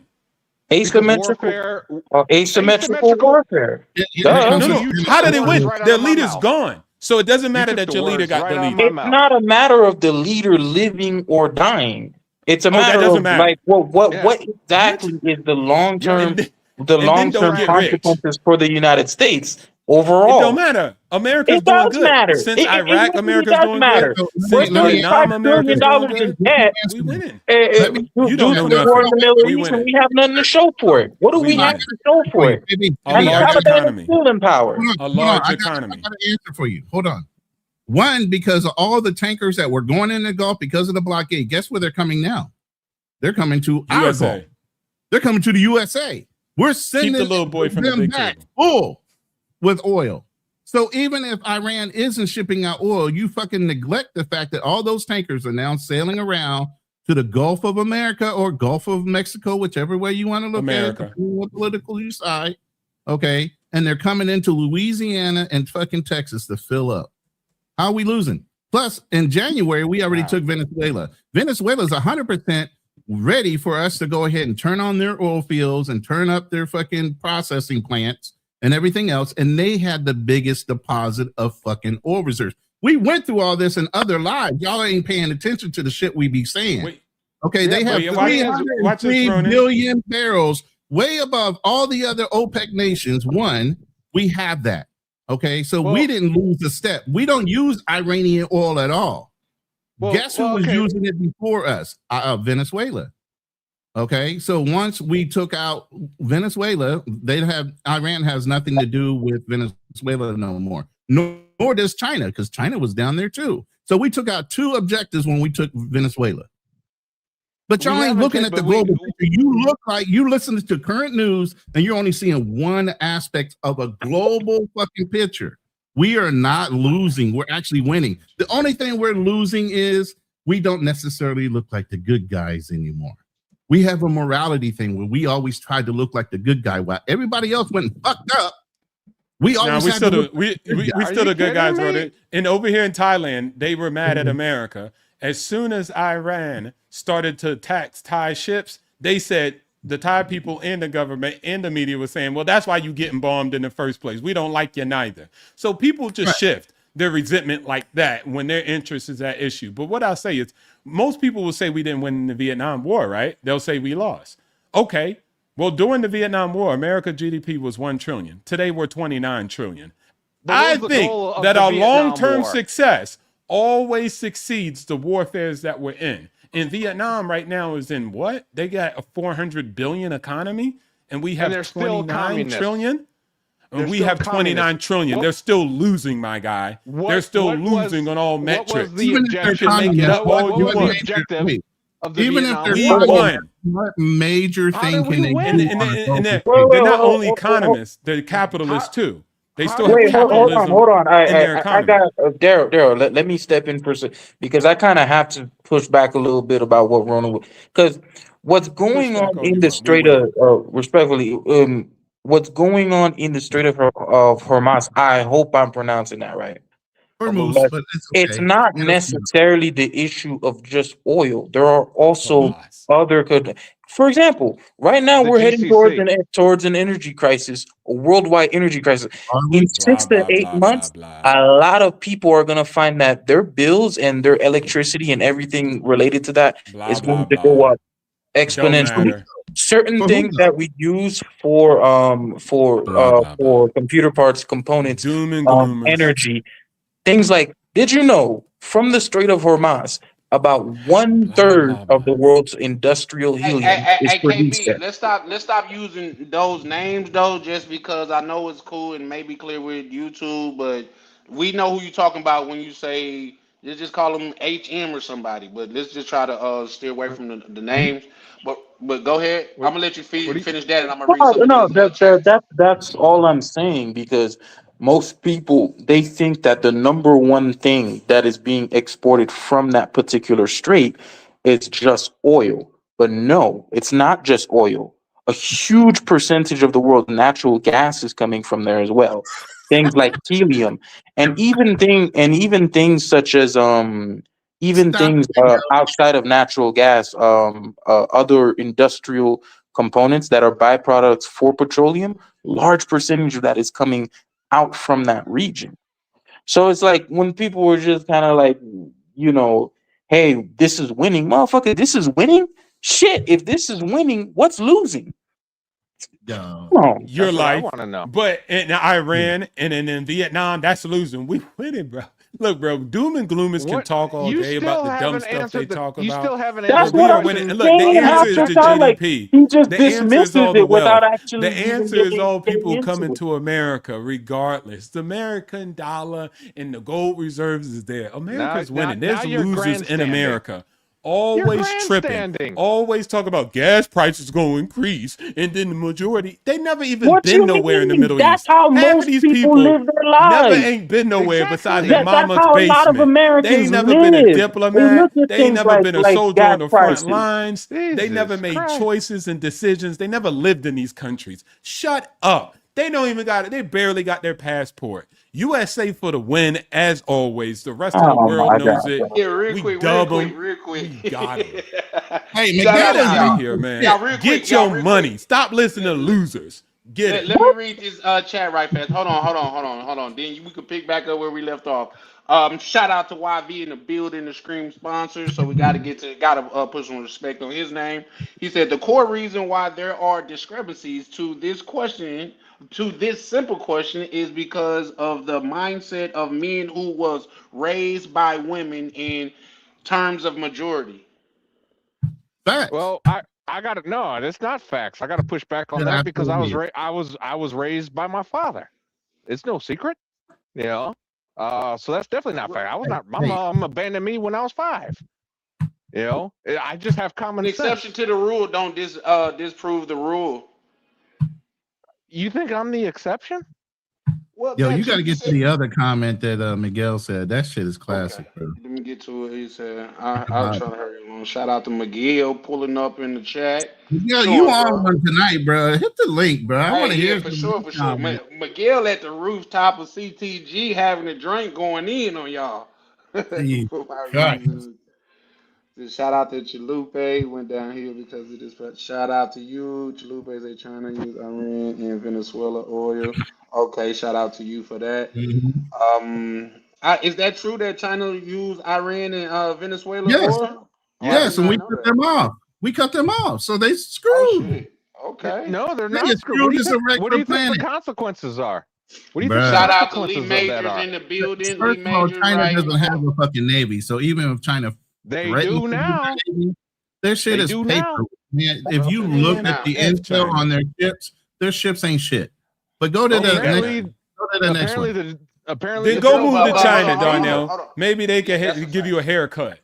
Asymmetrical, Warfare. asymmetrical warfare. Yeah, yeah, Duh. it No, comes no. up- You How do took they the win? words right out Their of my leader's mouth. gone. So it doesn't matter took that the your leader words got right out of deleted. my It's mouth. not a matter of the leader living or dying. It's a that matter doesn't of matter. like what Yeah. exactly is the long term And then long don't term get rich. consequences for the United States It overall. don't matter. America's It doing does good. matter. Since It Iraq, really America's does doing matter. good. We're Since Vietnam, $35 billion America's doing in good. debt We winning. Let me- You due don't to know the war in nothing. the Middle We East, and winning. we have nothing to show for it. What do We we have winning. to show for it? Maybe, A maybe I large got- Taliban economy. is still in power. hold on, A hold on. large I got economy. an answer for you. Hold on. One, because of all the tankers that were going in the Gulf because of the blockade, guess where they're coming now? They're coming to our Gulf. USA. They're coming to the USA. We're sending Keep the little boy from the them big back table. full with oil. So even if Iran isn't shipping out oil, you fucking neglect the fact that all those tankers are now sailing around to the Gulf of America or Gulf of Mexico, whichever way you want to look America. at it, depending on what political you side. Okay. And they're coming into Louisiana and fucking Texas to fill up. How are we losing? Plus, in January, we already took Venezuela. Venezuela's 100% ready for us to go ahead and turn on their oil fields and turn up their fucking processing plants and everything else. And they had the biggest deposit of fucking oil reserves. We went through all this in other lives. Y'all ain't paying attention to the shit we be saying. Wait, Okay, they have wait, watch this, 303 Ronan. billion barrels, way above all the other OPEC nations. One, we have that. Okay, so we Well- didn't lose a step. We don't use Iranian oil at all. Well, Guess who well, was okay. using it before us? Venezuela. Okay, so once we took out Venezuela, Iran has nothing to do with Venezuela no more. Nor does China, because China was down there too. So we took out two objectives when we took Venezuela. But y'all We ain't haven't looking at taken- the but we- global picture. You look like you listen to current news and you're only seeing one aspect of a global fucking picture. We are not losing. We're actually winning. The only thing we're losing is we don't necessarily look like the good guys anymore. We have a morality thing where we always tried to look like the good guy while everybody else went and fucked up. We Now always we had still to the look we like the good we, guy. we Are still you the good guys, kidding me? Ronan. And over here in Thailand, they were mad at America. As soon as Iran started to tax Thai ships, they said the Thai people and the government and the media was saying, well, that's why you getting bombed in the first place. We don't like you neither. So people just shift their resentment like that when their interest is at issue. But what I'll say is most people will say we didn't win the Vietnam War, right? They'll say we lost. Okay. Well, during the Vietnam War, America GDP was 1 trillion. Today we're 29 trillion. But what I was the think goal of that the our Vietnam long-term War? success always succeeds the warfares that we're in. And Vietnam right now is in what? They got a 400 billion economy, and we have they're still 29 communists. trillion. And They're we still have 29 communists. trillion. What- They're still losing, my guy. They're still losing on all What metrics. was the Even if they're objection? communists, up all What you was want. the objective Wait, of the even if Vietnam they're We War? won. what major How thing did we can they win? do? And on a global they're scale? not only economists, they're capitalists too. They How still did have we Wait, hold, hold win? on, capitalism hold on. in their I economy. got Daryl. Let me step in for a second because I kind of have to push back a little bit about what Ronald. Because what's Push going back on all in you the want. We Strait waiting. of, respectfully, what's going on in the Strait of Hormuz? I hope I'm pronouncing that right. Hormuz, But Hormuz. but it's it's okay. not It'll be necessarily the issue of just oil. There are also Hamas. other for example, right now The we're heading towards GCC. an energy crisis, a worldwide energy crisis. Are In we? Blah, 6 to blah, 8 blah, blah, months, blah. a lot of people are gonna find that their bills and their electricity and everything related to that Blah, is blah, going to go blah. up Don't exponentially. matter. Certain For who things though? that we use Blah, blah, blah. for computer parts, components, Doom and gloomers. energy, things like, did you know from the Strait of Hormuz, about one Blah, third blah, of the blah. world's industrial helium is produced KB, there? let's stop using those names though, just because I know it's cool and maybe clear with YouTube, but we know who you're talking about when you say just call them HM or somebody. But let's just try to steer away from the names. But go ahead. What? I'm gonna let you What do you? finish that, and I'm gonna read No, some of no, this chat. that's all I'm saying because most people they think that the number one thing that is being exported from that particular strait is just oil. But no, it's not just oil. A huge percentage of the world's natural gas is coming from there as well. Things like helium and even things such as even Stop things it, Miguel. outside of natural gas, other industrial components that are byproducts for petroleum, large percentage of that is coming out from that region. So it's like when people were just kind of like, you know, hey, this is winning, motherfucker, this is winning. Shit, if this is winning, what's losing? Yo, Come on. Your That's what I life. want to know. But in Iran and in Vietnam, that's losing. We winning, bro. Look, bro, doom and gloomers can What? talk all You day about still the dumb haven't stuff they answered the. talk You about. still haven't That's But answered the we what are I'm winning. question. And look, the saying. answer Half is the the time, like GDP. he just The answer is dismisses all the it without wealth. actually The even answer is all getting people into coming it. to America, regardless. The American dollar and the gold reserves is there. America's winning. Now There's you're losers in grandstanding. America. You're Always tripping. grandstanding. Always talk about gas prices going to increase. And then the majority, they never even What been you nowhere in the mean? Middle That's East. how Half of most these people people live their never lives. ain't been nowhere besides their Exactly. That's mama's how a lot of basement. They ain't Americans never been a live. We diplomat. look at They ain't things never been a like soldier on gas the front prices. lines. They never Jesus made Christ. choices and decisions. They never lived in these countries. Shut up. They don't even got it. They barely got their passport. USA for the win, as always. The rest of the Oh world my knows God, it. bro. Yeah, real We quick, real dub quick, them. real quick. We got them. hey, Shout Get Miguel out to is out of y'all. here, racist man. Y'all, real quick. Get Y'all, your real quick. money. Stop listening to losers. Get it. Let me read this chat right fast. Hold on. Then we can pick back up where we left off. Shout out to YV in the building, the Scream sponsor. So we gotta put some respect on his name. He said the core reason why there are discrepancies to this simple question, is because of the mindset of men who was raised by women in terms of majority. facts. Well, I got to no. It's not facts. I got to push back on It that because absolutely is. I was raised by my father. It's no secret, you know. So that's definitely not fact. I was not. My Hey, mom abandoned me when I was 5. You know, I just have An common exception sense. to the rule don't disprove the rule. You think I'm the exception? Well, yo, you that got to you get to said. the other comment that Miguel said. That shit is Okay, classic, bro. let me get to it. He said, I'll try to hurry along. Shout out to Miguel pulling up in the chat. Miguel, you Showing, on bro. one tonight, bro. Hit the link, bro. I want Hey, to yeah, hear for some sure, of for these sure. comments. Miguel at the rooftop of CTG having a drink going in on y'all. Hey, For my God. reasons. Shout out to Chalupe, went down here because of this. But shout out to you, Chalupe. They trying to use Iran and Venezuela oil. Okay, shout out to you for that. Mhm. Is that true that China used Iran and Venezuela Yes, oil? Oh, I did yes, and not we know cut that. them off. We cut them off, so they Oh screwed. shit. Okay. No, they're They not get screwed. What do screwed you as a think? What do regular you think the planet, consequences are? What do you think the bruh. Shout out to Lee consequences of that Majors are? in the building. Lee First of all, Majors China right doesn't have here. a fucking navy, so even if China They threatens do to use now. their navy, their shit They is do paper. now. Man, if Well, you they look do at now. the F intel China. on their ships ain't shit. But go to the next. Apparently, Go to the next one. apparently Then the go Joe move to Hold Biden on, China, hold on, hold on, regime. hold on, Darnell. hold on. Maybe they Yeah, can that's a give fact. you a haircut.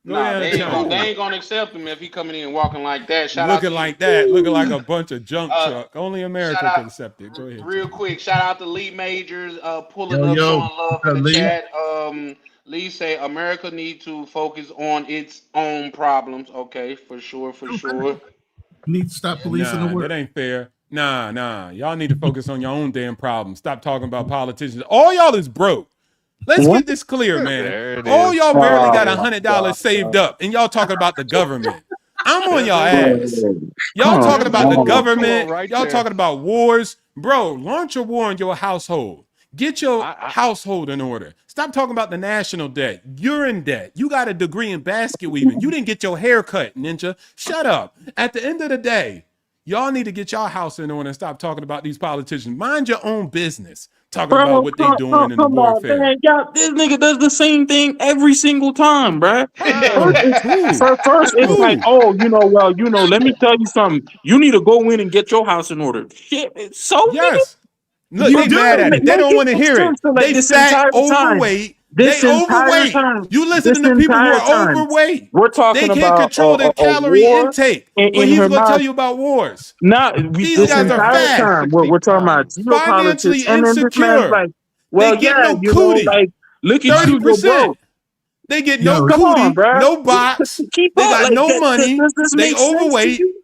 Go Nah, ahead and challenge they him. ain't gonna accept him if he coming in walking like that. Shout out Looking to like that, looking like a bunch of junk uh, truck. Only shout America out can accept it. Go ahead, real Charlie. quick. Shout out to Lee Majors pulling Yo, up, yo, showing love what's in up, the Lee? chat. Lee say America need to focus on its own problems. Okay, for sure, for sure. You need to stop policing the Nah, that world. ain't fair. Nah. Y'all need to focus on your own damn problems. Stop talking about politicians. All y'all is broke. Let's What? get this clear, man. There it All is. y'all There barely it got Oh is. my $100 saved God. up, and y'all talking about the government. I'm on y'all There ass. Y'all Come talking There's about that the on. quote government. right Y'all there. talking about wars. Bro, launch a war in your household. Get your I household in order. Stop talking about the national debt. You're in debt. You got a degree in basket weaving. You didn't get your hair cut, ninja. Shut up. At the end of the day, y'all need to get y'all house in order and stop talking about these politicians. Mind your own business. Talking about Bro, what they doing in the come on, warfare. man. Y'all, this nigga does the same thing every single time, bruh. how? Who? First, it's like, Who? oh, let me tell you something. You need to go in and get your house in order. Shit, so nigga, Yes. Look, You they do. mad at it. They make don't it want to make hear it. sense to like They this fat, entire time. overweight. They This entire overweight. time. You This listening to people who entire are time. overweight. We're They talking can't about control their a calorie war intake. Well, in he's going to tell Hamas. you about wars. These This guys are entire fat, time we're talking about 60 pounds. geopolitics, financially and then this man's insecure. like, They well, get yeah, no cootie, like, look at you, you're 30%. broke. They get no Yo, Come on, cootie, bruh. no box. Keep They up. got Like, no money. does this They make sense to overweight. you?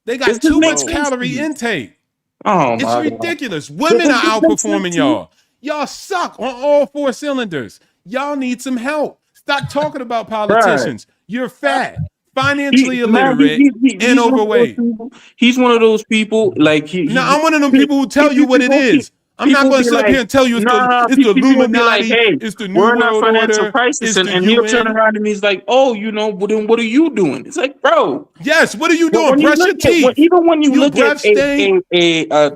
They Does got this too make much sense to calorie you? intake. Oh It's my god. ridiculous. Women Does are this make sense outperforming to you? y'all. Y'all suck on all four cylinders. Y'all need some help. Stop talking about Bruh. politicians. You're fat, financially illiterate, and He's one of those overweight. people. He's one of those people. Like Now I'm one of them people who tell you what it is. I'm not people going to be sit up like, here and tell you nah. it's the People be like, Illuminati, hey, it's the New we're in a World financial Order, crisis, it's the and he'll turn UN. around and he's like, oh, well, then what are you doing? It's like, bro. Yes, what are you But doing? when you Brush look your at teeth. even when you Your look at breath stink.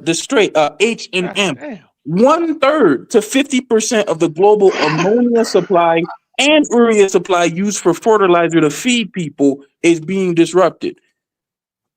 the straight H and God M, damn. 1/3 to 50% of the global ammonia supply and urea supply used for fertilizer to feed people is being disrupted,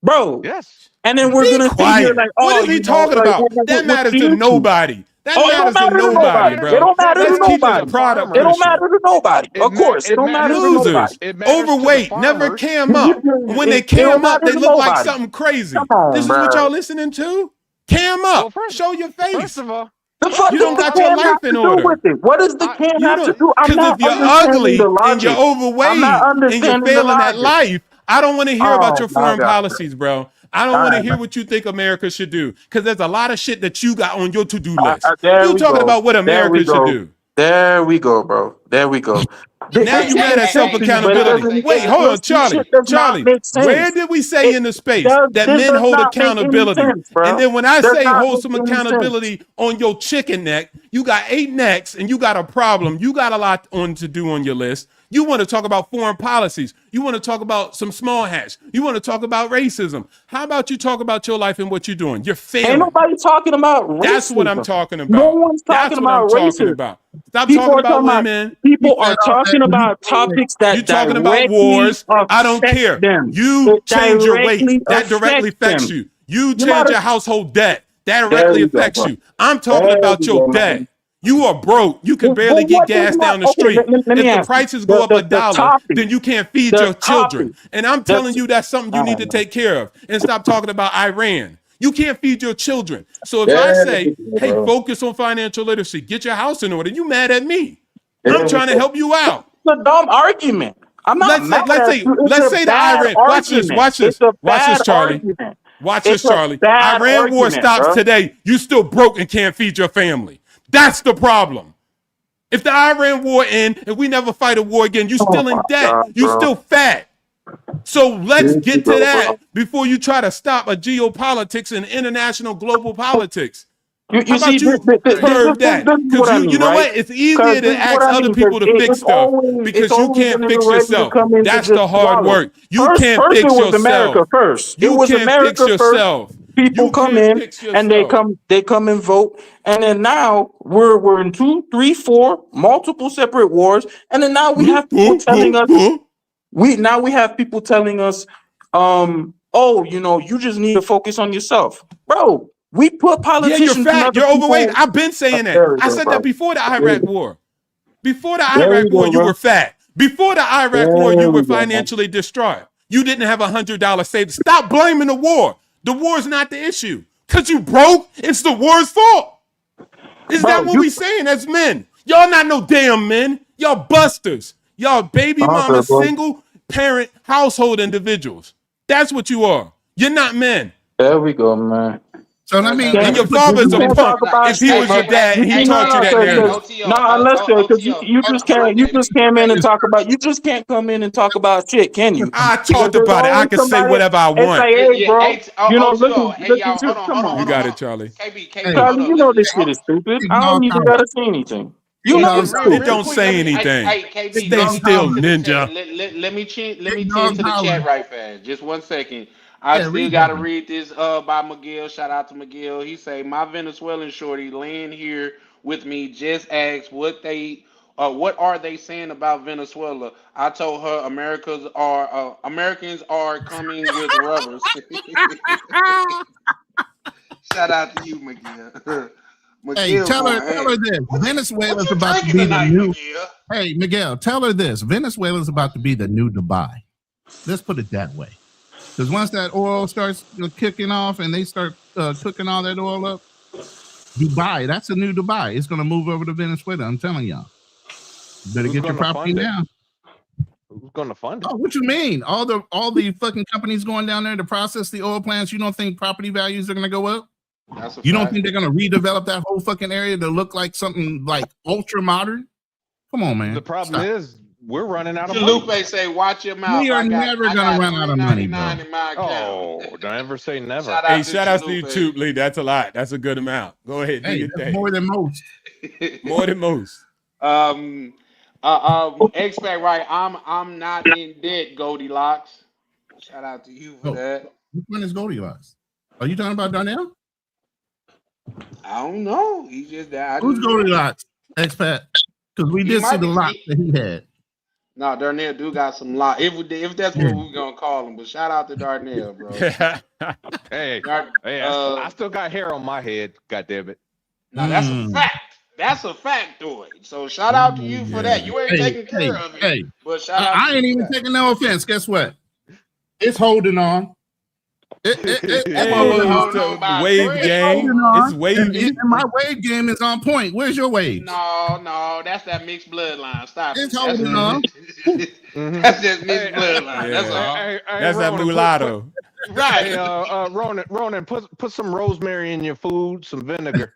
bro. Yes. And then we're Be gonna sit here quiet. like, What oh, is he talking like about? That what's matters the to issue? nobody. That Oh, it don't matters to matter to nobody, nobody. It bro. don't matter to Let's Matters keep to this the nobody. product It don't farmers. pushing. matter to nobody. Of course, it It don't matter matters to to the Losers, nobody. it matters to the overweight, never farmers. cam up. And when they It cam don't up, matter they to look like nobody. something Come crazy. on, This is what bro. y'all listening to? Cam Well, up. Show your first face. of all, The fuck You does don't the got your can have life in to do with order. it? What does the I can You have to don't, do? I'm because not if you're understanding the ugly and you're logic. I'm not overweight and you're understanding the failing at logic. life, I don't want to hear about Oh your my foreign god. policies, bro. I don't All want to right, hear man. what you think America should do because there's a lot of shit that you got on your to-do list. There You we talking go. about what There we America should go. do. There we go, bro. There we go. Now It you mad makes at sense to you, but it self-accountability. doesn't. Wait, hold on, This Charlie. shit does not Charlie, make where sense. did we say It in the space does. that This men does hold not make any accountability? sense, bro. And then when I Does say not hold make some any sense. accountability on your chicken neck, you got 8 necks and you got a problem. You got a lot on to do on your list. You want to talk about foreign policies. You want to talk about some small hats. You want to talk about racism. How about you talk about your life and what you're doing? You're Ain't failing. nobody talking about That's what I'm racism. talking No about. one's talking That's what I'm about talking racism. about. Stop People talking are about talking about. women. He People said are all that talking and about topics You that talking about directly wars. I don't affect care. them. You It change your weight. directly That directly affects affects them. you. You You change might your household debt. That There directly we go, affects bro. you. I'm talking There about we your go, debt. man. You are broke. You can But barely get what does gas not? down the Okay, street. let me If the ask you. prices go up The $1, topic, then you can't feed the your topic, children. And I'm the telling you that's something you I need to don't know. take care of. And stop talking about Iran. You can't feed your children. So if I There we say, go, hey, bro. focus on financial literacy, get your house in order, you mad at me. I'm There we trying to go. help you out. It's a dumb argument. I'm not Let's mad say, let's at say, you. It's let's a say the bad Iran. Watch this, argument. watch It's this, a watch bad this, Charlie. argument. Watch It's this, a Charlie. bad Iran war argument, stops bro. today. You still broke and can't feed your family. That's the problem. If the Iran war ends and we never fight a war again, you Oh still my in debt. god, You bro. still fat. So let's Here we get to go, that bro. before you try to stop a geopolitics and international global politics. You How see, about this, you this, this, this, curve this that? is what Because I you mean, know right? what? It's Because easier this to is what ask I other mean. Because people to fix stuff it's because you always can't gonna be fix ready to yourself. come in to That's just the hard swallow. work. You can't First it fix was America yourself. first. It You was can't fix America first. yourself. People You come can't in fix and yourself. they come and vote, and then now we're in 2, 3, 4 multiple separate wars, and then now we have people telling us we have people telling us, oh, you just need to focus on yourself, bro. We put Yeah, you're politicians and fat. other You're overweight. people. I've been saying that. There we I go, said that bro. before the There Iraq war. Before the there we Iraq war, go, you bro. were fat. Before the Iraq war, you were financially distraught. You didn't have $100 saved. Stop blaming the war. The war is not the issue. Because you broke, it's the war's fault. Is that what we saying as men? Y'all not no damn men. Y'all busters. Y'all baby mama, single parent household individuals. That's what you are. You're not men. There we go, man. So let me. And your father's a punk. If he was your dad and he taught you that narrative. No, unless because you just can't. You just came in and talk about. You just can't come in and talk about shit, can you? I talked about it. I can say whatever I want. It's like, hey, bro. You know, look. Come on. You got it, Charlie. KB, Charlie, you know this shit is stupid. I don't even gotta say anything. You know it's stupid. It don't say anything. KB, Stay still, ninja. Let me change to the chat right fast. Just 1 second. I still gotta read this by Miguel. Shout out to Miguel. He say my Venezuelan shorty laying here with me just asked what are they saying about Venezuela. I told her Americans are coming with rubbers. Shout out to you, Miguel. Hey, tell her this. Venezuela's about to be the new. Hey, Miguel, tell her this. Venezuela's about to be the new Dubai. Let's put it that way. Because once that oil starts kicking off and they start cooking all that oil up, Dubai, that's a new Dubai. It's going to move over to Venezuela. I'm telling y'all. You better get your property now. Who's going to fund it? Oh, what you mean? All the fucking companies going down there to process the oil plants. You don't think property values are going to go up? You don't think they're going to redevelop that whole fucking area to look like something like ultra modern? Come on, man. The problem is we're running out of money. Lupe say, watch your mouth. We are never going to run out of money, bro. Oh, don't ever say never. Shout out to you too, Lee. That's a lot. That's a good amount. Go ahead. Hey, that's more than most. More than most. Expect right. I'm not in debt, Goldilocks. Shout out to you for that. Which one is Goldilocks? Are you talking about Darnell? I don't know. He just died. Who's Goldilocks? Expat. Because we did see the lot that he had. No, Darnell do got some lot. If that's what we're gonna call him, but shout out to Darnell, bro. Hey, I still got hair on my head. God damn it. No, that's a fact. That's a factoid. So shout out to you for that. You ain't taking care of it. But shout out. I ain't even taking no offense. Guess what? It's holding on. Wave game. It's waving. And my wave game is on point. Where's your wave? No, that's that mixed bloodline. Stop. It's holding on. That's just mixed bloodline. That's all. That's that mulatto. Right. Hey, Ronan, put some rosemary in your food, some vinegar.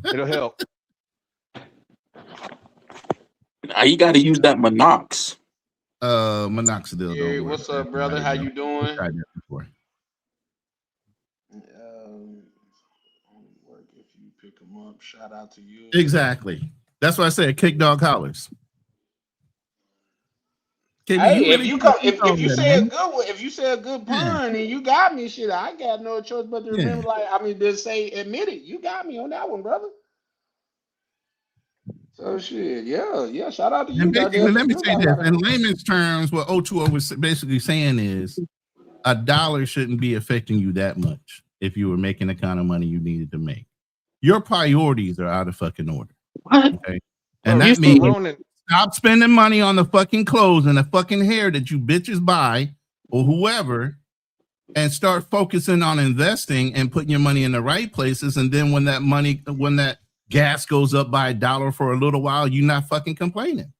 It'll help. Now you got to use that Minox. Minoxidil. Hey, what's up, brother? How you doing? Tried that before. Work if you pick them up. Shout out to you. Exactly. That's why I said kick dog hollers. Hey, if you say a good pun and you got me, shit, I got no choice but to remember. Just say admit it. You got me on that one, brother. So shit, yeah. Shout out to you. Let me say this. In layman's terms, what O2O was basically saying is $1 shouldn't be affecting you that much if you were making the kind of money you needed to make. Your priorities are out of fucking order. Okay. And that means stop spending money on the fucking clothes and the fucking hair that you bitches buy or whoever, and start focusing on investing and putting your money in the right places. And then when that gas goes up by $1 for a little while, you're not fucking complaining.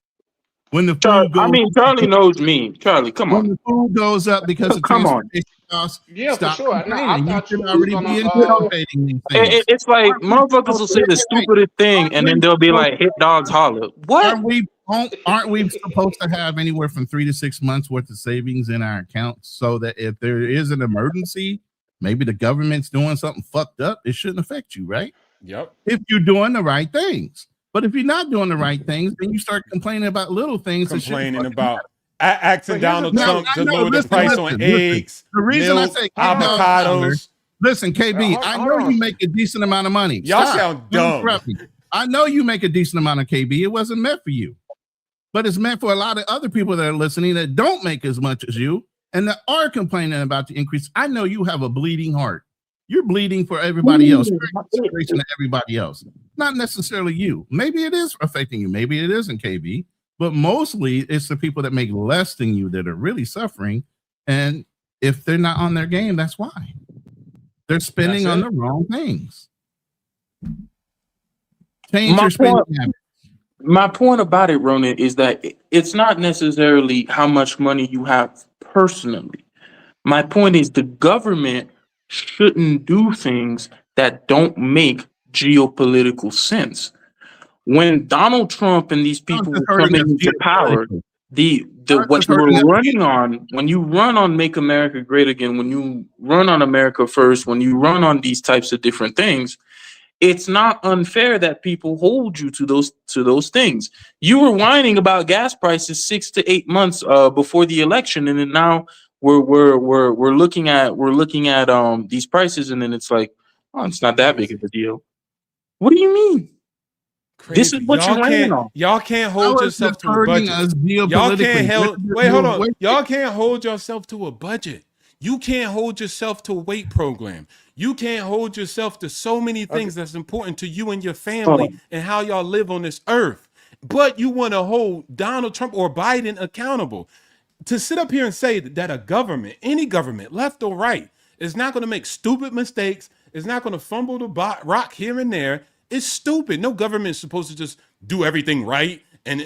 When the food Charlie knows me. Charlie, come on. When the food goes up because of transportation costs, yeah, for sure. I thought you already be anticipating these things. It's like motherfuckers will say the stupidest thing, and then they'll be like, "Hit dogs holler." What? Aren't we supposed to have anywhere from 3 to 6 months worth of savings in our accounts so that if there is an emergency, maybe the government's doing something fucked up, it shouldn't affect you, right? Yep. If you're doing the right things. But if you're not doing the right things, then you start complaining about little things. Complaining about asking Donald Trump to lower the price on eggs, the reason milk, I say avocados. Listen, KB, I know you make a decent amount of money. Y'all sound dumb. I know you make a decent amount of KB. It wasn't meant for you. But it's meant for a lot of other people that are listening that don't make as much as you and that are complaining about the increase. I know you have a bleeding heart. You're bleeding for everybody else, consideration to everybody else, not necessarily you. Maybe it is affecting you. Maybe it isn't, KB. but mostly it's the people that make less than you that are really suffering. And if they're not on their game, that's why they're spending on the wrong things. Change your spending habits. My point about it, Ronan, is that it's not necessarily how much money you have personally. My point is the government shouldn't do things that don't make geopolitical sense. When Donald Trump and these people were coming into power, what you were running on, when you run on Make America Great Again, when you run on America First, when you run on these types of different things, it's not unfair that people hold you to those things. You were whining about gas prices 6 to 8 months before the election, and then now we're looking at these prices, and then it's like, oh, it's not that big of a deal. What do you mean? Crazy. This is what you're laying on. Y'all can't hold yourself to a budget. Y'all can't hold on. Y'all can't hold yourself to a budget. You can't hold yourself to a weight program. You can't hold yourself to so many things that's important to you and your family and how y'all live on this earth. But you want to hold Donald Trump or Biden accountable. To sit up here and say that a government, any government, left or right, is not going to make stupid mistakes, is not going to fumble the rock here and there, it's stupid. No government is supposed to just do everything right and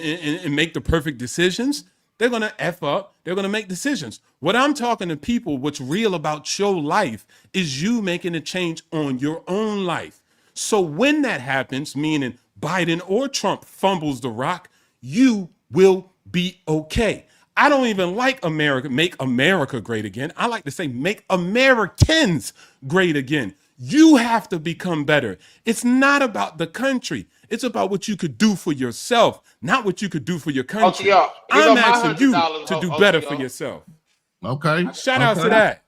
make the perfect decisions. They're going to F up. They're going to make decisions. What I'm talking to people, what's real about your life is you making a change on your own life. So when that happens, meaning Biden or Trump fumbles the rock, you will be okay. I don't even like America, make America great again. I like to say make Americans great again. You have to become better. It's not about the country. It's about what you could do for yourself, not what you could do for your country. I'm asking you to do better for yourself. Okay. Shout out to that.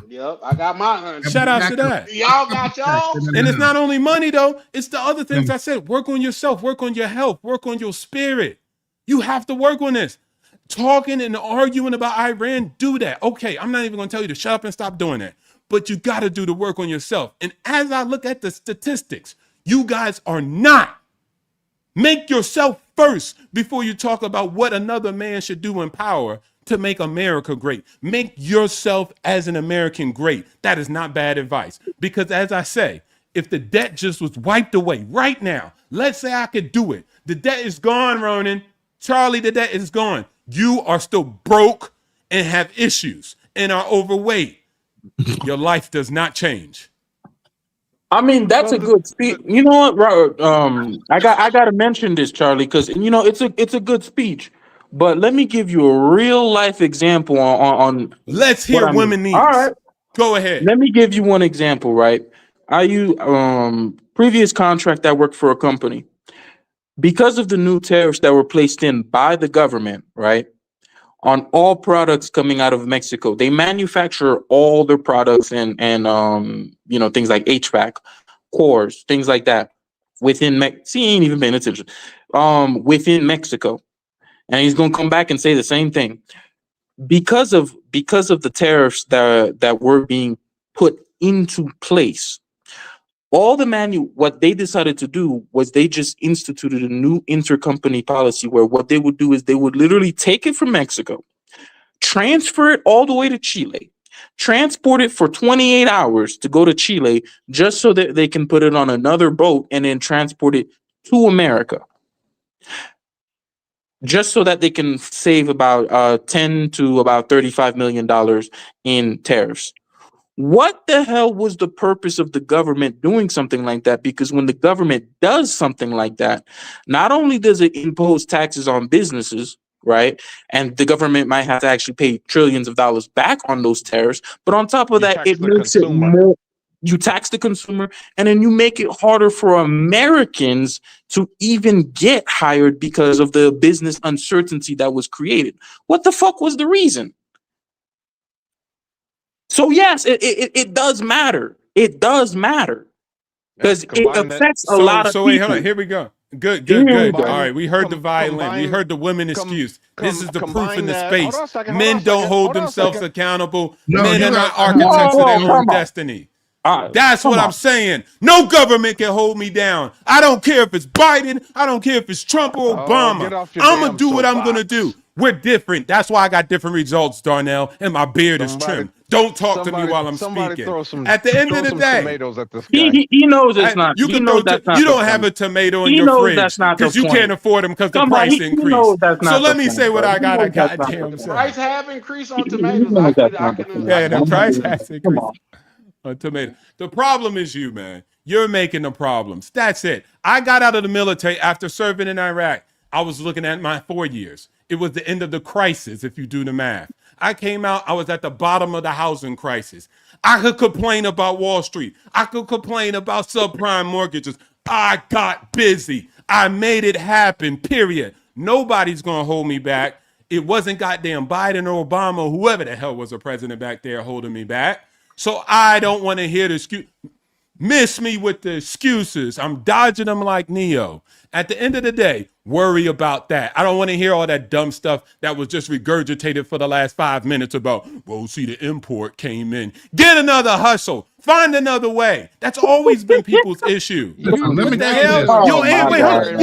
Yep, I got my 100. Shout out to that. Y'all got y'all. And it's not only money, though. It's the other things I said. Work on yourself. Work on your health. Work on your spirit. You have to work on this. Talking and arguing about Iran, do that. Okay, I'm not even going to tell you to shut up and stop doing that. But you got to do the work on yourself. And as I look at the statistics, you guys are not. Make yourself first before you talk about what another man should do in power to make America great. Make yourself as an American great. That is not bad advice. Because as I say, if the debt just was wiped away right now, let's say I could do it. The debt is gone, Ronan. Charlie, the debt is gone. You are still broke and have issues and are overweight. Your life does not change. I mean, that's a good speech. You know what, Robert? I got to mention this, Charlie, because it's a good speech. But let me give you a real life example on. Let's hear women needs. All right, go ahead. Let me give you one example. Right, I use previous contract. I worked for a company. Because of the new tariffs that were placed in by the government, right, on all products coming out of Mexico, they manufacture all their products and things like HVAC, cores, things like that within he ain't even paying attention. Within Mexico, and he's gonna come back and say the same thing because of the tariffs that were being put into place. What they decided to do was they just instituted a new intercompany policy where what they would do is they would literally take it from Mexico, transfer it all the way to Chile, transport it for 28 hours to go to Chile just so that they can put it on another boat and then transport it to America. Just so that they can save about $10 to about $35 million in tariffs. What the hell was the purpose of the government doing something like that? Because when the government does something like that, not only does it impose taxes on businesses, right? And the government might have to actually pay trillions of dollars back on those tariffs. But on top of that, it makes it more. You tax the consumer, and then you make it harder for Americans to even get hired because of the business uncertainty that was created. What the fuck was the reason? So yes, it does matter. It does matter because it affects a lot of people. Wait, hold on. Here we go. Good. All right, we heard the violin. We heard the women excuse. This is the proof in the space. Men don't hold themselves accountable. Men are not architects of their own destiny. That's what I'm saying. No government can hold me down. I don't care if it's Biden. I don't care if it's Trump or Obama. Get off your I'm going damn to do what I'm going to soapbox. do. We're different. That's why I got different results, Darnell, and my beard is trimmed. Don't talk to me while I'm speaking. At the end of the day, tomatoes at this guy. He knows it's not. you He can knows throw. that's not You the don't have point. a tomato in He your knows fridge that's not the because you point. can't afford them because the Come on, price he increased. knows that's So not let the me point, say what bro. I He got. I knows that's not goddamn the The say. price have increased on He tomatoes. knows I that's can, I not the can, point. Yeah, the I price can. has Come increased on. on tomato. The problem is you, man. You're making the problems. That's it. I got out of the military after serving in Iraq. I was looking at my 4 years. It was the end of the crisis, if you do the math. I came out, I was at the bottom of the housing crisis. I could complain about Wall Street. I could complain about subprime mortgages. I got busy. I made it happen, period. Nobody's going to hold me back. It wasn't goddamn Biden or Obama or whoever the hell was the president back there holding me back. So I don't want to hear the excuse. Miss me with the excuses. I'm dodging them like Neo. At the end of the day, worry about that. I don't want to hear all that dumb stuff that was just regurgitated for the last 5 minutes about, well, see, the import came in. Get another hustle. Find another way. That's always been people's issue. Listen, let me What the tell you hell? this. Oh, my God.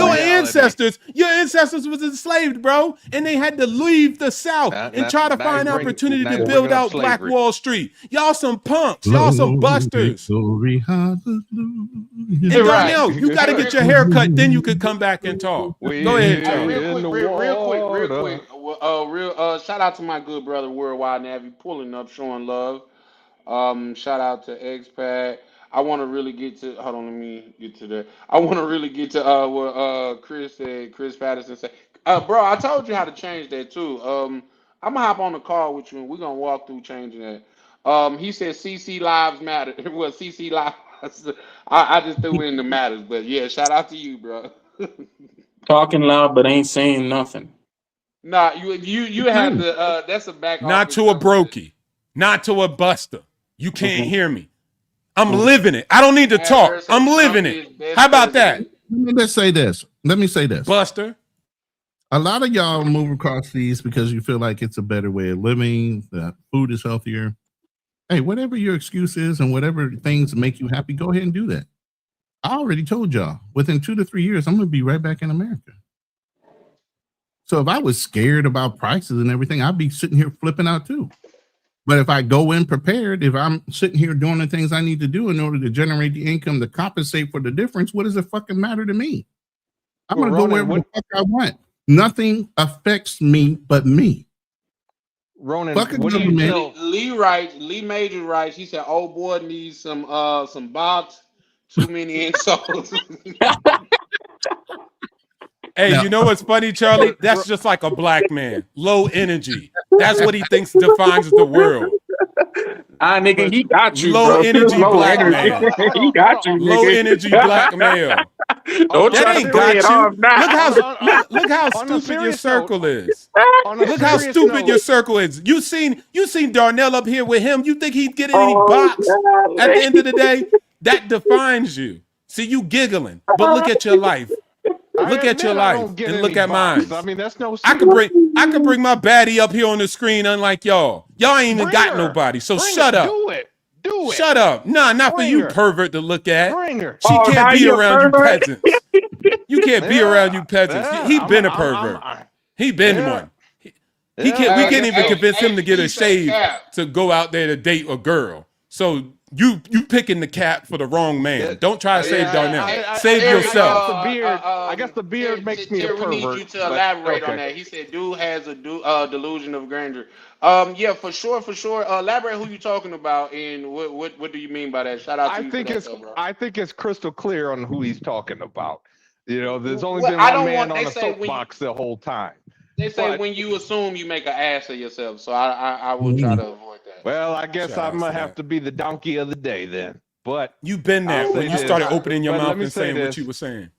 Your ancestors was enslaved, bro, and they had to leave the South and try to find opportunity to build out Black Wall Street. Y'all some punks. Y'all some busters. Glory, And hallelujah. Right. Darnell, you got to get your hair cut, then you could come back and talk. Go ahead, Hey, Charlie. real quick. Shout out to my good brother Worldwide Navy pulling up, showing love. Shout out to Expat. I want to really get to. Hold on, let me get to that. I want to really get to what Chris said. Chris Patterson said, bro, I told you how to change that too. I'm gonna hop on the call with you and we're gonna walk through changing that. He said CC lives matter. Well, CC lives. I just threw in the matters, but yeah, shout out to you, bro. Talking loud but ain't saying nothing. Nah, you have the that's a back Not office to a conversation. brokey, not to a buster. You can't hear me. I'm living it. I don't need to talk. I'm living it. How about that, Let's say this. Let me say this. Buster? A lot of y'all move across these because you feel like it's a better way of living, that food is healthier. Hey, whatever your excuse is and whatever things make you happy, go ahead and do that. I already told y'all, within 2 to 3 years, I'm going to be right back in America. So if I was scared about prices and everything, I'd be sitting here flipping out too. But if I go in prepared, if I'm sitting here doing the things I need to do in order to generate the income to compensate for the difference, what does it fucking matter to me? I'm Well, going to go Ronan, wherever the fuck I want. Nothing affects me but me. Ronan, Fucking what do you government. tell? Lee Major writes. He said, "Old boy needs some box. Too many insults." Hey, Now- you know what's funny, Charlie? That's just like a black man. Low energy. That's what he thinks defines the world. Nigga, he got you, Low bro. energy Low black energy. man. He got you, nigga. Low energy black male. Don't That try ain't to play got it you. off now. Look how On a stupid your serious circle note- is. On a Look how serious stupid note, your circle is. You seen Darnell up here with him. You think he'd get any Oh, box? God. At the end of the day, that defines you. See, you giggling, but look at your life. I Look at your admit I life don't get and look any at box. mine. I mean, that's no I secret. could bring my baddie up here on the screen, unlike y'all. Y'all ain't even Bring got her. nobody. So Bring shut it. up. Do it. Do it. Shut up. Nah, not for Bring you her. pervert to look at. Bring her. She Oh, now can't be you a around you pervert? peasants. You can't be around you peasants. Yeah, He I'm- been a I'm- pervert. I'm- He been Yeah. one. He can't. We Yeah, can't even hey, convince him to get a he said shave cap. to go out there to date a girl. So you picking the cap for the wrong man. Yeah. Don't try to save Yeah, Darnell. I- Save Terry, yourself. the beard- I guess the beard makes me a Terry, we need pervert, you to but elaborate on okay. that. He said, "Dude has a delusion of grandeur." Yeah, for sure. Elaborate who you talking about and what do you mean by that? Shout out to I you think for that, it's though, bro. I think it's crystal clear on who he's talking about. You know, there's only Well, been I one don't man want- on they the say when you- soapbox the whole time. They say but- when you assume you make an ass of yourself, so I will try to avoid that. Well, I guess Shout out I'm gonna to have that. to be the donkey of the day then. But You've been there I'll when say you this. started opening your But let mouth me and say saying what this. you were saying.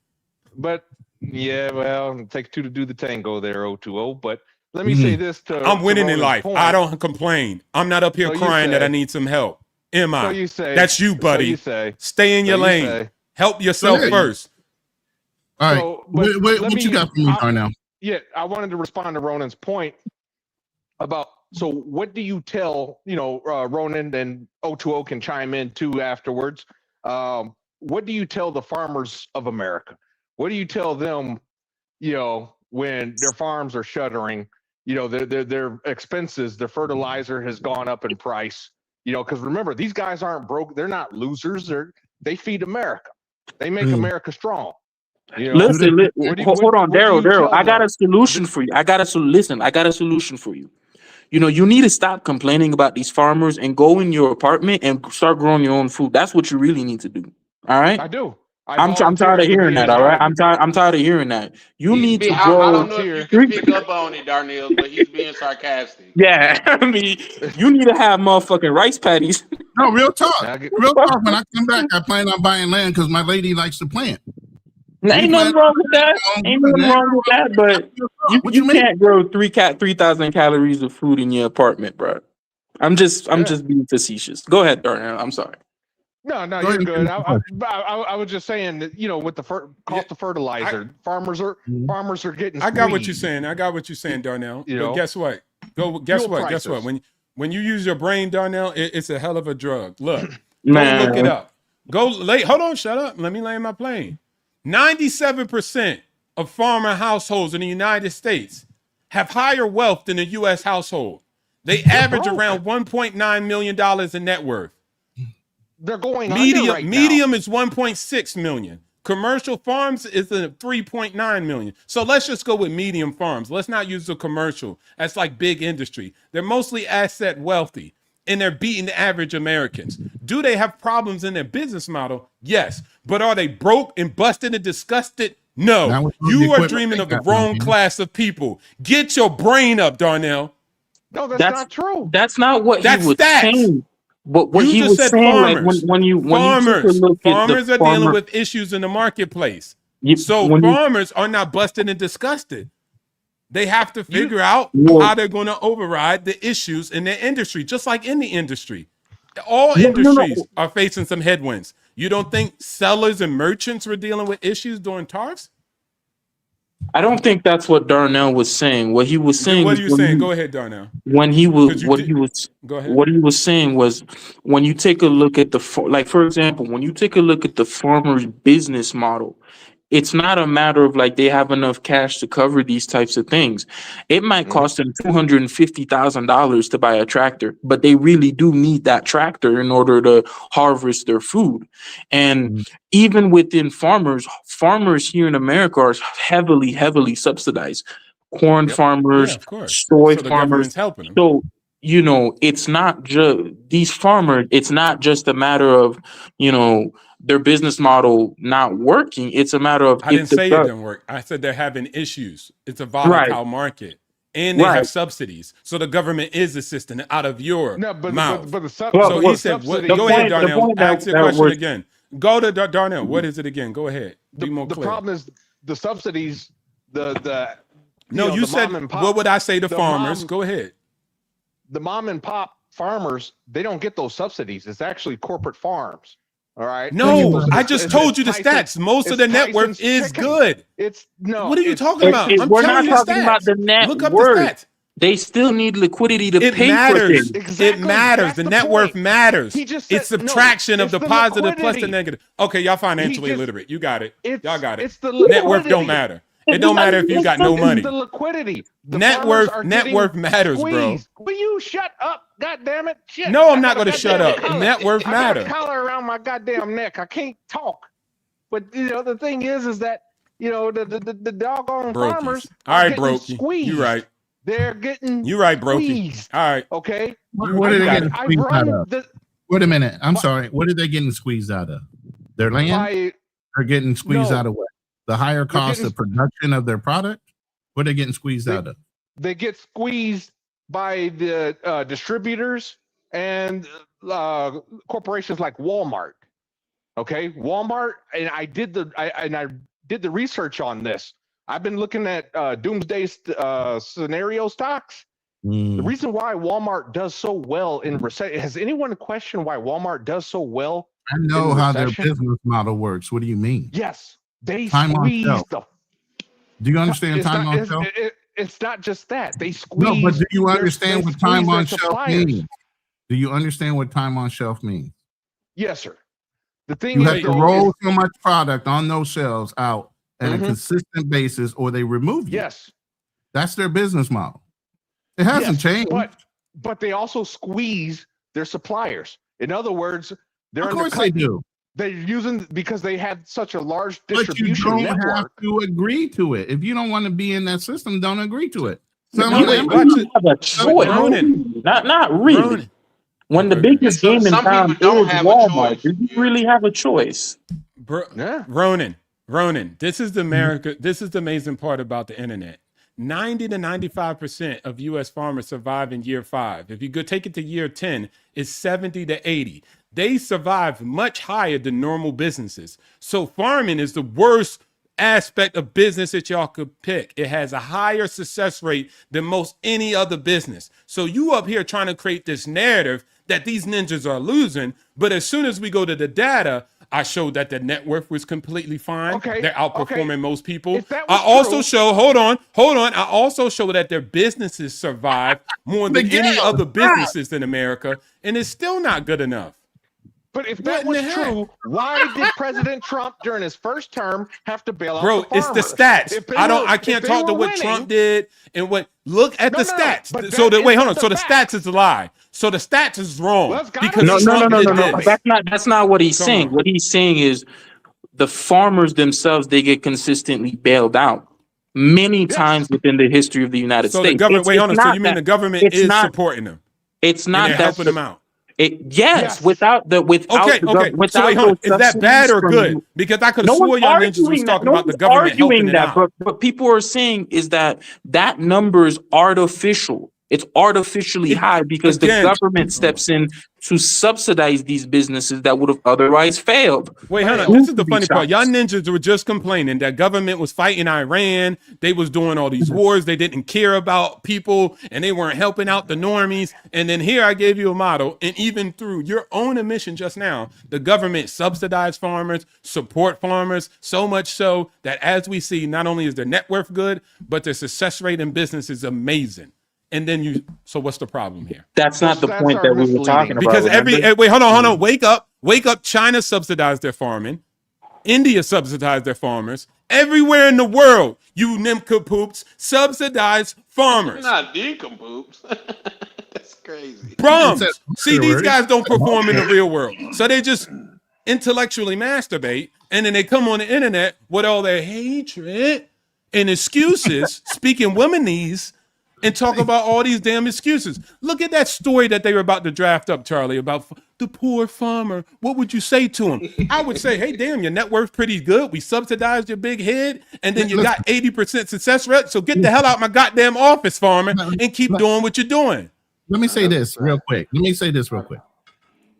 yeah, well, it takes two to do the tango there, O2O. But let me say this to I'm winning in Ronan's life. point. I don't complain. I'm not up here So you crying that say. I need some help. Am I? So you say. That's you, buddy. So you say. Stay in So your you lane. say. Help yourself Yeah. first. All right. So, but What let you got for me, Darnell? Yeah, I wanted to respond to Ronan's point about So what do you tell, Ronan, and O2O can chime in too afterwards. What do you tell the farmers of America? What do you tell them, when their farms are shuttering, their expenses, their fertilizer has gone up in price, because remember, these guys aren't broke. They're not losers. They feed America. They make America strong. Listen, hold on, Daryl. I got a solution for you. I got a solution for you. You need to stop complaining about these farmers and go in your apartment and start growing your own food. That's what you really need to do. All right. I do. I'm tired of hearing that. All right. I'm tired of hearing that. You need to grow. I don't know if you can pick up on it, Darnell, but he's being sarcastic. Yeah, I mean, you need to have motherfucking rice patties. No, real talk. Real talk. When I come back, I plan on buying land because my lady likes to plant. Ain't nothing wrong with that. But you can't grow 3,000 calories of food in your apartment, bro. I'm just being facetious. Go ahead, Darnell. I'm sorry. No, you're good. I was just saying that, with the cost of fertilizer, farmers are getting. I got what you're saying, Darnell. But guess what? Guess what? When you use your brain, Darnell, it's a hell of a drug. Look, look it up. Hold on, shut up. Let me land my plane. 97% of farmer households in the United States have higher wealth than a U.S. household. They average around $1.9 million in net worth. They're going medium is 1.6 million. Commercial farms is 3.9 million. So let's just go with medium farms. Let's not use the commercial. That's like big industry. They're mostly asset wealthy, and they're beating the average Americans. Do they have problems in their business model? Yes. But are they broke and busted and disgusted? No. You are dreaming of the wrong class of people. Get your brain up, Darnell. No, that's not true. That's not what he was saying. But what he was saying, farmers. Like when you farmers are dealing with issues in the marketplace. Farmers are not busted and disgusted. They have to figure out how they're going to override the issues in their industry, just like in the industry. All industries are facing some headwinds. You don't think sellers and merchants were dealing with issues during tariffs? I don't think that's what Darnell was saying. What he was saying. What are you saying? Go ahead, Darnell. What he was saying was, when you take a look at for example, when you take a look at the farmer's business model, it's not a matter of like they have enough cash to cover these types of things. It might cost them $250,000 to buy a tractor, but they really do need that tractor in order to harvest their food. And even within farmers here in America are heavily, heavily subsidized. Corn farmers, soy farmers. Helping them. So, it's not just these farmers. It's not just a matter of, their business model not working. It's a matter of I didn't say it didn't work. I said they're having issues. It's a volatile market, and they have subsidies. So the government is assisting out of your mouth. But so he said, go ahead, Darnell. Ask the question again. Go to Darnell. What is it again? Go ahead. Be more clear. The problem is the subsidies. You said, what would I say to farmers? Go ahead. The mom and pop farmers, they don't get those subsidies. It's actually corporate farms. All right. No, I just told you the stats. Most of the net worth is good. What are you talking about? We're not talking about the net worth. Look up the stats. They still need liquidity to pay for things. Exactly. It matters. The net worth matters. It's subtraction of the positive plus the negative. Okay, y'all financially illiterate. You got it. Y'all got it. Net worth don't matter. It don't matter if you got no money. It's the liquidity. Net worth matters, bro. Will you shut up? God damn it! Shit. No, I'm not going to shut up. Net worth matters. I got a collar around my goddamn neck. I can't talk. But the thing is that the doggone farmers. All right, Brokey. You right. They're getting. You right, Brokey. All right. Okay. What are they getting squeezed out of? Wait a minute. I'm sorry. What are they getting squeezed out of? Their land? They're getting squeezed out of what? The higher cost of production of their product? What are they getting squeezed out of? They get squeezed by the distributors and corporations like Walmart. Okay, Walmart, and I did the research on this. I've been looking at doomsday scenario stocks. The reason why Walmart does so well in recession, has anyone questioned why Walmart does so well? I know how their business model works. What do you mean? Yes, they time squeeze on shelf. Do you understand time on shelf? it's not just that. They No, but squeeze. do you they understand what squeeze time their on shelf suppliers. means? Do you understand what time on shelf means? Yes, sir. The thing You is, have to though, roll is so much product on those shelves out at a Mhm. consistent basis, or they remove you. yes, That's their business model. It hasn't yes, changed. but they also squeeze their suppliers. In other words, they're Of course they undercutting. do. They're using because they have such a large But you distribution don't have network. to agree to it. If you don't want to be in that system, don't agree to it. You Some of them, watch it. have a choice. Ronan. Not really. Ronan. When the Okay. biggest Some- game in some town people don't is have a Walmart, choice. do you Yeah. really have a choice? Yeah. Ronan, this is the America. This is the amazing part about the internet. 90 to 95% of U.S. farmers survive in year 5. If you go take it to year 10, it's 70 to 80. They survive much higher than normal businesses. So farming is the worst aspect of business that y'all could pick. It has a higher success rate than most any other business. So you up here trying to create this narrative that these ninjas are losing, but as soon as we go to the data, I showed that the net worth was completely fine. Okay, They're outperforming okay. most people. If that I was also true- show, hold on. I also show that their businesses survive more than any Miguel, other stop. businesses in America, and it's still not good enough. But if What that in was the heck? true, why did President Trump during his first term have to bail out Bro, the it's the farmers? stats. If they I were- can't if they talk to were what winning- Trump did and what. Look at No, the no, stats. but So that wait, is hold not on. So the fact. stats is a lie. So the stats is wrong Well, it's gotta because be. No. Trump did this. That's not what he's Come saying. on. What he's saying is the farmers themselves, they get consistently bailed out many Yes. times within the history of the United So States. the government. Wait, hold on. So not you mean that- the government it's is not- supporting them It's and not they're that helping them out? Yes, without the without Okay, the okay. gov- So without wait, hold on. those Is that bad subsidies or from- good? Because I could have No swore one's y'all ninjas was arguing that. talking No about the one's government helping arguing it that. out. But people are saying is that number is artificial. It's artificially high because again- the government steps in to subsidize these businesses that would have otherwise failed. Wait, hold on. Who This is the could be funny part. Y'all shocked? ninjas were just complaining that government was fighting Iran. They was doing all these wars. They didn't care about people and they weren't helping out the normies. And then here I gave you a model. And even through your own admission just now, the government subsidized farmers, support farmers, so much so that as we see, not only is their net worth good, but their success rate in business is amazing. And then so what's the problem here? That's not the Those stats point are that we were misleading. talking about. Because remember? wait, hold on, wake up. China subsidized their farming. India subsidized their farmers. Everywhere in the world, you nincompoops subsidize farmers. Not decomposed. That's crazy. Bums. It's See, these word. guys don't perform in the real world. So they just intellectually masturbate, and then they come on the internet with all their hatred and excuses, speaking womanese, and talk about all these damn excuses. Look at that story that they were about to draft up, Charlie, about the poor farmer. What would you say to him? I would say, hey, damn, your net worth pretty good. We subsidized your big head, and then you got 80% success rate. So get the hell out my goddamn office, farmer, and keep doing what you're doing. Let me say this real quick.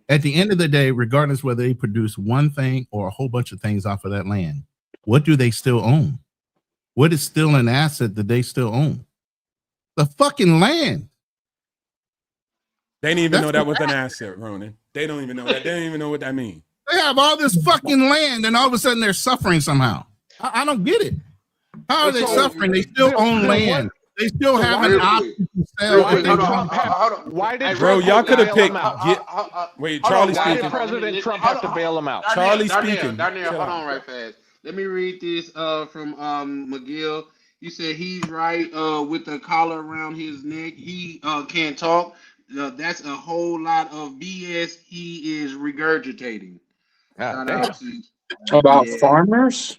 At the end of the day, regardless whether they produce one thing or a whole bunch of things off of that land, what do they still own? What is still an asset that they still own? The fucking land. They didn't even That's know that what was an asset, Ronan. They don't even know that. They don't even know what that means. They have all this fucking land, and all of a sudden they're suffering somehow. I don't get it. How are they So- suffering? They still own land. They still have an real option to sell. Real if quick, they hold want. on, hold on. Why did Bro, y'all Trump could have bail picked. him out? Wait, Hold Charlie on, Why guys. did speaking. President Trump Hold have to on. bail him out? Charlie speaking. Darnell, Shut hold up. on right fast. Let me read this from McGill. He said he's right with the collar around his neck. He can't talk. That's a whole lot of BS he is regurgitating. God Shout damn. out to- About Yeah. farmers?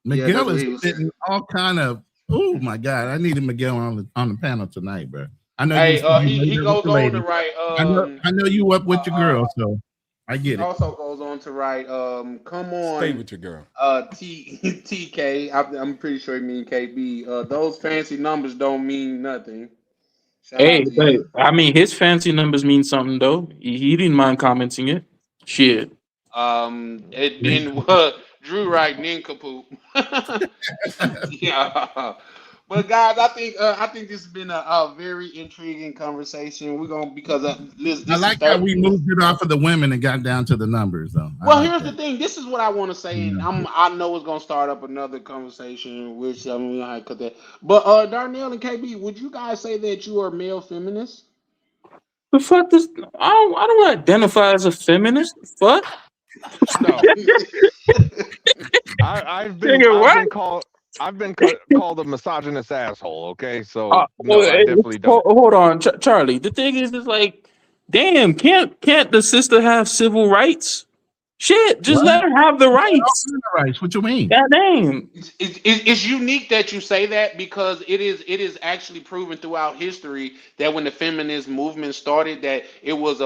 Miguel that's what he is was spitting all kind of. Oh my god! I needed Miguel on the panel tonight, bro. I know. Hey, you he goes the on lady. to write. I know you up with your girl, so I He get it. also goes on to write. Come Stay on, with your girl. TK. I'm pretty sure he mean KB. Those fancy numbers don't mean nothing. Shout Hey, out to you. I mean, his fancy numbers mean something though. He didn't mind commenting it. Shit. And then Drew right nincompoop. Yeah, But guys, I think this has been a very intriguing conversation. We're gonna because this I is like how 30 we minutes. moved it off of the women and got down to the numbers, though. I Well, like here's the that. thing. This is what I want to say, and Yeah. I know it's gonna start up another conversation, which I mean I cut that. But Darnell and KB, would you guys say that you are male feminists? The fuck this? I don't identify as a feminist. Fuck. No, I've been Nigga, what? called a misogynist asshole. Okay, so no, Well, I definitely don't. hold on, Charlie. The thing is like, damn, can't the sister have civil rights? Shit, just What? let her have the rights. Rights? What you mean? God damn. It's unique that you say that because it is actually proven throughout history that when the feminist movement started that it was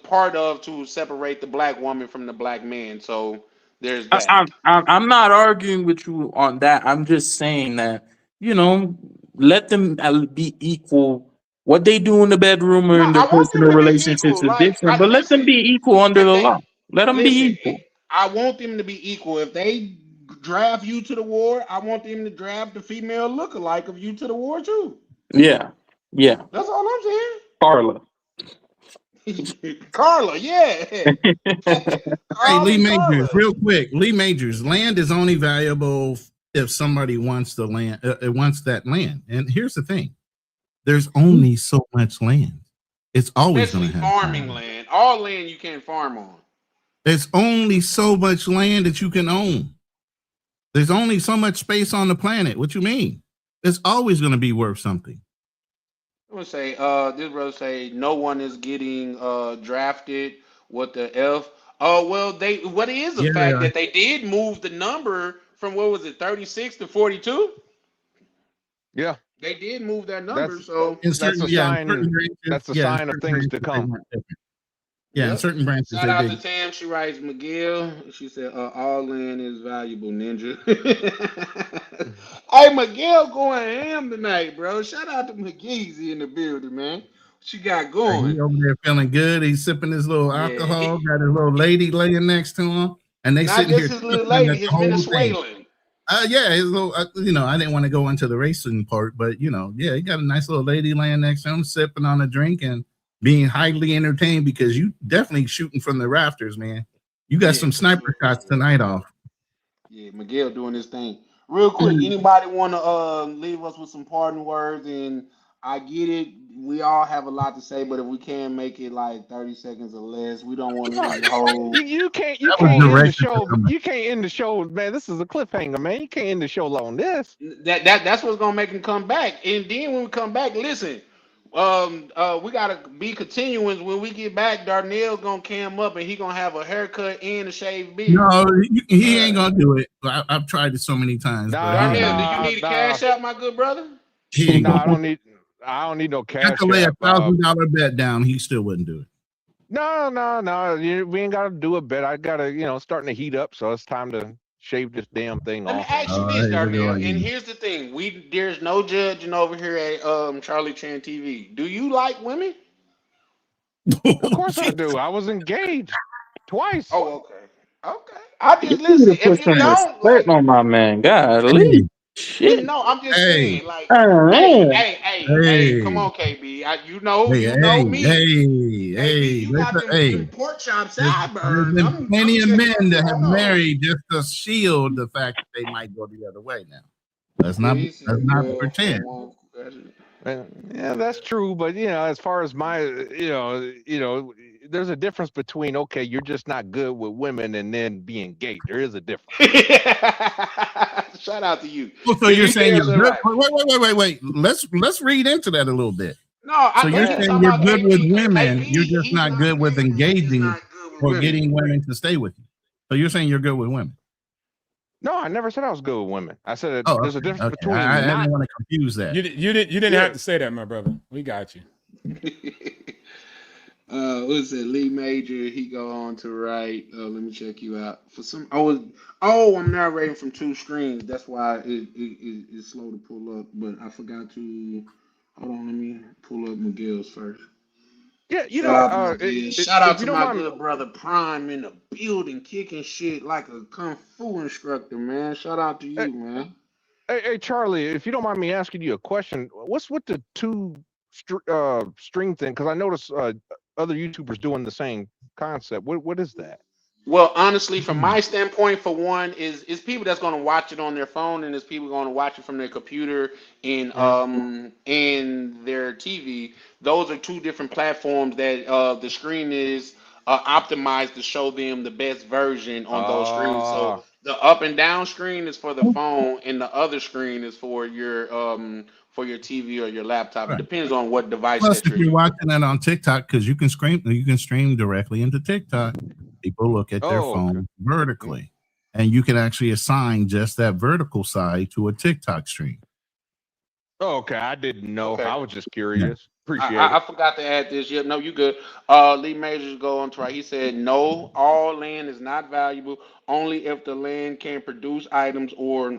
part of to separate the black woman from the black man. So there's that. I'm not arguing with you on that. I'm just saying that let them be equal. What they do in the bedroom or No, in their I want them personal to be relationships equal. is Like different, but let them listen, be equal under if the they law. Let them be listen, equal. I want them to be equal. If they draft you to the war, I want them to draft the female lookalike of you to the war too. Yeah, That's all I'm saying. Carla. Carla, yeah. Hey, Carla Lee and Majors, Carla. real quick. Lee Majors, land is only valuable if somebody wants the land, wants that land. And here's the thing: there's only so much land. It's always going Especially to have farming land. land. All land you can't farm on. There's only so much land that you can own. There's only so much space on the planet. What you mean? It's always going to be worth something. I'm gonna say, this brother say no one is getting drafted. What the F? Oh well, what is the fact that they did move the number from what was it, 36 to 42? Yeah, They did move that number, that's so that's a sign. That's a sign of things to come. Yeah, in yep. certain branches Shout they out did. to Tam. She writes McGill. She said, all land is valuable, ninja. Hey, McGill going ham tonight, bro. Shout out to McGeezy in the building, man. What she got He going? over there feeling good. He's sipping his little alcohol. Got his little lady laying next to him, and they Not sitting here. just his little tripping lady, the his whole thing. Venezuelan. Yeah, his little. I didn't want to go into the racing part, but he got a nice little lady laying next to him, sipping on a drink and being highly entertained because you definitely shooting from the rafters, man. You got some sniper shots tonight off. Yeah, Miguel doing his thing. Real quick, anybody want to leave us with some parting words? And I get it, we all have a lot to say, but if we can make it like 30 seconds or less, we don't want to lose the whole. You can't That was end the directed show. to somebody. You can't end the show, man. This is a cliffhanger, man. You can't end the show on this. That's what's gonna make him come back. And then when we come back, listen, we gotta be continuous. When we get back, Darnell gonna cam up and he gonna have a haircut and a shaved beard. No, he ain't gonna do it. I've tried it so many times. Darnell, do you need a cash out, my good brother? He ain't I gonna. don't need no I cash. could lay app. $1,000 bet down. He still wouldn't do it. No. We ain't gotta do a bet. I gotta, starting to heat up, so it's time to shave this damn thing Let me off. ask you this, Darnell. And here's the thing: there's no judging over here at Charlie Chan TV. Do you like women? Of course I do. I was engaged twice. Oh, okay. I just listen. If you don't, respect on my man, golly. Shit. No, I'm just saying, like, Hey. hey, come on, KB. You know me. Hey, You got them pork chop sideburns. There's been plenty of men that have married just to shield the fact that they might go the other way now. Let's not pretend. Yeah, that's true. But as far as my, there's a difference between you're just not good with women and then being gay. There is a difference. Shout out to you. So you're saying you're good? Wait. Let's read into that a little bit. No, so you're saying you're good with women, you're just not good with engaging or getting women to stay with you. So you're saying you're good with women? No, I never said I was good with women. I said there's a difference between. I didn't want to confuse that. You didn't have to say that, my brother. We got you. What's it? Lee Major. He go on to write. Let me check you out. I'm narrating from two screens. That's why it's slow to pull up. But I forgot to. Hold on. Let me pull up McGill's first. Yeah, shout out to my good brother Prime in the building, kicking shit like a kung fu instructor, man. Shout out to you, man. Hey, Charlie, if you don't mind me asking you a question, what's with the string thing? Because I noticed other YouTubers doing the same concept. What is that? Well, honestly, from Hmm. my standpoint, for one, is people that's going to watch it on their phone, and there's people going to watch it from their computer and their TV. Those are two different platforms that the screen is optimized to show them the best version on those screens. So the up and down screen is for the phone, and the other screen is for your TV or your laptop. It Right. depends on what device Plus, that if you're you're using. watching it on TikTok, because you can stream directly into TikTok. People look at their Oh, phone okay. vertically, and you can actually assign just that vertical side to a TikTok stream. Oh, okay. I didn't know. Okay. I was just curious. Appreciate I it. forgot to add this. Yep, no, you good. Lee Majors go on to right. He said, no, all land is not valuable. Only if the land can produce items or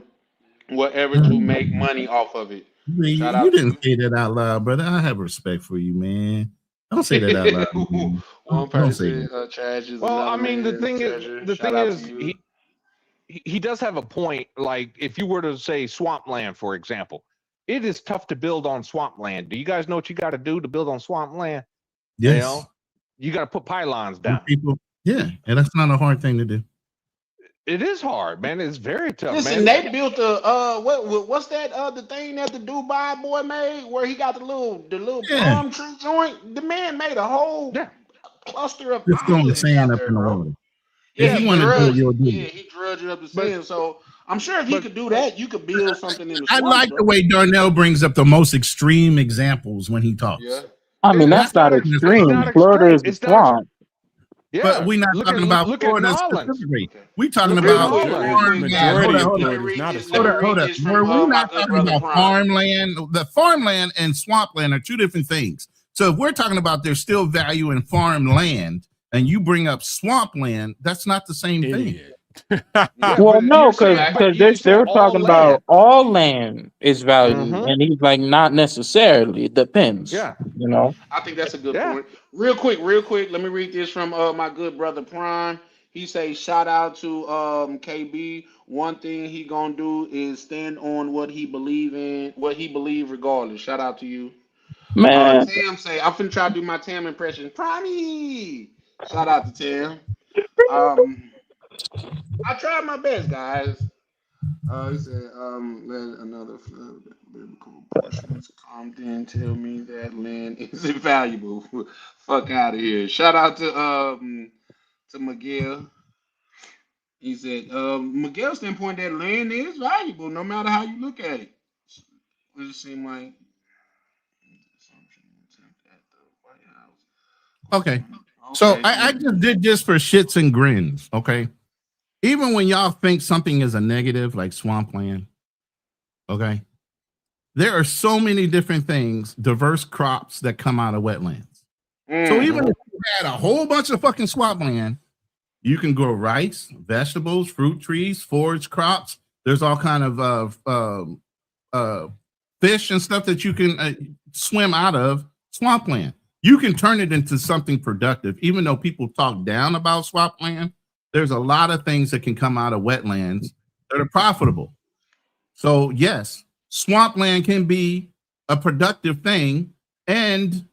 whatever to make money off of it. Shout You out to didn't say that out loud, brother. I have respect for you, man. Don't say that out loud, you. man. One Don't say person that. trash is Well, I another mean, man's treasure. the Shout thing out to is, you. he does have a point. Like, if you were to say swampland, for example, it is tough to build on swampland. Do you guys know what you got to do to build on swampland? You Yes. know, you got to put pylons Some down. people, yeah, and that's not a hard thing to do. It is hard, man. It's very tough, Listen, man. they built a what's that the thing that the Dubai boy made where he got the little Yeah, palm tree joint? The man made a whole Yeah, cluster of just throwing islands sand out up there, in the bro. water. If Yeah, yeah, you he want to do it, drudged. you'll do Yeah, it. he drudged it up the but sand. So I'm sure if he but could do that, you could build something in the I swamp, like the bro. way Darnell brings up the most extreme examples when he Yeah. talks. I mean, it's that's not not it's extreme. not Florida extreme. is a It's not. swamp. But Yeah, we're not talking about look at New Florida Orleans. specifically. Okay. We're talking Look at New about Orleans. Real quick, guys. farmland. Majority of Hold Let me up. Florida is read not a this. Let me swamp. read this from We're my not good talking brother about Prime. farmland. The farmland and swampland are two different things. So if we're talking about there's still value in farmland and you bring up swampland, that's not the same thing. Idiot. Yeah, Well, but no, you're because saying, But you they said were all talking land. about all land is valuable, Mm-hmm. and he's like, not necessarily. It depends. Yeah, You know. I think that's a good yeah. point. Real quick. Let me read this from my good brother Prime. He say, shout out to KB. One thing he gonna do is stand on what he believe in, what he believe regardless. Shout out to you. Man, Tam say, I'm finna try to do my Tam impression. Primey. Shout out to Tam. Um, I tried my best, guys. He said, let another biblical portions come then tell me that land is invaluable. Fuck out of here. Shout out to Miguel. He said, Miguel standpoint that land is valuable no matter how you look at it. It just seemed like at the White House. Okay. So Okay. I just did this for shits and grins. Okay. Even when y'all think something is a negative, like swampland, okay, there are so many different things, diverse crops that come out of wetlands. So even if you had a whole bunch of fucking swampland, you can grow rice, vegetables, fruit trees, forage crops. There's all kind of fish and stuff that you can swim out of swampland. You can turn it into something productive, even though people talk down about swampland. There's a lot of things that can come out of wetlands that are profitable. So yes, swampland can be a productive thing, and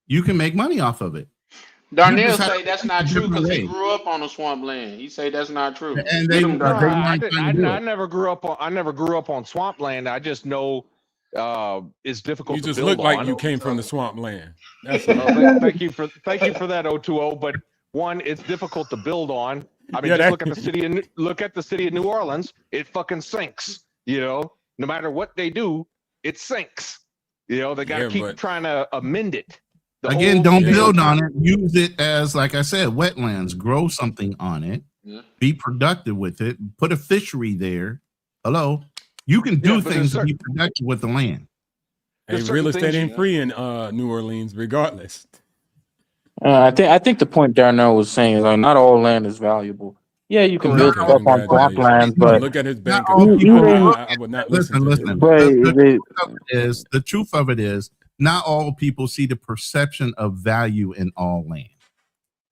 you can make money off of it. Darnell say that's not true because he grew up on a swampland. He say that's not true. And Get him, No, Darnell. I never grew up on swampland. I just know it's difficult You to just build look like on. you came from the swampland. That's Oh, all. thank you for that, 020. But one, it's difficult to build on. I mean, Yeah, just look at the city of New Orleans. It fucking sinks. You know, no matter what they do, it sinks. You know, they got to keep trying to amend it. Again, don't build on it. Use it as, like I said, wetlands. Grow something on it. Yeah. Be productive with it. Put a fishery there. Hello, you can do things to be productive with the land. Hey, real estate ain't free in New Orleans, regardless. I think the point Darnell was saying is like not all land is valuable. Yeah, you can build stuff on swampland, but look at his bank account. I would not listen. Listen. But The truth of it is, not all people see the perception of value in all land.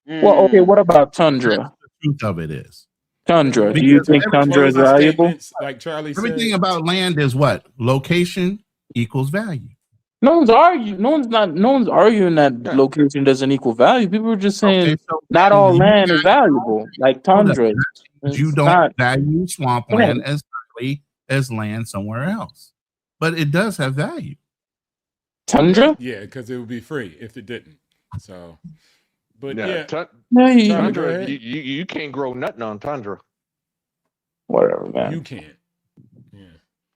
Well, okay, what about tundra? The truth of it is, Tundra. Do Because you think everything, tundra is Closing valuable? statements, like Charlie everything said. about land is what? Location equals value. No one's arguing. No one's arguing that Yeah. location doesn't equal value. People are just Okay, saying so not then all you land is guys, valuable, like hold up. tundra. You It's don't not. value Yeah. swampland as highly as land somewhere else, but it does have value. Tundra? Yeah, because it would be free if it didn't. So, but Yeah, yeah, Yeah, Charlie, go tundra. ahead. You can't grow nothing on tundra. whatever, man. You can't. Yeah.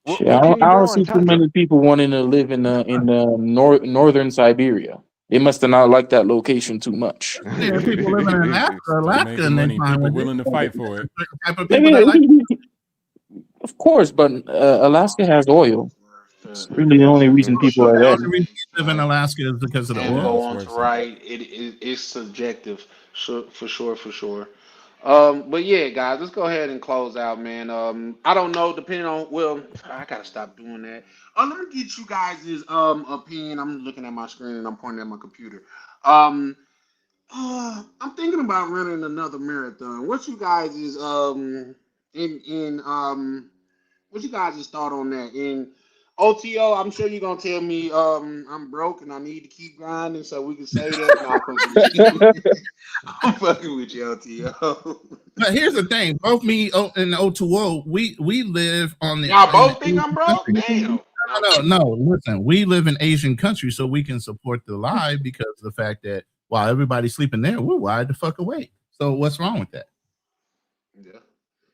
What, Shit, what I can you don't grow see on too tundra? many people wanting to live in the northern Siberia. They must have not liked that location too much. Yeah, people living in Alaska, Still and making they money. fine People with willing it. to fight for it. Certain type of I people that like. mean, of course, but Alaska has oil. It's really the only reason people are The there. only reason you live in Alaska is because of the And oil. go it's on worth to something. write. It's subjective, for sure. But yeah, guys, let's go ahead and close out, man. I don't know, depending on, well, I gotta stop doing that. Let me get you guys' opinion. I'm looking at my screen and I'm pointing at my computer. Um, I'm thinking about running another marathon. What's you guys' what's you guys' thought on that? In OTO, I'm sure you're gonna tell me I'm broke and I need to keep grinding, so we can say that. No, I'm fucking with you. I'm fucking with you, OTO. But here's the thing: both me and O2O, we live on the. Y'all in both the think Asian I'm broke? country. Damn. No. Listen, we live in Asian countries, so we can support the live because of the fact that while everybody's sleeping there, we're wide the fuck awake. So what's wrong with that? Yeah.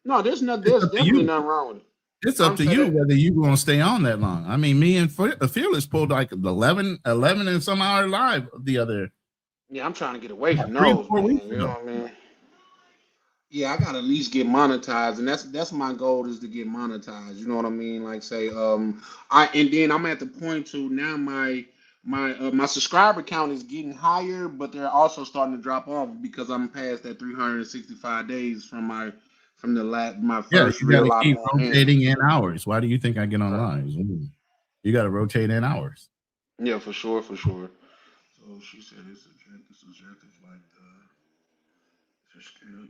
No, there's It's definitely you. nothing wrong with it. It's up I'm to saying you that. whether you going to stay on that long. I mean, me and Fearless pulled like 11 and some hour live the other Yeah, I'm trying to get away from 3 or those, 4 man. weeks You know ago. what I mean? Yeah, I gotta at least get monetized, and that's my goal is to get monetized. You know what I mean? Like say, and then I'm at the point to now my subscriber count is getting higher, but they're also starting to drop off because I'm past that 365 days from my my Yeah, first you got real to live keep on air. rotating in hours. Why do you think I get on Right. lives? You got to rotate in hours. Yeah, for sure. So she said it's subjective like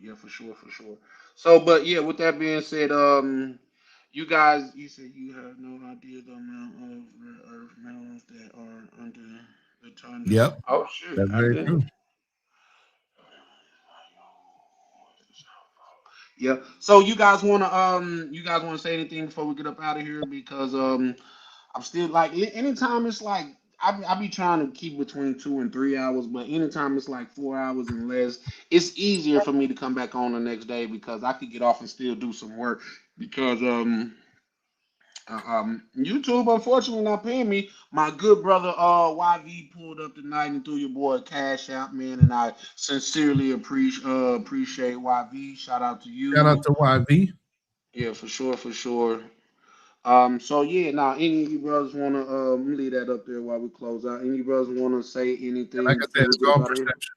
yeah, for sure. So, but yeah, with that being said, you guys, you said you have no idea the amount of rare earth minerals that are under the tundra. Yep, Oh shit, that's I very didn't. true. Yeah. So you guys wanna say anything before we get up out of here because I'm still like anytime it's like I be trying to keep between 2 and 3 hours, but anytime it's like 4 hours and less, it's easier for me to come back on the next day because I could get off and still do some work because YouTube unfortunately not paying me. My good brother YV pulled up tonight and threw your boy a cash out, man, and I sincerely appreciate YV. Shout out to Shout you. out to YV. Yeah, for sure. So yeah, now any of you brothers wanna leave that up there while we close out. Any of you brothers wanna say anything Like I before said, we it's get up all out of here? perception.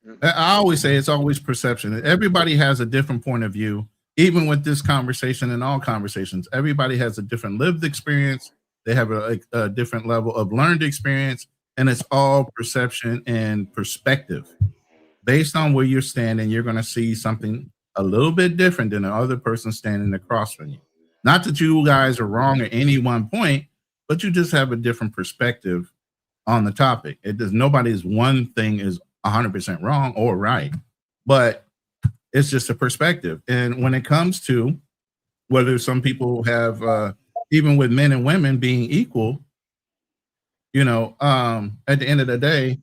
Yeah. I always say it's always perception. Everybody has a different point of view. Even with this conversation and all conversations, everybody has a different lived experience. They have a different level of learned experience, and it's all perception and perspective. Based on where you're standing, you're going to see something a little bit different than the other person standing across from you. Not that you guys are wrong at any one point, but you just have a different perspective on the topic. It does nobody's one thing is 100% wrong or right, but it's just a perspective. And when it comes to whether some people have, even with men and women being equal, at the end of the day,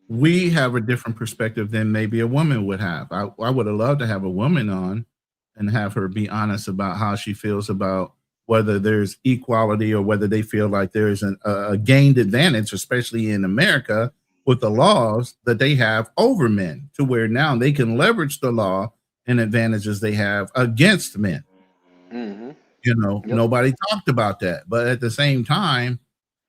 we have a different perspective than maybe a woman would have. I would have loved to have a woman on and have her be honest about how she feels about whether there's equality or whether they feel like there's a gained advantage, especially in America, with the laws that they have over men, to where now they can leverage the law and advantages they have against men. Mm-hmm. Yep. Nobody talked about that. But at the same time,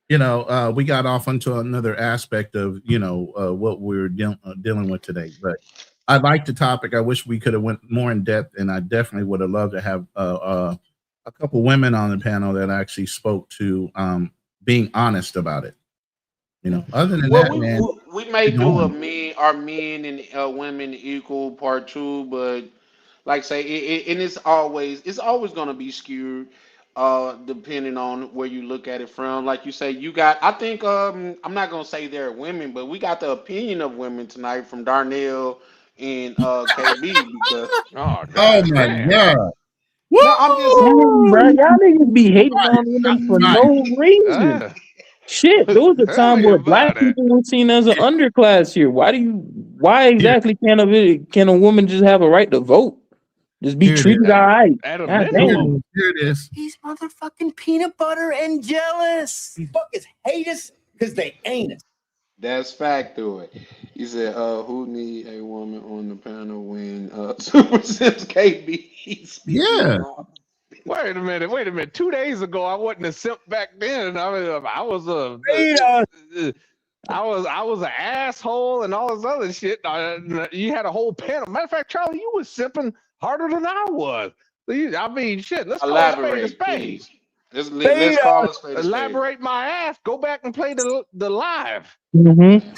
we got off into another aspect of, what we're dealing with today. But I like the topic. I wish we could have went more in depth, and I definitely would have loved to have a couple women on the panel that actually spoke to being honest about it. Other than Well, that, man, we may keep do going. our men and women equal part 2, but like say and it's always going to be skewed depending on where you look at it from. Like you say, you got I think I'm not going to say they're women, but we got the opinion of women tonight from Darnell and KB because Oh Oh god my damn. god. no, I'm just Damn, bro, Woo! y'all niggas be hating Nice. on women for Nice. no reason. Uh, Shit, there was a tell time me where black about it. people were seen as an underclass here. Why Here, exactly can a woman just have a right to vote? Just be here it is. treated all right. At a God Here it minimum. is. Here it is. He's motherfucking peanut butter and jealous. Fuckers hate us because they ain't us. that's factoid. He said, who need a woman on the panel when Super Sims KB speaking Yeah. on? Wait a minute. 2 days ago, I wasn't a simp back then. I was a, Hate us. I was an asshole and all this other shit. You had a whole panel. Matter of fact, Charlie, you was simping harder than I was. I mean, shit. Let's call a spade a Elaborate, spade. please. Let's call it spade a spade. Elaborate my ass. Go back and play the live. Mm-hmm.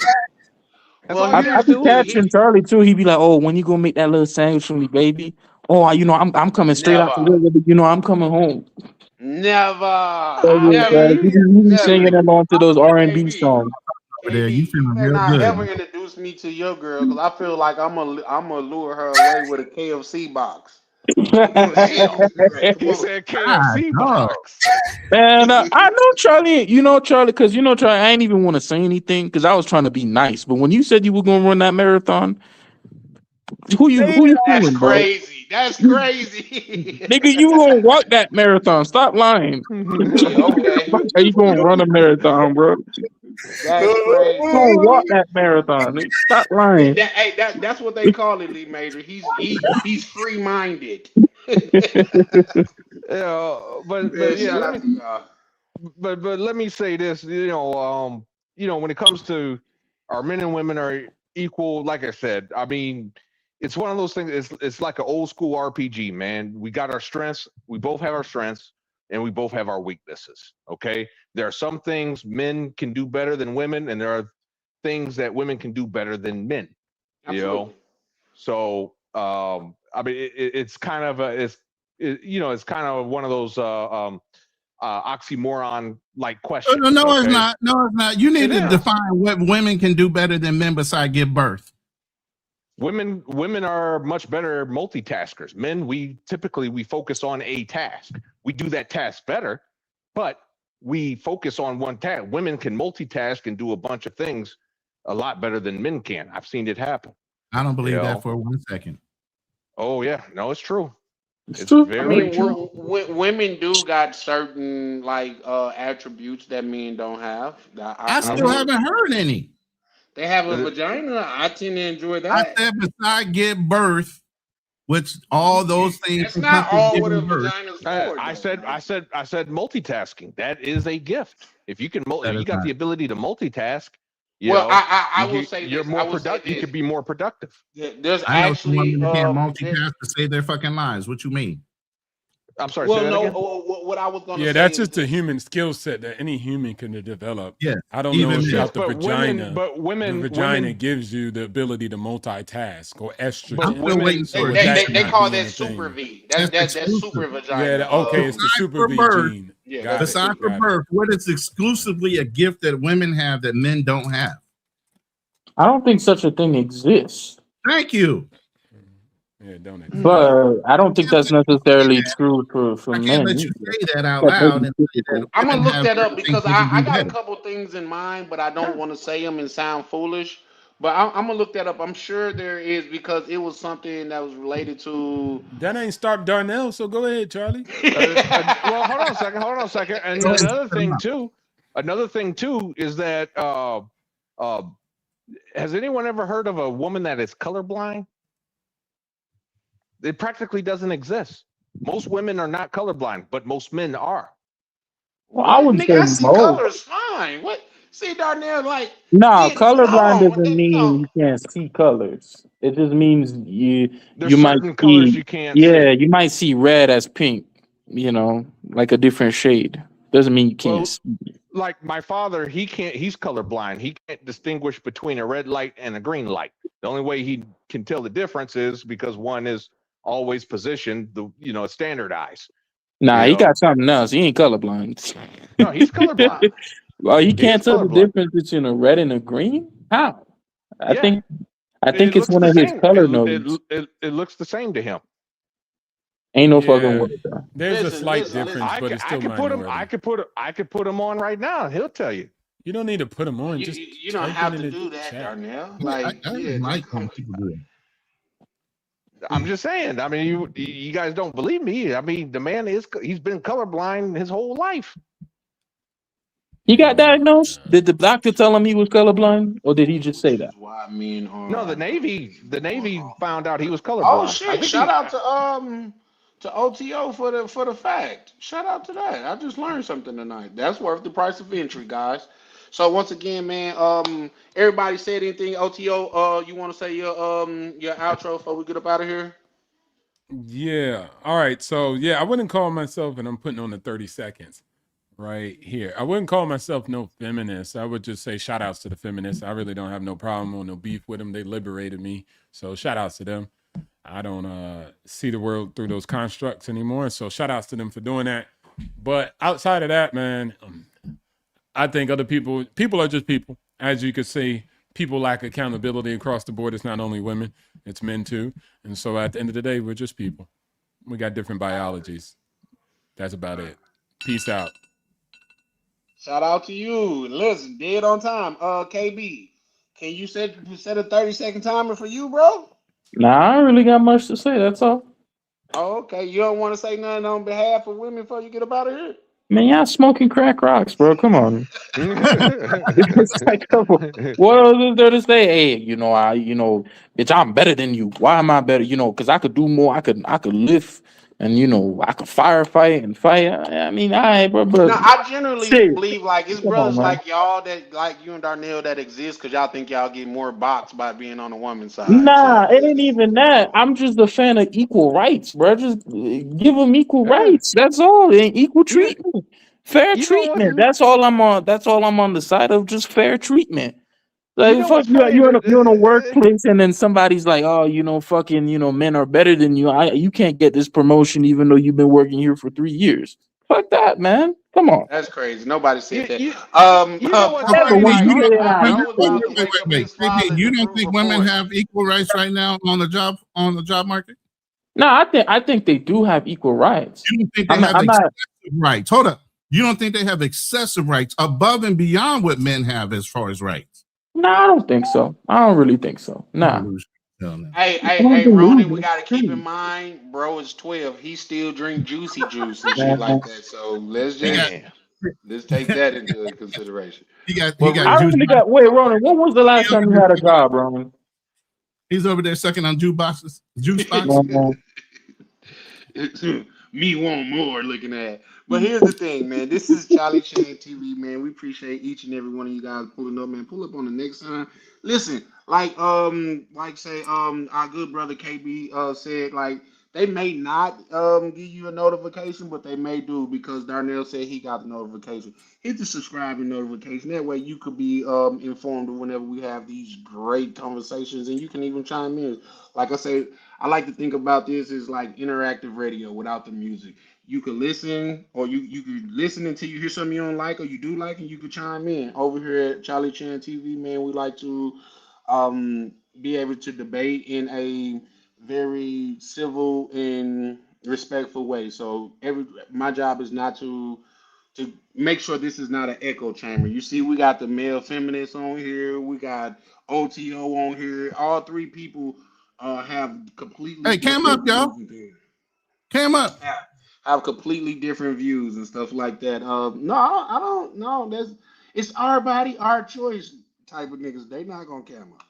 That's Well, all I you here's have be to the do. thing. catching Charlie too. He be like, "Oh, when you gonna make that little sandwich for me, baby? Oh, I'm coming straight out the Never. river. I'm coming home." Never. So, I yeah, Never. you mean, be Never. singing along to those R&B KB. songs. Over there, you KB, you feeling better real not ever good. introduce me to your girl because I feel like I'm gonna lure her away with a KFC box. Shit. Come you on. said Ah, KFC dog. box. And I know Charlie, Charlie, because Charlie, I ain't even want to say anything because I was trying to be nice. But when you said you were gonna run that marathon, who you That's fooling, bro? crazy. That's crazy. Nigga, you gonna walk that marathon? Stop lying. Okay. Are you gonna run a marathon, bro? That's crazy. You gonna walk that marathon? Nigga. Stop lying. That's what they call it, Lee Major. He's free minded. Yeah, but Yeah, yeah, shout out to y'all. but let me say this. When it comes to our men and women are equal, like I said, I mean, it's one of those things. It's like an old school RPG, man. We got our strengths. We both have our strengths, and we both have our weaknesses. Okay, there are some things men can do better than women, and there are things that women can do better than men. You know, Absolutely. so I mean, it's kind of it's kind of one of those oxymoron like questions. No, it's okay? not. No, it's not. You need It to is. define what women can do better than men besides give birth. Women are much better multitaskers. Men, we focus on a task. We do that task better, but we focus on one task. Women can multitask and do a bunch of things a lot better than men can. I've seen it happen. I don't believe Yeah. that for 1 second. Oh yeah, no, it's true. It's It's true. I very mean, true. women do got certain like attributes that men don't have. I still will- haven't heard any. They have a Uh, vagina. I tend to enjoy I that. said beside give birth, which all those things. That's not all what a giving birth. vagina's for. I though. said multitasking. That is a gift. If you can, That if you is got not. the ability to multitask, Well, I will say you're this. I more will say productive. You this. could be more productive. There's I know some actually women that can't multitask to save their fucking lives. What you mean? I'm sorry. well, say that no. again? What I was gonna Yeah, say that's is just a this. human skill set that any human can develop. Yeah, I don't even know if men. Yes, out the but vagina. women, The vagina women, gives you the ability to multitask or but estrogen. I'm still women, waiting They, for or it. they, that they, can they be call a that thing. super V. That's That's exclusive. super vagina. Yeah, okay, it's the Aside super for V birth, gene. Yeah, Got that's it. Aside super. from Got it. birth, what is exclusively a gift that women have that men don't have? I don't think such a thing exists, Thank you. Yeah, don't exist. but I don't think Can't that's let you say necessarily that. true for I can't men let you either. say that out That may loud be and say that difficult. I'm gonna women look have that up certain things because they can I do got a better. couple things in mind, but I don't want to say them and sound foolish. But I'm gonna look that up. I'm sure there is because it was something that was related to. That ain't start Darnell, so go ahead, Charlie. well, hold on a second. And So, another thing too is that uh, has anyone ever heard of a woman that is colorblind? It practically doesn't exist. Most women are not colorblind, but most men are. Well, I What? would say Nigga, I see most. colors fine. What? See Darnell like No, hold colorblind on. doesn't mean you can't see colors. It just means There's you might certain colors see, you can't yeah, see. you might see red as pink, like a different shade. Doesn't mean you can't Well, see. like my father, he's colorblind. He can't distinguish between a red light and a green light. The only way he can tell the difference is because one is always positioned standardized. Nah, You he know, got something else. He ain't colorblind. no, he's colorblind. Well, he He can't is tell the colorblind. difference between a red and a green. How? I Yeah, think I think it it's looks one the of his same. color It, nodes. it looks the same to him. Ain't no fucking Yeah, way, bro. there's a Listen, slight listen, listen. difference, but it's I still could put him. minority. I could put him on right now, and he'll tell you. You don't need to put them on. You, Just you you don't type have it to in do the that, chat. Darnell. Yeah, Like, I yeah, like just when come. people do it. I'm just saying. I mean, you guys don't believe me. I mean, the man he's been colorblind his whole life. He got Oh my diagnosed? God. Did the doctor tell him he was colorblind, or did he just say Which that? is why men No, are the Navy going Navy off. found out he was Oh colorblind. I shit! think Shout he. out to OTO for the fact. Shout out to that. I just learned something tonight. That's worth the price of entry, guys. So once again, man, everybody said anything? OTO, you want to say your outro before we get up out of here? Yeah. All right. So yeah, I wouldn't call myself, and I'm putting on the 30 seconds right here. I wouldn't call myself no feminist. I would just say shout outs to the feminists. I really don't have no problem or no beef with them. They liberated me. So shout outs to them. I don't see the world through those constructs anymore. So shout outs to them for doing that. But outside of that, man, I think other people are just people. As you could see, people lack accountability across the board. It's not only women, it's men too. And so at the end of the day, we're just people. We got different biologies. That's about it. Peace out. Shout out to you. Listen, dead on time. KB, can you set a 30-second timer for you, bro? Nah, I don't really got much to say. That's all. Oh, okay. You don't want to say nothing on behalf of women before you get up out of here? Man, y'all smoking crack rocks, bro. Come on. It's like, come on. What else is there to say? Hey, bitch, I'm better than you. Why am I better? Because I could do more. I could lift, and I could firefight and fight. I mean, all right, bro, No, but I generally shit. believe like it's Come on, brothers man. like y'all that like you and Darnell that exist because y'all think y'all get more boxed by being on the woman's side. Nah, So it ain't even that. I'm just a fan of equal rights, bro. Just give them equal Yeah. rights. That's all. And equal You, treatment, fair you know what? treatment. That's all I'm on. That's all I'm on the side of. Just fair treatment. You Like know fuck what's you. funny? You're in a workplace, and then somebody's like, oh, fucking, men are better than you. You can't get this promotion even though you've been working here for 3 years. Fuck that, man. Come on. that's crazy. Nobody said You, that. you, you know what's Yeah, Bro, but funny? when like you KB, say I, that, wait, I was wait, about to wait, wake up wait. his KB, father you to don't prove think a women point. have equal rights right now on the job market? no, I think they do have equal rights. You don't think they I'm have not. excessive rights? Hold up. You don't think they have excessive rights above and beyond what men have as far as rights? No, I don't think so. I don't really think so. Nah. Hey, Ronan, we gotta keep in mind, bro is 12. He still drink juicy juice and shit like that. So Man. let's take that into consideration. He got But I juice. really got. Wait, Ronan, when was the last time you had a job, Ronan? He's over there sucking on juice boxes. Me want more looking at. But here's the thing, man. This is Charlie Chan TV, man. We appreciate each and every one of you guys pulling up, man. Pull up on the next time. Listen, like say our good brother KB said, like they may not give you a notification, but they may do because Darnell said he got the notification. Hit the subscribe and notification. That way you could be informed of whenever we have these great conversations, and you can even chime in. Like I say, I like to think about this as like interactive radio without the music. You could listen, or you could listen until you hear something you don't like, or you do like, and you could chime in. Over here at Charlie Chan TV, man, we like to be able to debate in a very civil and respectful way. So my job is not to make sure this is not an echo chamber. You see, we got the male feminists on here, we got OTO on here. All three people have completely Hey, came up, different y'all. views. Came up. Have completely different views and stuff like that. No, I don't. No, it's our body, our choice type of niggas. They not gonna cam up.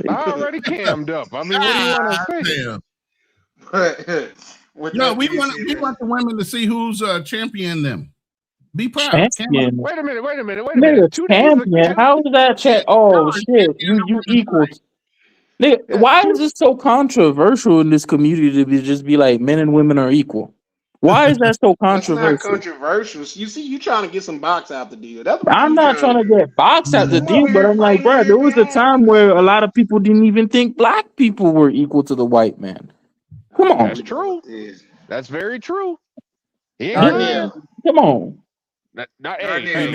I already cammed up. I mean, what do you want to say? Damn. But with No, that we being want said, the women to see who's champion them. Be proud. Cam up. Champion. Wait a minute. Nigga, 2 days champion. How is that chat? Oh shit. You equal. Nigga, yeah, why is it so controversial in this community to just be like men and women are equal? Why is that so That's not controversial? controversial. You see, you trying to get some box out the deal. That's what I'm you not trying to do. get boxed at the You over deal, but here I'm like, fighting bro, there was a everybody. time where a lot of people didn't even think black people were equal to the white man. Come on. That's true. That's very true. He ain't Darnell. lying. Come on. Hey, Darnell. See, hey,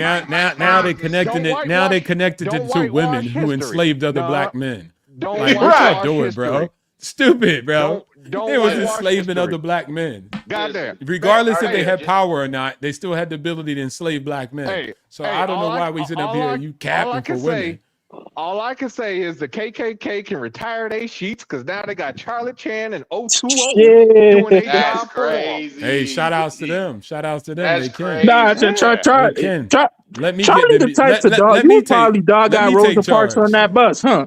now they connecting Don't it. Now they whitewash- connected don't it to women whitewash who history. enslaved other Nah, black men. don't Like, what Right. y'all doing, history. bro? Stupid, bro. Don't It was whitewash enslaving history. other black men. Goddamn. Regardless if they Darnell, had just- power or not, they still had the ability to enslave black men. Hey, so hey, I don't know all why we sitting up all here I- you all I capping can for women. All I can say is the KKK can retire their sheets because now they got Charlie Chan and 020 doing their Shit. That's job for them. crazy. Hey, shout outs to them. Shout outs to them. That's They can. crazy. Nah, Yeah. They can. Let me Charlie get the type to dog. let You me would probably dog let out me Rosa take Parks charge. on that bus, huh?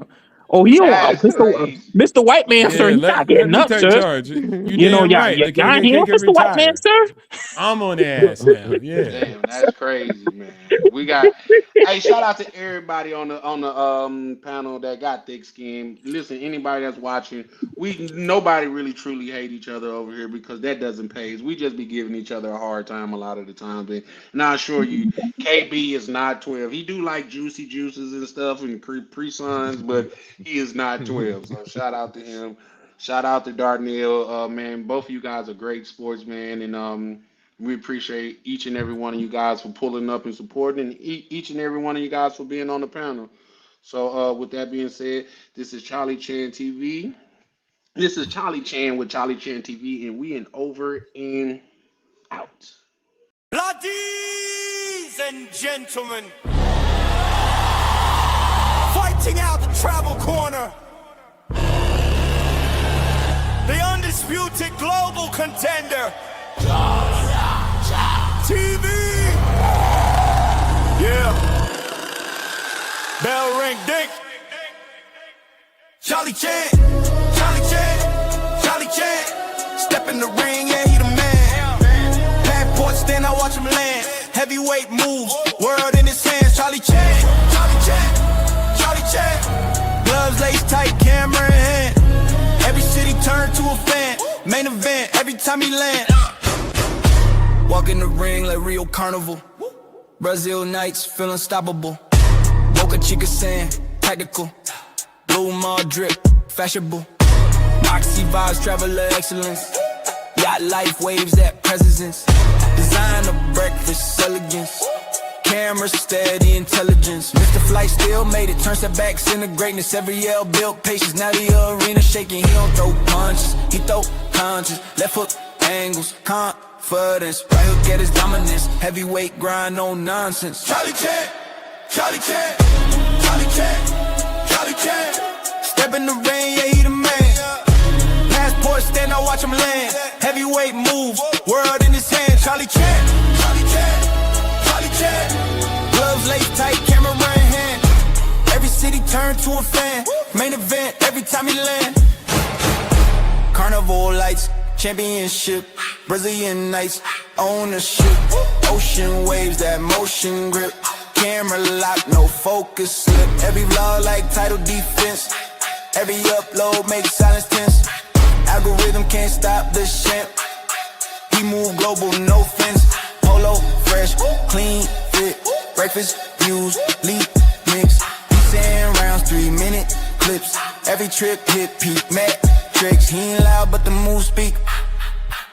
Oh, he don't. That's crazy. Mr. White Man, sir, Yeah, he not let getting me up, take sir. charge. You You know, damn y'all, right. The y'all ain't here, KKK can Mr. White Man, retire. sir. I'm on their ass now. Yeah. Damn, that's crazy, man. We got hey, shout out to everybody on the panel that got thick skin. Listen, anybody that's watching, nobody really truly hate each other over here because that doesn't pay. We just be giving each other a hard time a lot of the time. But now I assure you, KB is not 12. He do like juicy juices and stuff and pre-suns, but he is not 12. So shout out to him. Shout out to Darnell. Man, both of you guys are great sportsmen, and we appreciate each and every one of you guys for pulling up and supporting, and each and every one of you guys for being on the panel. So, with that being said, this is Charlie Chan TV. This is Charlie Chan with Charlie Chan TV, and we in over and out. Ladies and gentlemen, fighting out the travel corner, the undisputed global contender, TV. Yeah. Bell ring, ding. Charlie Chan, Charlie Chan, Charlie Chan. Step in the ring, yeah, he the man. Passport stand, I watch him land. Heavyweight moves, world in his hands. Charlie Chan, Charlie Chan, Charlie Chan. Gloves laced tight, camera in hand. Every city turned to a fan. Main event, every time he land. Walk in the ring like Rio Carnival. Brazil nights, feel unstoppable. Boca Chica sand, tactical. Blue mall drip, fashionable. Moxie vibes, traveler excellence. Yacht life, waves that presence. Designer breakfast, elegance. Camera steady, intelligence. Mr. Flight still made it, turn setbacks into greatness. Every L built patience, now the arena shaking. He don't throw punches, he throw punches. Left hook angles, confidence. Right hook at his dominance. Heavyweight grind, no nonsense. Charlie Chan, Charlie Chan, Charlie Chan, Charlie Chan. Step in the rain, yeah, he the man. Passport stand, I watch him land. Heavyweight move, world in his hand. Charlie Chan, Charlie Chan, Charlie Chan. Gloves laced tight, camera in hand. Every city turned to a fan. Main event, every time he land. Carnival lights, championship. Brazilian nights, ownership. Ocean waves, that motion grip. Camera lock, no focus slip. Every vlog like title defense. Every upload makes silence tense. Algorithm can't stop the champ. He move global, no fence. Polo, fresh, clean, fit. Breakfast, views, lead, mix. He saying rounds, 3-minute clips. Every trip hit peak, metrics. He ain't loud, but the moves speak.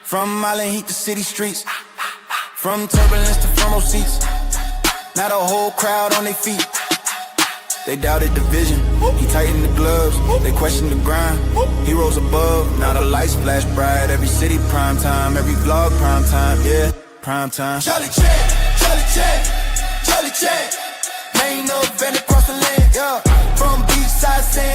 From Island Heat to city streets. From turbulence to front row seats. Now the whole crowd on their feet. They doubted the vision, he tightened the gloves. They questioned the grind, he rose above. Now the lights flash bright, every city prime time. Every vlog prime time, yeah, prime time. Charlie Chan, Charlie Chan, Charlie Chan. Main event across the land, yeah. From beachside sand